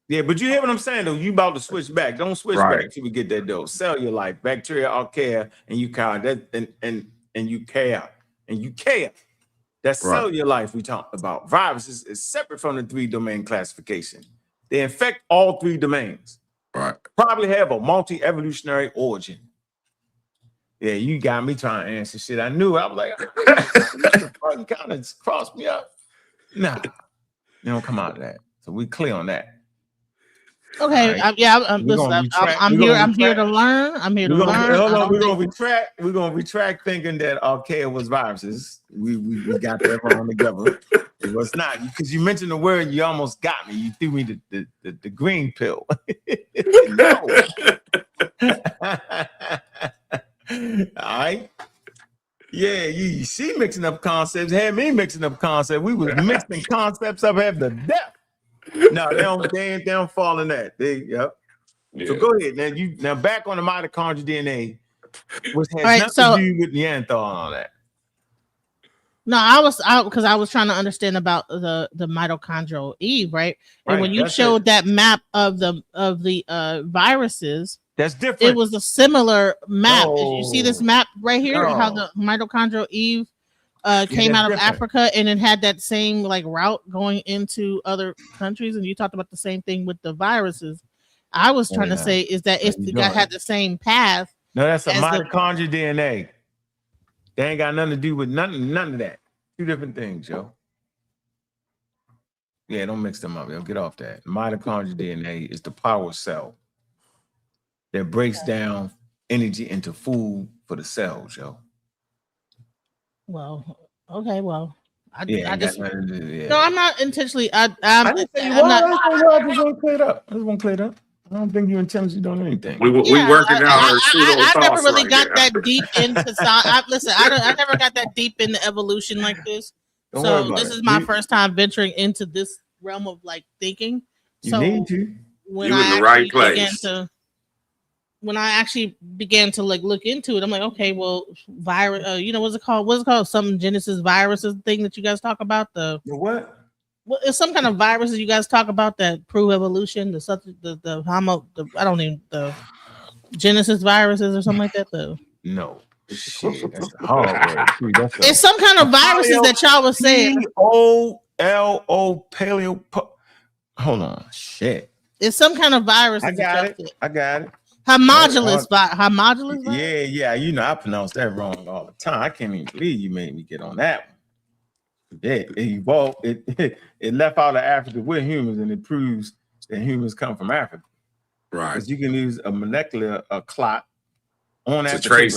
[SPEAKER 1] Yeah, but you hear what I'm saying though. You about to switch back. Don't switch back till we get that though. Cellular life, bacteria, archaea, and eukaryote, and eukaryote, and eukaryote. That's cellular life we talked about. Viruses is separate from the 3 domain classification. They infect all 3 domains.
[SPEAKER 8] Right.
[SPEAKER 1] Probably have a multi-evolutionary origin. Yeah, you got me trying to answer shit. I knew. I was like, you kind of crossed me up. Nah, they don't come out of that. So we clear on that.
[SPEAKER 6] Okay. Right. I'm here to learn. I'm here to learn.
[SPEAKER 1] Hold on. We're gonna retract thinking that archaea was viruses. We got that wrong together. It was not, because you mentioned the word. You almost got me. You threw me the green pill. No. All right. Yeah, you see mixing up concepts, had me mixing up concepts. We was mixing concepts up half the depth. No, they don't fall in that. Yeah. So go ahead. Now back on the mitochondrial DNA, which has nothing to do with Neanderthal and all that.
[SPEAKER 6] No, I was trying to understand about the mitochondrial Eve, right? And when you showed that map of the viruses,
[SPEAKER 1] that's different.
[SPEAKER 6] It was a similar map. You see this map right here, how the mitochondrial Eve came out of Africa, and it had that same like route going into other countries. And you talked about the same thing with the viruses. I was trying to say is that it had the same path.
[SPEAKER 1] No, that's a mitochondrial DNA. They ain't got nothing to do with none of that. 2 different things, yo. Yeah, don't mix them up, yo. Get off that. Mitochondrial DNA is the power cell that breaks down energy into food for the cells, yo.
[SPEAKER 6] Well, okay, well,
[SPEAKER 1] I just
[SPEAKER 6] no, I'm not intentionally. I
[SPEAKER 1] didn't say you were. I just want to clear it up. I don't think you intentionally doing anything.
[SPEAKER 8] We working out.
[SPEAKER 6] I never really got that deep into science. Listen, I never got that deep into evolution like this. So this is my first time venturing into this realm of like thinking.
[SPEAKER 1] You need to.
[SPEAKER 6] When you're in the right place. When I actually began to like look into it, I'm like, okay, well, virus. What's it called? What's it called? Some Genesis viruses thing that you guys talk about. The
[SPEAKER 1] what?
[SPEAKER 6] Well, it's some kind of viruses you guys talk about that prove evolution. The Genesis viruses or something like that.
[SPEAKER 1] No. Shit, that's a hard word.
[SPEAKER 6] It's some kind of viruses that y'all was saying.
[SPEAKER 1] POLO paleo. Hold on, shit.
[SPEAKER 6] It's some kind of virus.
[SPEAKER 1] I got it.
[SPEAKER 6] Homologous virus.
[SPEAKER 1] Yeah. You know, I pronounce that wrong all the time. I can't even believe you made me get on that one. It evolved. It left out of Africa with humans, and it proves that humans come from Africa.
[SPEAKER 8] Right.
[SPEAKER 1] Because you can use a molecular clot on that virus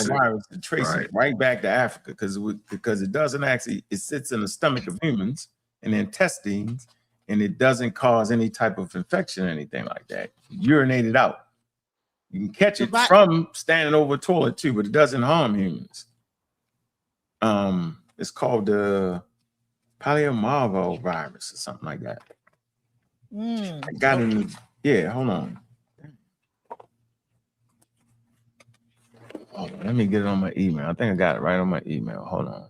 [SPEAKER 1] to trace it right back to Africa, because it doesn't actually. It sits in the stomach of humans and the intestines, and it doesn't cause any type of infection or anything like that. Urinate it out. You can catch it from standing over a toilet too, but it doesn't harm humans. It's called the polyomavirus virus or something like that. I got it. Yeah, hold on. Hold on. Let me get it on my email. I think I got it right on my email. Hold on.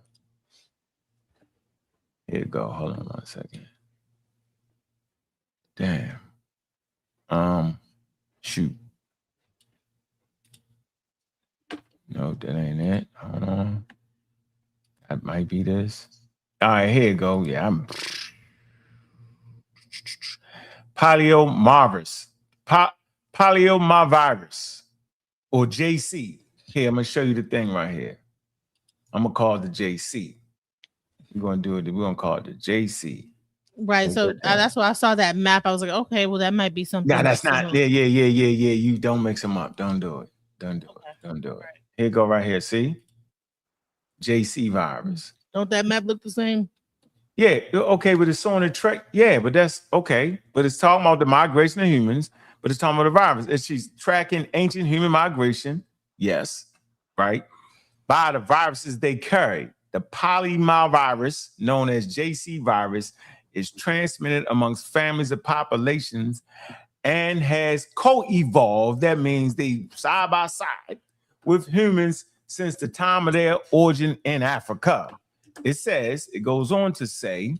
[SPEAKER 1] Here you go. Hold on 1 second. Damn. Shoot. No, that ain't it. Hold on. That might be this. All right, here you go. Yeah, I'm polyomavirus. Polyomavirus or JC. Here, I'm gonna show you the thing right here. I'm gonna call it the JC. We're gonna do it. We're gonna call it the JC.
[SPEAKER 6] Right. So that's why I saw that map. I was like, okay, well, that might be something.
[SPEAKER 1] Yeah, that's not. Yeah. You don't mix them up. Don't do it. Don't do it. Don't do it. Right. Here you go right here. See? JC virus.
[SPEAKER 6] Don't that map look the same?
[SPEAKER 1] Yeah. Okay, but it's on the track. Yeah, but that's okay. But it's talking about the migration of humans. But it's talking about the virus. And she's tracking ancient human migration. Yes. Right. By the viruses they carry. The polyomavirus, known as JC virus, is transmitted amongst families of populations and has co-evolved. That means they side by side with humans since the time of their origin in Africa. It goes on to say,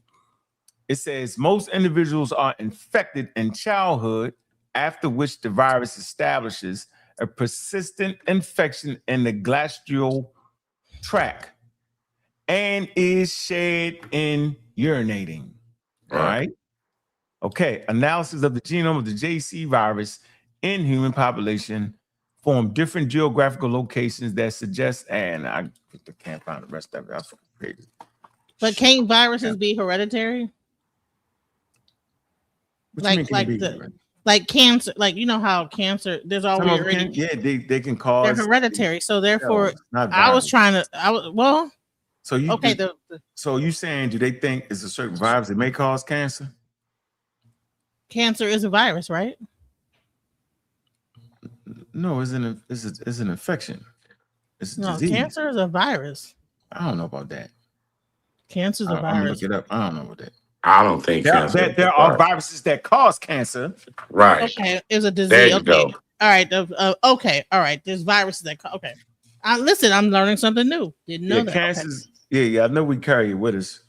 [SPEAKER 1] most individuals are infected in childhood, after which the virus establishes a persistent infection in the gastral tract and is shared in urinating. Right. Okay. Analysis of the genome of the JC virus in human population form different geographical locations that suggest, and I can't find the rest of it. That's crazy.
[SPEAKER 6] But can't viruses be hereditary? Like cancer, like you know how cancer, there's already
[SPEAKER 1] they can cause.
[SPEAKER 6] They're hereditary, so therefore, I was trying to.
[SPEAKER 1] So so you saying, do they think it's a certain virus that may cause cancer?
[SPEAKER 6] Cancer is a virus, right?
[SPEAKER 1] No, it's an infection. It's a disease.
[SPEAKER 6] Cancer is a virus.
[SPEAKER 1] I don't know about that.
[SPEAKER 6] Cancer is a virus.
[SPEAKER 1] I'm gonna look it up. I don't know about that.
[SPEAKER 8] I don't think
[SPEAKER 1] there are viruses that cause cancer.
[SPEAKER 8] Right.
[SPEAKER 6] Okay, it's a disease.
[SPEAKER 8] There you go.
[SPEAKER 6] All right. Okay. All right. There's viruses that okay. Listen, I'm learning something new. Didn't know that.
[SPEAKER 1] Cancers. Okay. Yeah, I know we carry it with us.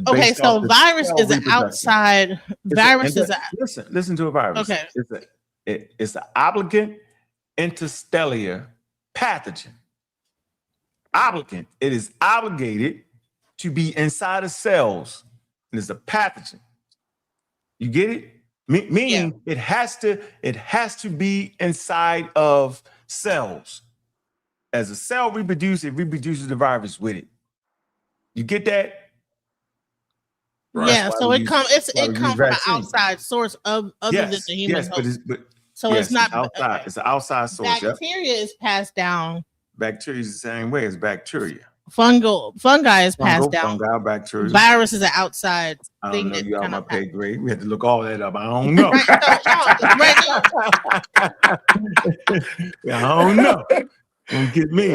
[SPEAKER 6] Okay, so virus is an outside.
[SPEAKER 1] Listen to a virus.
[SPEAKER 6] Okay,
[SPEAKER 1] it's an obligate interstellar pathogen. Obligate. It is obligated to be inside of cells, and it's a pathogen. You get it? Meaning it has to be inside of cells. As a cell reproduces, it reproduces the virus with it. You get that?
[SPEAKER 6] Yeah, so it comes from an outside source other than the human host. It's not
[SPEAKER 1] outside. It's an outside source.
[SPEAKER 6] Bacteria is passed down.
[SPEAKER 1] Bacteria is the same way as bacteria.
[SPEAKER 6] Fungi is passed down.
[SPEAKER 1] Fungi, bacteria.
[SPEAKER 6] Virus is an outside thing.
[SPEAKER 1] I don't know. You on my pay grade. We had to look all that up. I don't know. I don't know. Don't get me.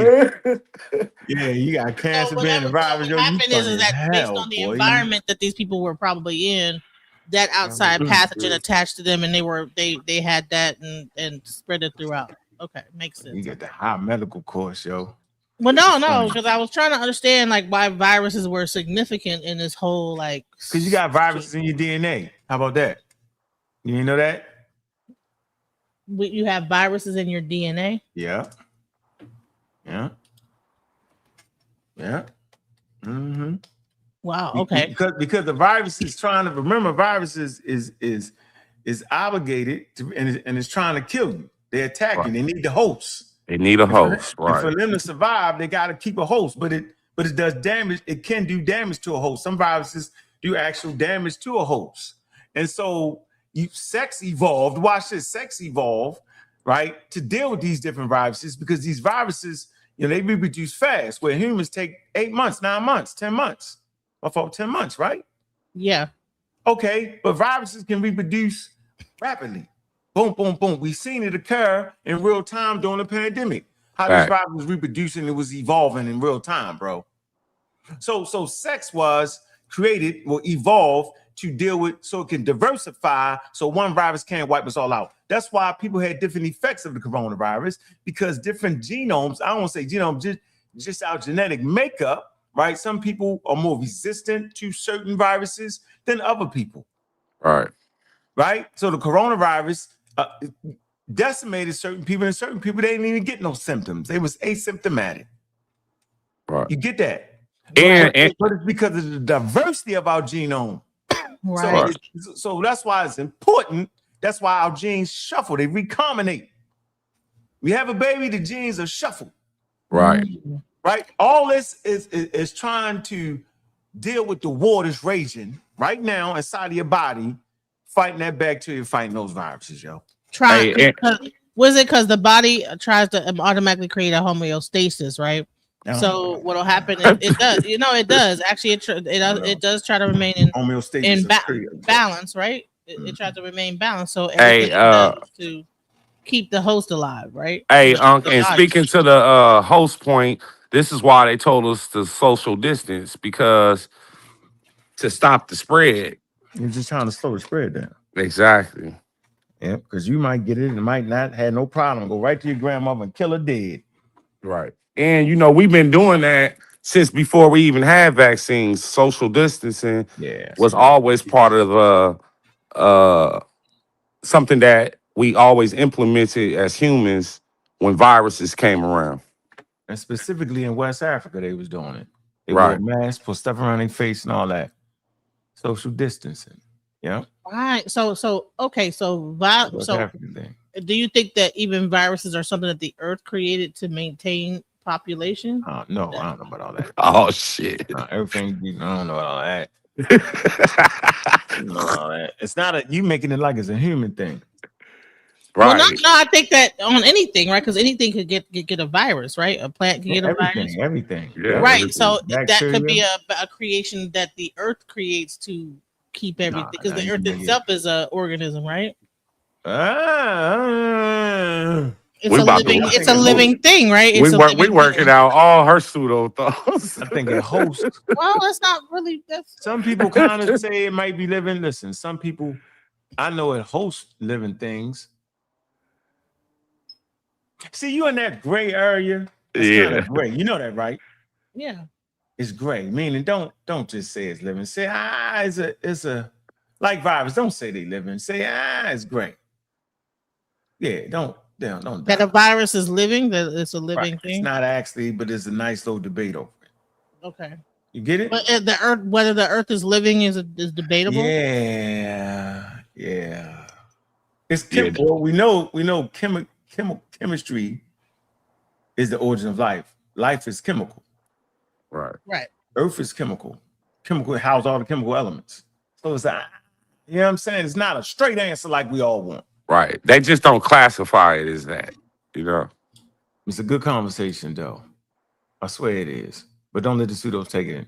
[SPEAKER 1] Yeah, you got cancer being a virus.
[SPEAKER 6] What happened is that based on the environment that these people were probably in, that outside pathogen attached to them, and they had that and spread it throughout. Okay, makes sense.
[SPEAKER 1] You get the high medical course, yo.
[SPEAKER 6] Well, no, because I was trying to understand like why viruses were significant in this whole like.
[SPEAKER 1] Because you got viruses in your DNA. How about that? You didn't know that?
[SPEAKER 6] You have viruses in your DNA.
[SPEAKER 1] Yeah. Mm-hmm.
[SPEAKER 6] Wow. Okay.
[SPEAKER 1] Because the virus is trying to remember. Viruses is obligated to and is trying to kill you. They're attacking. They need the host.
[SPEAKER 8] They need a host, right?
[SPEAKER 1] And for them to survive, they got to keep a host. But it does damage. It can do damage to a host. Some viruses do actual damage to a host. And so sex evolved. Watch this. Sex evolved, right, to deal with these different viruses because these viruses, they reproduce fast. Where humans take 8 months, 9 months, 10 months. For 10 months, right?
[SPEAKER 6] Yeah.
[SPEAKER 1] Okay, but viruses can reproduce rapidly. Boom, boom, boom. We've seen it occur in real time during the pandemic. How this virus was reproducing, it was evolving in real time, bro. So sex was created or evolved to deal with, so it can diversify, so one virus can't wipe us all out. That's why people had different effects of the coronavirus, because different genomes, I don't want to say genome, just our genetic makeup, right? Some people are more resistant to certain viruses than other people. Right? So the coronavirus decimated certain people, and certain people, they didn't even get no symptoms. They was asymptomatic.
[SPEAKER 8] Right.
[SPEAKER 1] You get that?
[SPEAKER 8] And
[SPEAKER 1] but it's because of the diversity of our genome.
[SPEAKER 6] Right.
[SPEAKER 1] So that's why it's important. That's why our genes shuffle. They recombinate. We have a baby, the genes are shuffled.
[SPEAKER 8] Right.
[SPEAKER 1] Right? All this is trying to deal with the war that's raging right now inside of your body, fighting that bacteria, fighting those viruses, yo.
[SPEAKER 6] Was it because the body tries to automatically create a homeostasis, right? So what'll happen is it does, it does actually. It does try to remain in balance, right? It tries to remain balanced, so everything it does to keep the host alive, right?
[SPEAKER 8] Hey, and speaking to the host point, this is why they told us to social distance, because to stop the spread.
[SPEAKER 1] You're just trying to slow the spread down.
[SPEAKER 8] Exactly.
[SPEAKER 1] Yeah, because you might get it and might not have no problem. Go right to your grandmother and kill her dead.
[SPEAKER 8] Right. And we've been doing that since before we even had vaccines. Social distancing was always part of something that we always implemented as humans when viruses came around.
[SPEAKER 1] And specifically in West Africa, they was doing it. They wore masks, put stuff around their face and all that. Social distancing. Yeah.
[SPEAKER 6] Right. So do you think that even viruses are something that the earth created to maintain population?
[SPEAKER 1] No, I don't know about all that.
[SPEAKER 8] Oh shit.
[SPEAKER 1] Everything, I don't know about all that. It's not you making it like it's a human thing.
[SPEAKER 6] Right. Well, no, I think that on anything, right? Because anything could get a virus, right? A plant can get a virus.
[SPEAKER 1] Everything.
[SPEAKER 6] Yeah, right. Everything. So that could be a creation that the earth creates to keep everything, because the earth itself is an organism, right? It's a living thing, right?
[SPEAKER 8] We working out all her pseudo thoughts.
[SPEAKER 1] I think it hosts.
[SPEAKER 6] Well, that's not really.
[SPEAKER 1] Some people kind of say it might be living. Listen, some people, I know it hosts living things. See, you in that gray area. It's kind of gray. You know that, right?
[SPEAKER 6] Yeah.
[SPEAKER 1] It's gray. Meaning, don't just say it's living. Say it's a like virus. Don't say they living. Say it's gray. Yeah, don't.
[SPEAKER 6] That a virus is living. That it's a living thing.
[SPEAKER 1] It's not actually, but it's a nice little debate over it.
[SPEAKER 6] Okay.
[SPEAKER 1] You get it?
[SPEAKER 6] But the earth, whether the earth is living is debatable.
[SPEAKER 1] Yeah. It's chemical. We know chemistry is the origin of life. Life is chemical.
[SPEAKER 8] Right.
[SPEAKER 1] Earth is chemical. Chemical houses all the chemical elements. So it's you know what I'm saying? It's not a straight answer like we all want.
[SPEAKER 8] Right. They just don't classify it as that.
[SPEAKER 1] It's a good conversation, though. I swear it is. But don't let the pseudos take it in.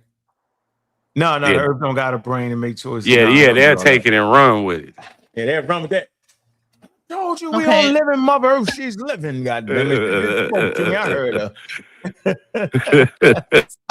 [SPEAKER 1] No, the earth don't got a brain to make choices.
[SPEAKER 8] Yeah, they'll take it and run with it.
[SPEAKER 1] Yeah, they'll run with that. Told you we on living Mother Earth. She's living, goddamn it. I heard her.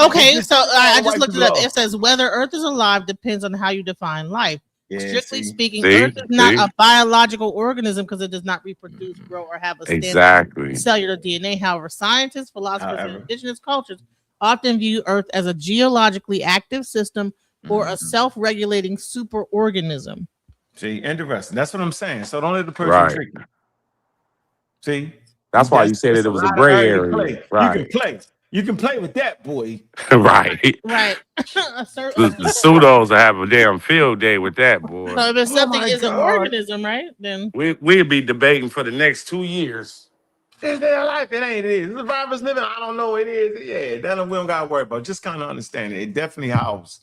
[SPEAKER 6] Okay, so I just looked it up. It says whether Earth is alive depends on how you define life. Strictly speaking, Earth is not a biological organism because it does not reproduce, grow, or have a standard cellular DNA. However, scientists, philosophers, and indigenous cultures often view Earth as a geologically active system or a self-regulating superorganism.
[SPEAKER 1] See, interesting. That's what I'm saying. So don't let the person trick you. See?
[SPEAKER 8] That's why you said that it was a gray area.
[SPEAKER 1] Right. You can play with that, boy.
[SPEAKER 8] Right.
[SPEAKER 6] The
[SPEAKER 8] pseudos will have a damn field day with that, boy.
[SPEAKER 6] So if something is an organism, right? Then
[SPEAKER 8] we'll be debating for the next 2 years.
[SPEAKER 1] Is there life? It ain't. It is. The virus living. I don't know. It is. Yeah. That we don't gotta worry about. Just kind of understand it. It definitely houses.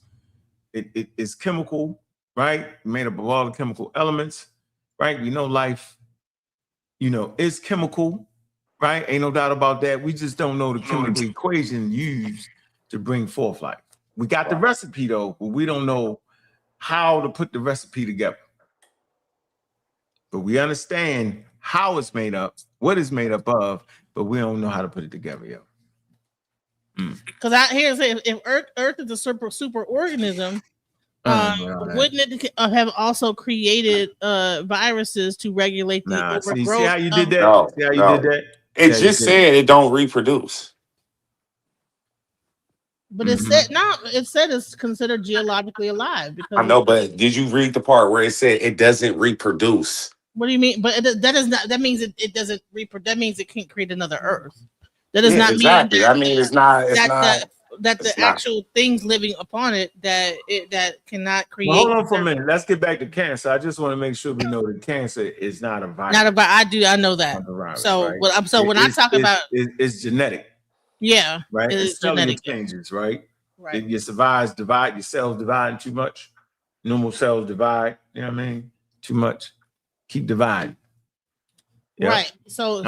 [SPEAKER 1] It is chemical, right? Made up of all the chemical elements, right? We know life, is chemical. Right? Ain't no doubt about that. We just don't know the chemical equation used to bring forth life. We got the recipe, though, but we don't know how to put the recipe together. but we understand how it's made up, what it's made up of, but we don't know how to put it together, yo.
[SPEAKER 6] Because if Earth is a super organism, wouldn't it have also created viruses to regulate the overgrowth?
[SPEAKER 1] See how you did that?
[SPEAKER 8] No,
[SPEAKER 1] see how you did that?
[SPEAKER 8] It just said it don't reproduce.
[SPEAKER 6] But it said no. It said it's considered geologically alive. Because
[SPEAKER 8] I know, but did you read the part where it said it doesn't reproduce?
[SPEAKER 6] What do you mean? But that is not. That means it doesn't reproduce. That means it can't create another Earth. That does not
[SPEAKER 8] exactly.
[SPEAKER 6] mean. That,
[SPEAKER 8] I mean, it's not.
[SPEAKER 6] That the actual things living upon it that cannot create.
[SPEAKER 1] Well, hold on for a minute. Let's get back to cancer. I just want to make sure we know that cancer is not a virus.
[SPEAKER 6] Not a virus. I know that.
[SPEAKER 1] Virus,
[SPEAKER 6] so
[SPEAKER 1] right?
[SPEAKER 6] When I talk about
[SPEAKER 1] it's genetic.
[SPEAKER 6] Yeah.
[SPEAKER 1] Right.
[SPEAKER 6] It's
[SPEAKER 1] cellular changes. Right.
[SPEAKER 6] Right.
[SPEAKER 1] If your your cells divide too much. Normal cells divide. You know what I mean? Too much. Keep dividing. Yep.
[SPEAKER 6] Right. So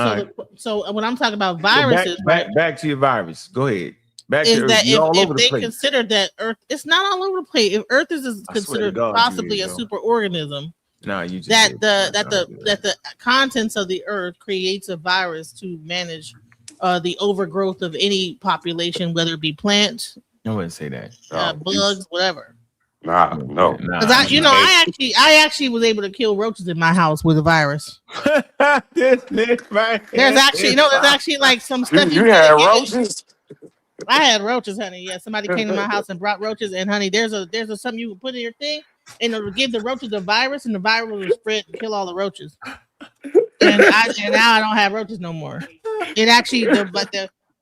[SPEAKER 6] when I'm talking about viruses,
[SPEAKER 1] back to your virus. Go ahead. Back
[SPEAKER 6] is
[SPEAKER 1] to
[SPEAKER 6] that
[SPEAKER 1] if
[SPEAKER 6] they consider that Earth, it's not all over the place. If Earth is considered possibly a super organism,
[SPEAKER 1] you just
[SPEAKER 6] the contents of the Earth creates a virus to manage the overgrowth of any population, whether it be plants,
[SPEAKER 1] I wouldn't say that.
[SPEAKER 6] Bugs, whatever.
[SPEAKER 8] No.
[SPEAKER 6] Because I actually was able to kill roaches in my house with a virus. There's actually like some stuff.
[SPEAKER 8] You had roaches?
[SPEAKER 6] I had roaches, honey. Yeah, somebody came to my house and brought roaches, and honey, there's something you can put in your thing, and it'll give the roaches a virus, and the virus will spread and kill all the roaches. And now I don't have roaches no more. It actually,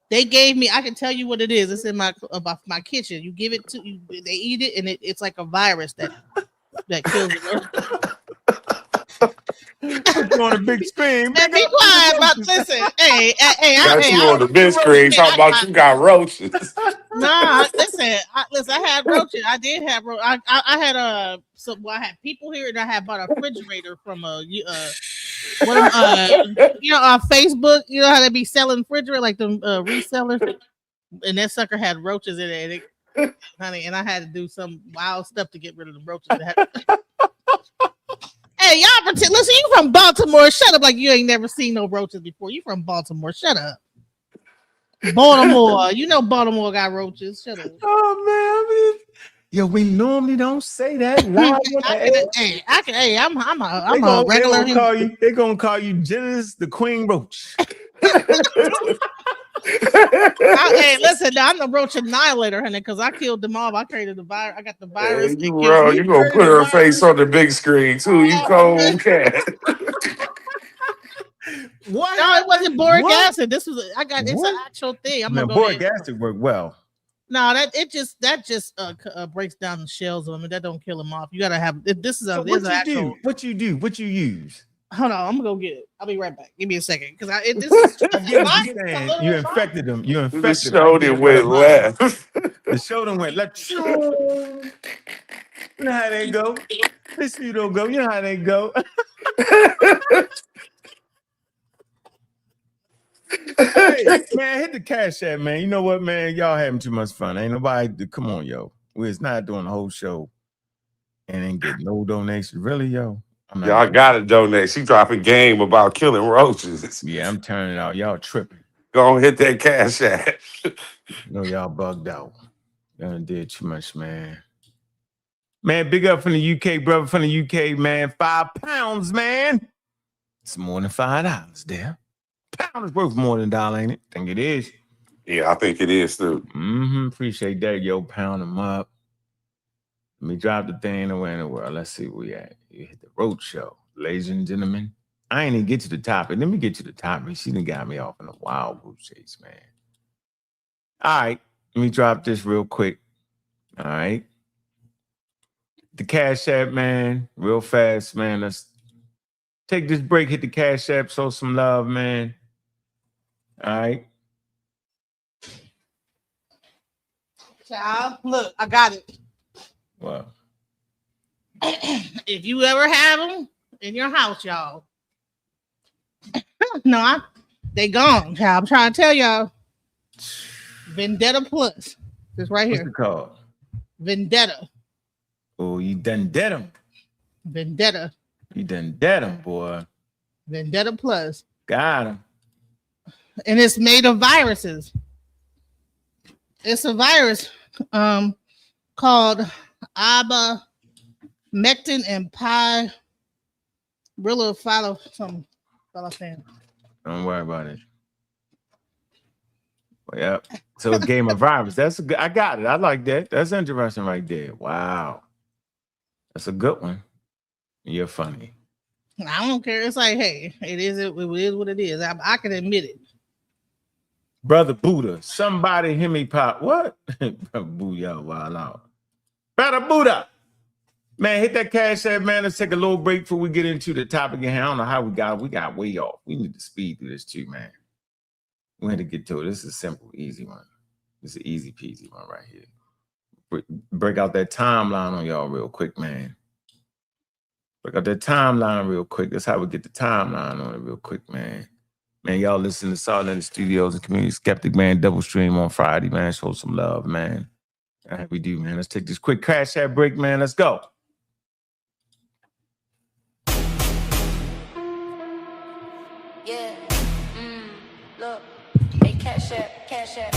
[SPEAKER 6] they gave me. I can tell you what it is. It's in my kitchen. You give it to you. They eat it, and it's like a virus that kills the roach.
[SPEAKER 1] On a big screen.
[SPEAKER 6] Man, be quiet about listen. Hey,
[SPEAKER 8] got you on the big screen talking about you got roaches.
[SPEAKER 6] Nah, listen. I had roaches. I did have roaches. I had I had people here, and I had bought a refrigerator from on Facebook. You know how they be selling refrigerator, like them resellers, and that sucker had roaches in it, honey. And I had to do some wild stuff to get rid of the roaches. Hey, y'all pretend. Listen, you from Baltimore? Shut up! Like you ain't never seen no roaches before. You from Baltimore? Shut up. Baltimore, you know Baltimore got roaches. Shut up.
[SPEAKER 1] Oh man, yo, we normally don't say that.
[SPEAKER 6] I'm a regular.
[SPEAKER 1] They're gonna call you Janice the Queen Roach.
[SPEAKER 6] Hey, listen, I'm the roach annihilator, honey, because I killed them all. I created the virus. I got the virus.
[SPEAKER 8] You gonna put her face on the big screen too? You cold cat.
[SPEAKER 6] What? No, it wasn't boric acid. This was it's an actual thing.
[SPEAKER 1] Boric acid worked well.
[SPEAKER 6] No, that just breaks down the shells of them. That don't kill them off. You gotta have this is a.
[SPEAKER 1] What you use?
[SPEAKER 6] Hold on, I'm gonna go get it. I'll be right back. Give me a second, because
[SPEAKER 1] you infected them. You infected.
[SPEAKER 8] The shoulder went left.
[SPEAKER 1] The shoulder went left. You know how they go. This you don't go. You know how they go. Hey, man, hit the Cash App, man. You know what, man? Y'all having too much fun. Ain't nobody. Come on, yo. We're not doing the whole show and ain't getting no donation. Really, yo.
[SPEAKER 8] Y'all gotta donate. She dropping game about killing roaches.
[SPEAKER 1] Yeah, I'm turning it out. Y'all tripping.
[SPEAKER 8] Go on, hit that Cash App.
[SPEAKER 1] No, y'all bugged out. Y'all did too much, man. Man, big up from the UK, brother from the UK, man. £5, man. It's more than $5 there. Pound is worth more than $1, ain't it? I think it is.
[SPEAKER 8] Yeah, I think it is too.
[SPEAKER 1] Appreciate that, yo. Pound them up. Let me drop the thing away in the world. Let's see where we at. You hit the road show, ladies and gentlemen. I ain't even get to the topic. Let me get to the topic. She done got me off in a wild goose chase, man. All right. Let me drop this real quick. All right. The Cash App, man. Real fast, man. Let's take this break. Hit the Cash App. Show some love, man. All right.
[SPEAKER 6] Child, look, I got it.
[SPEAKER 1] Wow.
[SPEAKER 6] If you ever have them in your house, y'all. They gone, child. I'm trying to tell y'all. Vendetta Plus. This right here.
[SPEAKER 1] What's it called?
[SPEAKER 6] Vendetta.
[SPEAKER 1] Oh, you done did them.
[SPEAKER 6] Vendetta.
[SPEAKER 1] You done dead him, boy.
[SPEAKER 6] Vendetta Plus.
[SPEAKER 1] Got him.
[SPEAKER 6] And it's made of viruses. It's a virus called ivermectin and something.
[SPEAKER 1] Don't worry about it. Well, yeah. So a game of virus. That's a good. I got it. I like that. That's interesting right there. Wow. That's a good one. You're funny.
[SPEAKER 6] I don't care. It's like, hey, it is what it is. I can admit it.
[SPEAKER 1] Brother Buddha, somebody hear me pop. What? Booyah, wild out. Brother Buddha. Man, hit that cash app, man. Let's take a little break before we get into the topic again. I don't know how we got way off. We need to speed through this too, man. We had to get to it. This is a simple, easy one. This is an easy peasy one right here. Break out that timeline on y'all real quick, man. Break out that timeline real quick. That's how we get the timeline on it real quick, man. Man, y'all listen to sa.neter Studios and Community Skeptic, man. Double stream on Friday, man. Show some love, man. All right, we do, man. Let's take this quick cash app break, man. Let's go.
[SPEAKER 2] Yeah. Look. Hey, cash app.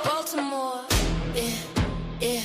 [SPEAKER 2] Baltimore. Yeah.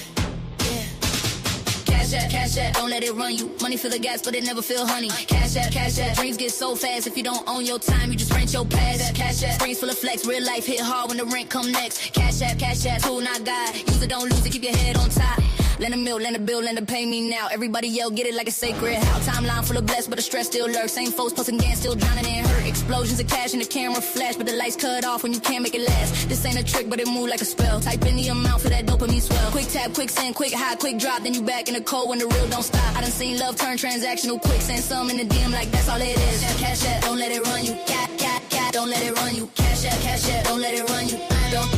[SPEAKER 2] Cash app, don't let it run you. Money fill the gas, but it never feel honey. Cash app. Dreams get so fast. If you don't own your time, you just rent your past. Cash app, screens full of flex. Real life hit hard when the rent come next. Cash app, tool not God. Use it, don't lose it, keep your head on top. Lend a mill, lend a bill, lend a pay me now. Everybody yell, get it like a sacred house. Timeline full of blessed, but the stress still lurks. Same folks posting gas, still drowning in hurt. Explosions of cash in the camera flash, but the lights cut off when you can't make it last. This ain't a trick, but it move like a spell. Type in the amount for that dopamine swell. Quick tap, quick send, quick high, quick drop. Then you back in the cold when the real don't stop. I done seen love turn transactional quick. Send some in the DM like that's all it is. Cash app, don't let it run you. Cat, don't let it run you. Cash app, don't let it run you. Don't.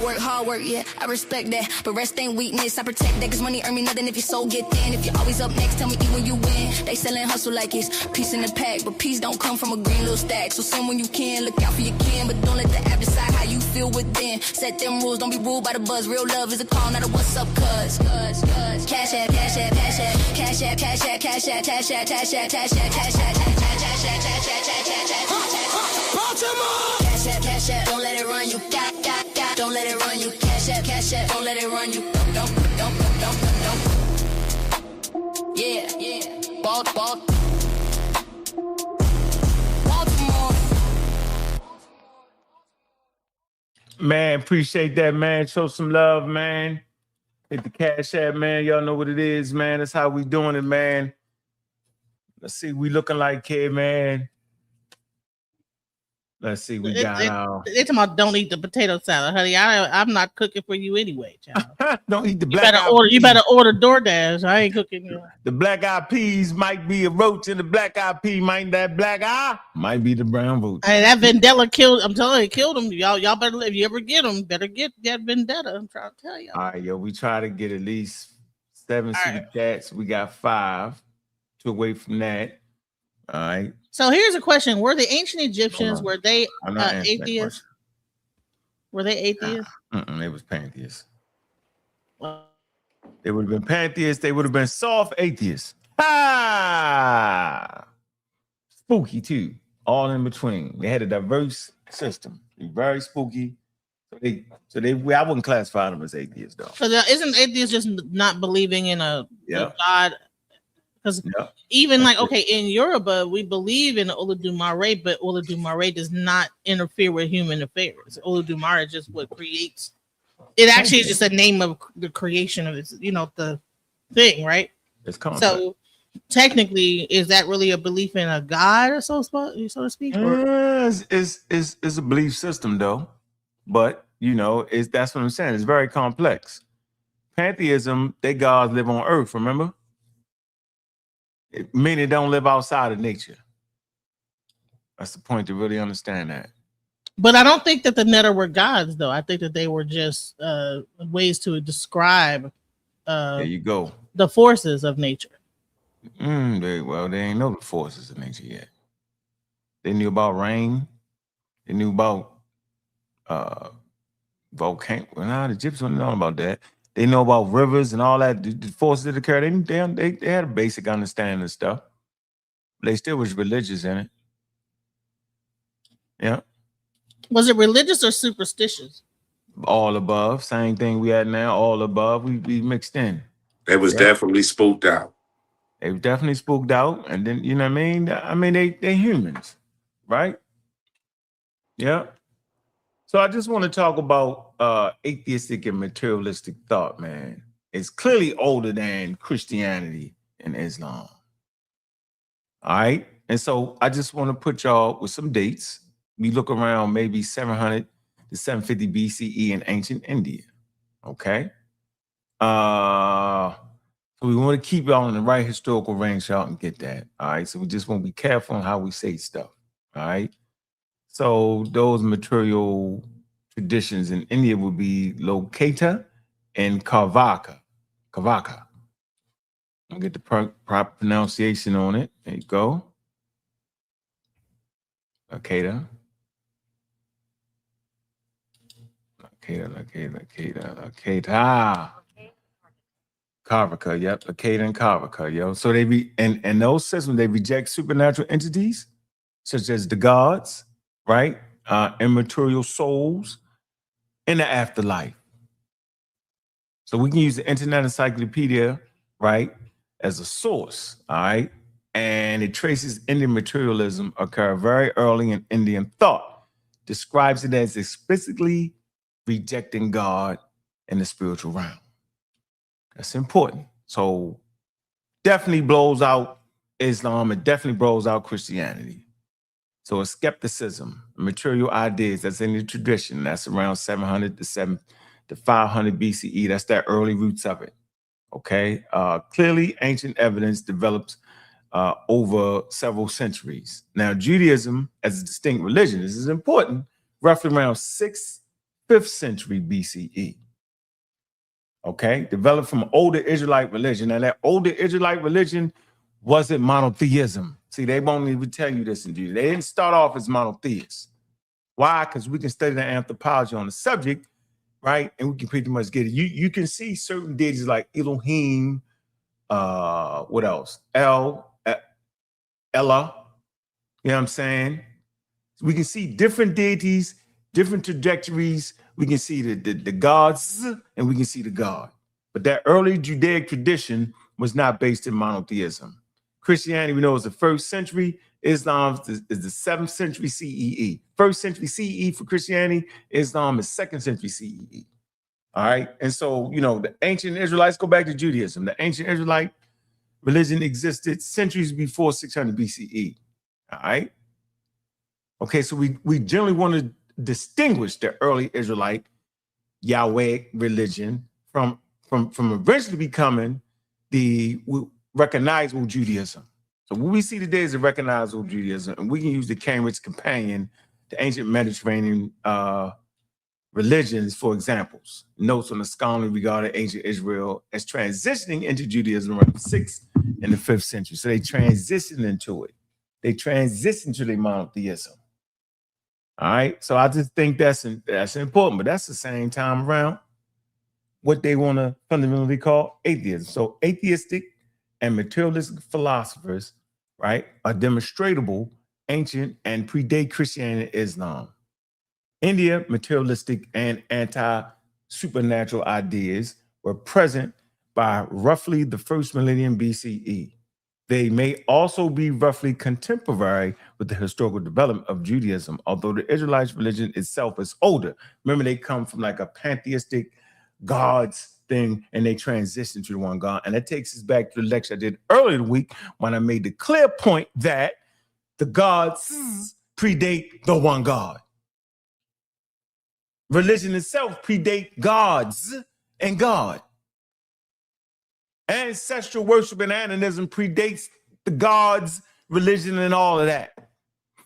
[SPEAKER 2] Hard work, yeah, I respect that. But rest ain't weakness, I protect that. Cause money earn me nothing if your soul get thin. If you're always up next, tell me eat when you win. They sellin' hustle like it's peace in the pack. But peace don't come from a green little stack. So send when you can, look out for your kin. But don't let the app decide how you feel within. Set them rules, don't be ruled by the buzz. Real love is a call, not a what's up, cuz. Cash app. Baltimore. Cash app, don't let it run you. Don't let it run you. Cash app, don't let it run you. Don't. Yeah. Baltimore.
[SPEAKER 1] Man, appreciate that, man. Show some love, man. Hit the cash app, man. Y'all know what it is, man. That's how we doing it, man. Let's see, we looking like kid, man. Let's see, we got
[SPEAKER 6] They're talking about don't eat the potato salad, honey. I'm not cooking for you anyway, child.
[SPEAKER 1] Don't eat the black eyed peas.
[SPEAKER 6] You better order DoorDash. I ain't cooking you.
[SPEAKER 1] The black eyed peas might be a roach, and the black eyed pea might that black eye might be the brown roach.
[SPEAKER 6] Hey, that vendetta killed. I'm telling you, killed him. Y'all better, if you ever get them, better get that vendetta. I'm trying to tell you.
[SPEAKER 1] All right, yo, we try to get at least 7 super chats. We got 5. 2 away from that. All right.
[SPEAKER 6] So here's a question: were the ancient Egyptians were they atheists? Were they atheists?
[SPEAKER 1] They was pantheists. They would have been pantheists. They would have been soft atheists. Spooky too. All in between. They had a diverse system. Very spooky. So they I wouldn't classify them as atheists though.
[SPEAKER 6] So isn't atheists just not believing in a God? Because even like, okay, in Yoruba, we believe in Olodumare, but Olodumare does not interfere with human affairs. Olodumare is just what creates. It actually is just a name of the creation of it, the thing, right?
[SPEAKER 1] It's complex. So
[SPEAKER 6] technically, is that really a belief in a God or so to speak?
[SPEAKER 1] It's a belief system though, but that's what I'm saying. It's very complex. Pantheism, they gods live on earth, remember? Meaning don't live outside of nature. That's the point to really understand that.
[SPEAKER 6] But I don't think that the Neter were gods, though. I think that they were just ways to describe
[SPEAKER 1] there you go.
[SPEAKER 6] The forces of nature.
[SPEAKER 1] They ain't know the forces of nature yet. They knew about rain. They knew about volcano. Well, the Egyptians don't know about that. They know about rivers and all that, the forces that occur. They had a basic understanding of stuff. They still was religious in it. Yeah.
[SPEAKER 6] Was it religious or superstitious?
[SPEAKER 1] All above. Same thing we had now. All above. We mixed in.
[SPEAKER 8] They was definitely spooked out.
[SPEAKER 1] They were definitely spooked out. And then, you know what I mean? They humans, right? Yeah. So I just want to talk about atheistic and materialistic thought, man. It's clearly older than Christianity and Islam. All right. And so I just want to put y'all with some dates. We look around maybe 700 to 750 BCE in ancient India. Okay. So we want to keep y'all in the right historical range, y'all, and get that. All right. So we just want to be careful on how we say stuff. All right. So those material traditions in India would be Lokata and Kavaka. I'll get the proper pronunciation on it. There you go. Lokata. Kavaka, yep. Lokata and Kavaka, yo. So they be and those systems, they reject supernatural entities, such as the gods, right? Immaterial souls in the afterlife. So we can use the Internet Encyclopedia, right, as a source, all right? And it traces Indian materialism occur very early in Indian thought, describes it as explicitly rejecting God and the spiritual realm. That's important. So definitely blows out Islam. It definitely blows out Christianity. So a skepticism, material ideas that's in the tradition, that's around 700 to 500 BCE. That's that early roots of it. Okay. Clearly, ancient evidence develops over several centuries. Now, Judaism as a distinct religion, this is important, roughly around 5th century BCE. Okay. Developed from older Israelite religion. Now, that older Israelite religion wasn't monotheism. See, they won't even tell you this in Judaism. They didn't start off as monotheists. Why? Because we can study the anthropology on the subject, right? And we can pretty much get it. You can see certain deities like Elohim, what else? Ella, you know what I'm saying? We can see different deities, different trajectories. We can see the gods and we can see the God. But that early Judaic tradition was not based in monotheism. Christianity, we know, is the 1st century. Islam is the 7th century CEE. 1st century CE for Christianity. Islam is 2nd century CEE. All right. And so, you know, the ancient Israelites, go back to Judaism. The ancient Israelite religion existed centuries before 600 BCE. All right. Okay. So we generally want to distinguish the early Israelite Yahweh religion from eventually becoming the recognizable Judaism. So what we see today is a recognizable Judaism, and we can use the Cambridge Companion, the ancient Mediterranean religions, for examples. Notes on the scholarly regarded ancient Israel as transitioning into Judaism around the 6th and the 5th century. So they transitioned into it. They transitioned to the monotheism. All right. So I just think that's important, but that's the same time around what they want to fundamentally call atheism. So atheistic and materialistic philosophers, right, are demonstrable, ancient, and predate Christianity and Islam. India, materialistic and anti-supernatural ideas were present by roughly the 1st millennium BCE. They may also be roughly contemporary with the historical development of Judaism, although the Israelite religion itself is older. Remember, they come from like a pantheistic gods thing, and they transition to the one God. And that takes us back to the lecture I did earlier in the week when I made the clear point that the gods predate the one God. Religion itself predate gods and God. Ancestral worship and animism predates the gods, religion, and all of that.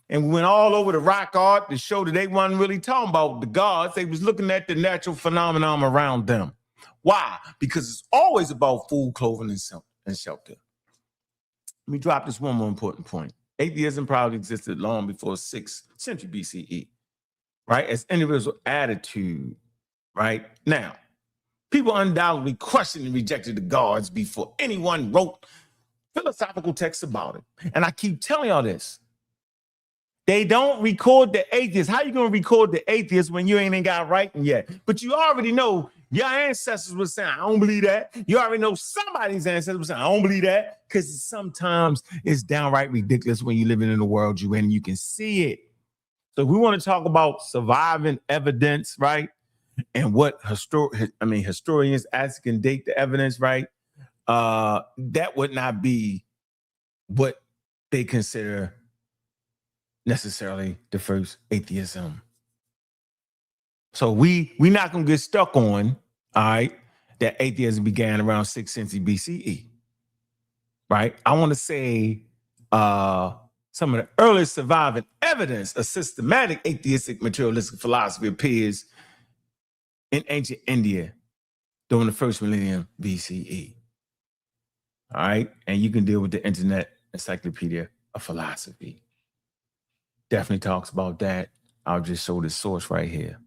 [SPEAKER 1] And we went all over the rock art to show that they weren't really talking about the gods. They was looking at the natural phenomenon around them. Why? Because it's always about food, clothing, and shelter. Let me drop this one more important point. Atheism probably existed long before 6th century BCE, right? As individual attitude, right? Now, People undoubtedly questioned and rejected the gods before anyone wrote philosophical texts about it. And I keep telling y'all this. They don't record the atheists. How you going to record the atheists when you ain't got writing yet? But you already know your ancestors were saying, I don't believe that. You already know somebody's ancestors were saying, I don't believe that. Because sometimes it's downright ridiculous when you're living in the world you're in and you can see it. So we want to talk about surviving evidence, right? And what historians actually can date the evidence, right? That would not be what they consider necessarily the first atheism. So we not gonna get stuck on, all right, that atheism began around 6th century BCE, right? I want to say some of the earliest surviving evidence of systematic atheistic materialistic philosophy appears in ancient India during the first millennium BCE. All right, and you can deal with the Internet Encyclopedia of Philosophy. Definitely talks about that. I'll just show the source right here.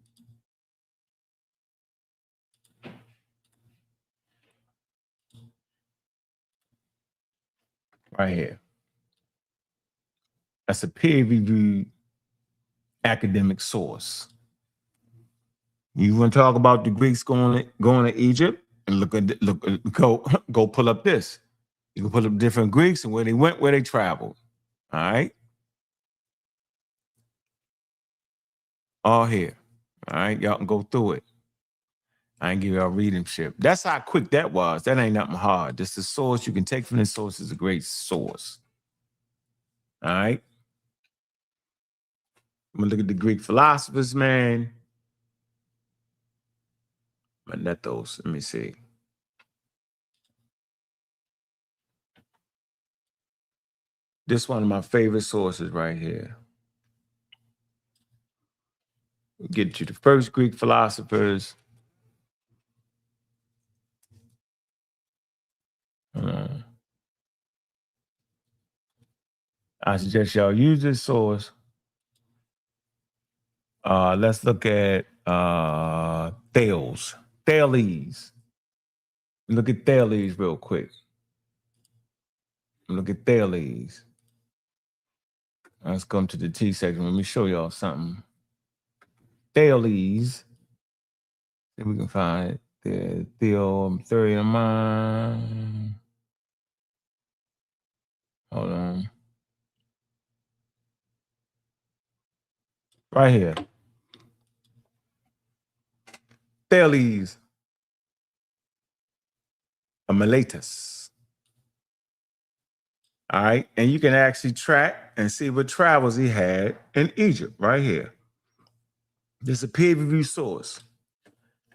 [SPEAKER 1] Right here. That's a peer-reviewed academic source. You want to talk about the Greeks going to Egypt and go pull up this. You can pull up different Greeks and where they went, where they traveled. All right. All here. All right. Y'all can go through it. I ain't give y'all readingship. That's how quick that was. That ain't nothing hard. This is a source you can take from this source. Is a great source. All right. I'm gonna look at the Greek philosophers, man. Manetos. Let me see. This is one of my favorite sources right here. We'll get to the first Greek philosophers. I suggest y'all use this source. Let's look at Thales. Look at Thales real quick. Look at Thales. Let's come to the T section. Let me show y'all something. Thales. See if we can find it. Theo, 30 of mine. Hold on. Right here. Thales of Miletus. All right. And you can actually track and see what travels he had in Egypt right here. This is a peer-reviewed source.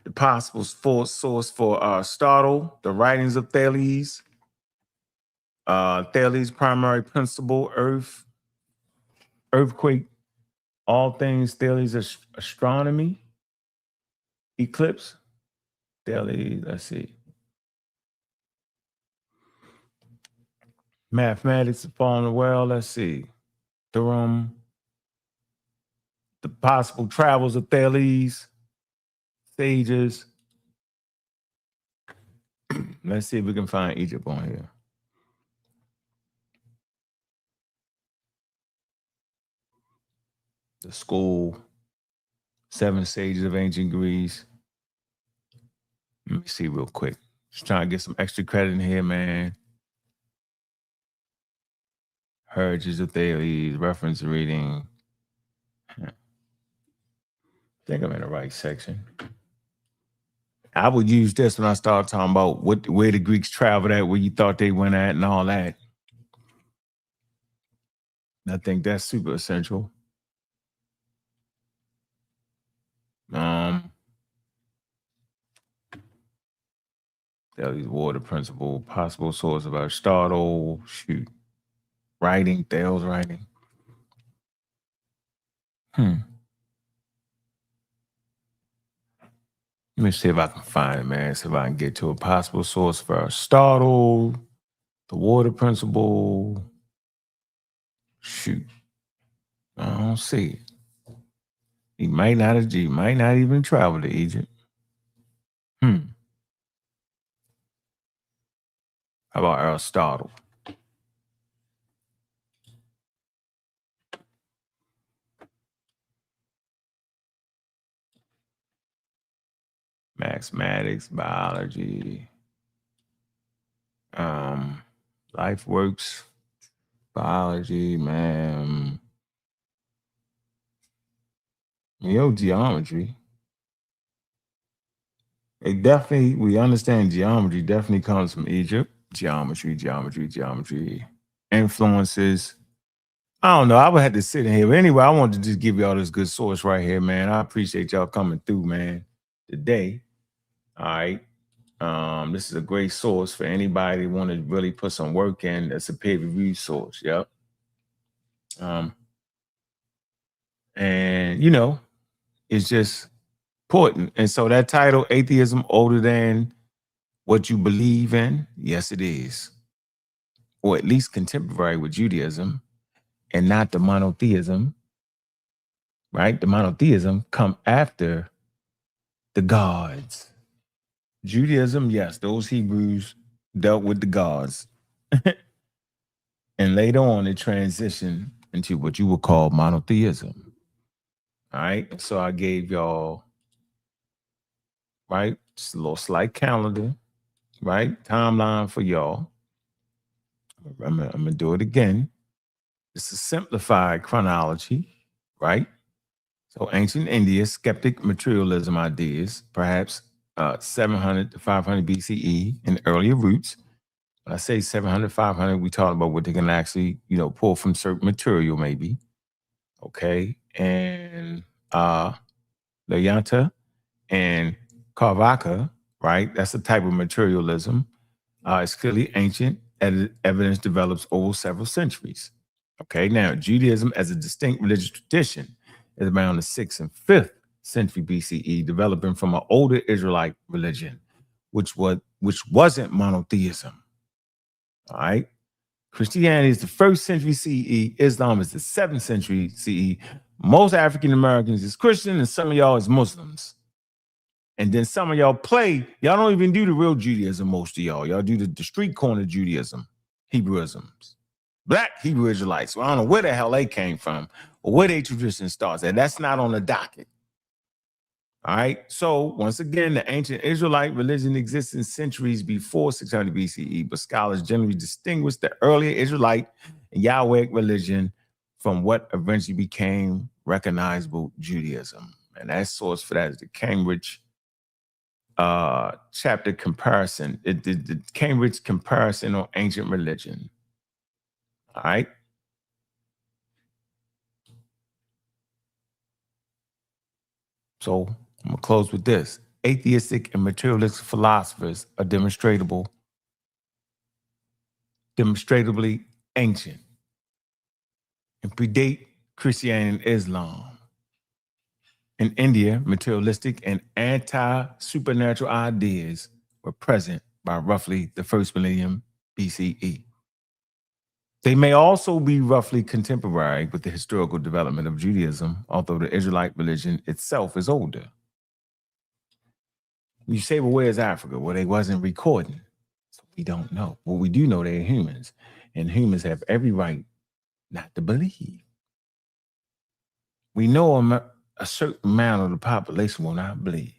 [SPEAKER 1] The possible source for Aristotle, the writings of Thales. Thales' primary principle, earthquake, all things Thales' astronomy, eclipse. Thales, let's see. Mathematics, the falling the world, let's see. Durham, the possible travels of Thales, sages. Let's see if we can find Egypt on here. The school, 7 sages of ancient Greece. Let me see real quick. Just trying to get some extra credit in here, man. Herges of Thales, reference reading. I think I'm in the right section. I would use this when I start talking about where the Greeks traveled at, where you thought they went at, and all that. I think that's super essential. Thales' water principle, possible source of Aristotle. Shoot. Writing, Thales writing. Let me see if I can find it, man. See if I can get to a possible source for Aristotle, the water principle. Shoot. I don't see it. He might not even travel to Egypt. How about Aristotle? Mathematics, biology, life works, biology, man. Geometry. We understand geometry definitely comes from Egypt. Geometry. Influences. I don't know. I would have to sit in here. But anyway, I wanted to just give y'all this good source right here, man. I appreciate y'all coming through, man, today. All right. This is a great source for anybody who want to really put some work in. That's a peer-reviewed source. Yep. And, it's just important. And so that title, Atheism Older Than What You Believe In, yes, it is. Or at least contemporary with Judaism and not the monotheism, right? The monotheism come after the gods. Judaism, yes, those Hebrews dealt with the gods. And later on, it transitioned into what you would call monotheism. All right. So I gave y'all, right, just a little slight calendar, right? Timeline for y'all. I'm gonna do it again. It's a simplified chronology, right? So ancient India, skeptic materialism ideas, perhaps 700 to 500 BCE in earlier roots. When I say 700, 500, we talk about what they can actually, pull from certain material maybe. Okay. And Layanta and Carvaka, right? That's a type of materialism. It's clearly ancient. Evidence develops over several centuries. Okay, now Judaism as a distinct religious tradition is around the 6th and 5th century BCE, developing from an older Israelite religion, which wasn't monotheism. All right. Christianity is the 1st century CE. Islam is the 7th century CE. Most African Americans is Christian and some of y'all is Muslims. And then some of y'all don't even do the real Judaism, most of y'all. Y'all do the street corner Judaism, Hebrewisms. Black Hebrew Israelites. Well, I don't know where the hell they came from or where their tradition starts at. That's not on the docket. All right. So once again, the ancient Israelite religion existed centuries before 600 BCE, but scholars generally distinguish the earlier Israelite and Yahweh religion from what eventually became recognizable Judaism. And that source for that is the Cambridge chapter comparison, the Cambridge comparison on ancient religion. All right. So I'm going to close with this. Atheistic and materialistic philosophers are demonstrably ancient and predate Christianity and Islam. In India, materialistic and anti-supernatural ideas were present by roughly the 1st millennium BCE. They may also be roughly contemporary with the historical development of Judaism, although the Israelite religion itself is older. You say, well, where's Africa? Well, they wasn't recording, so we don't know. What we do know, they're humans, and humans have every right not to believe. We know a certain amount of the population will not believe.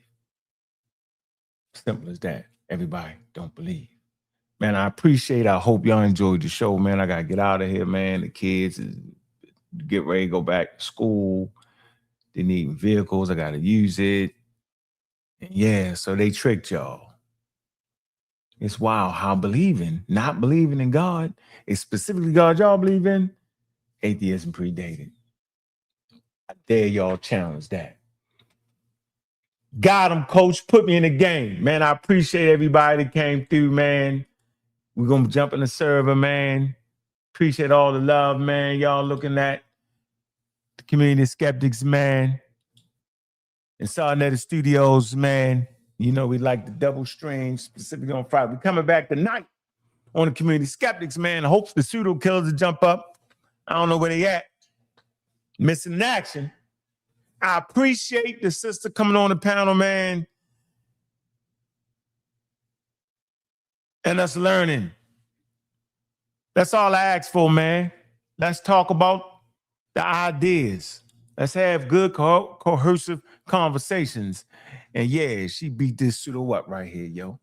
[SPEAKER 1] Simple as that. Everybody don't believe. Man, I hope y'all enjoyed the show, man. I got to get out of here, man. The kids get ready to go back to school. They need vehicles. I got to use it. And yeah, so they tricked y'all. It's wild how not believing in God, it's specifically God y'all believe in, atheism predated. I dare y'all challenge that. Got him, coach. Put me in the game. Man, I appreciate everybody that came through, man. We're going to jump in the server, man. Appreciate all the love, man. Y'all looking at the community of skeptics, man. In sa.neter Studios, man. We like the double stream, specifically on Friday. We're coming back tonight on the community skeptics, man. I hope the pseudo killers will jump up. I don't know where they at. Missing in action. I appreciate the sister coming on the panel, man. And us learning. That's all I ask for, man. Let's talk about the ideas. Let's have good, cohesive conversations. And yeah, she beat this pseudo up right here, yo.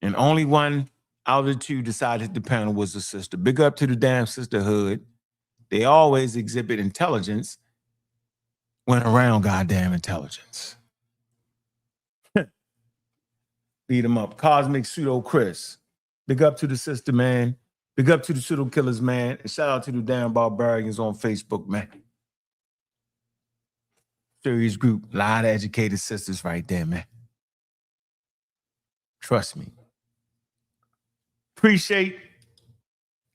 [SPEAKER 1] And only one out of the two decided the panel was a sister. Big up to the damn sisterhood. They always exhibit intelligence when around goddamn intelligence. Beat them up. Cosmic Pseudo Chris. Big up to the sister, man. Big up to the pseudo killers, man. And shout out to the damn barbarians on Facebook, man. Serious group. A lot of educated sisters right there, man. Trust me. Appreciate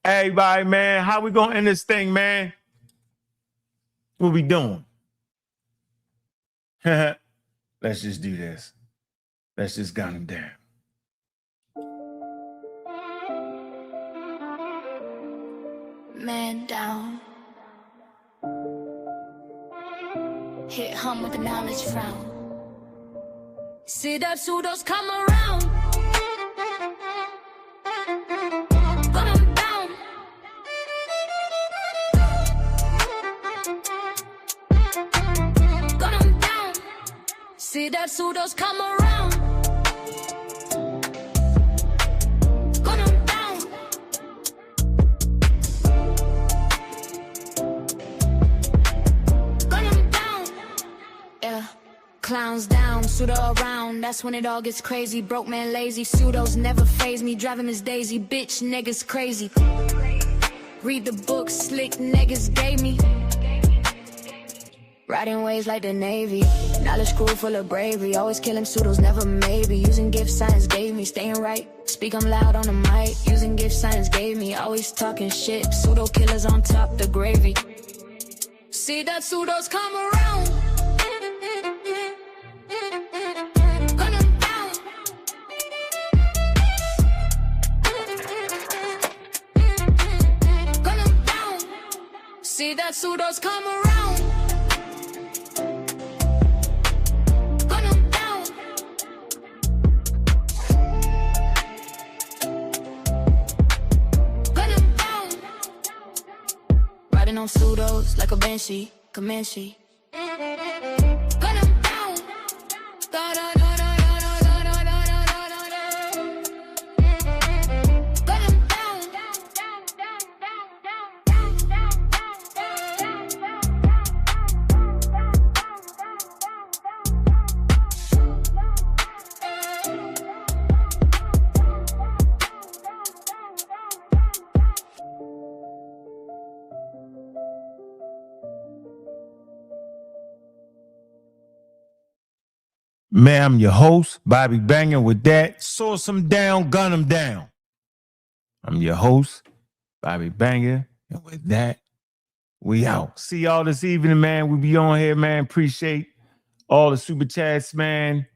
[SPEAKER 1] everybody, man. How we gonna end this thing, man? What we doing? Let's just do this. Let's just gun them down.
[SPEAKER 2] Man down. Hit hum with the knowledge frown. See that pseudos come around. Gun 'em down. Gun 'em down. See that pseudos come around. Gun 'em down. Gun 'em down. Yeah. Clowns down, pseudo around. That's when it all gets crazy. Broke man lazy. Pseudos never phase me. Drive him as Daisy. Bitch, niggas crazy. Read the book, slick niggas gave me. Riding waves like the Navy. Knowledge crew full of bravery. Always killing pseudos, never maybe. Using gift science gave me. Staying right. Speak, I'm loud on the mic. Using gift science gave me. Always talking shit. Pseudo killers on top, the gravy. See that pseudos come around. Gun 'em down. Gun 'em down. See that pseudos come around. Gun 'em down. Gun 'em down. Riding on pseudos like a Banshee, Comanche. Gun 'em down. Da da da da da da da da da da da da. Gun 'em down.
[SPEAKER 1] Man, I'm your host, Bobby Banger. With that, source them down, gun them down. I'm your host, Bobby Banger. And with that, we out. See y'all this evening, man. We be on here, man. Appreciate all the super chats, man.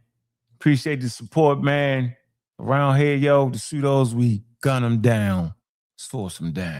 [SPEAKER 1] Appreciate the support, man. Around here, yo, the pseudos, we gun them down. Source them down.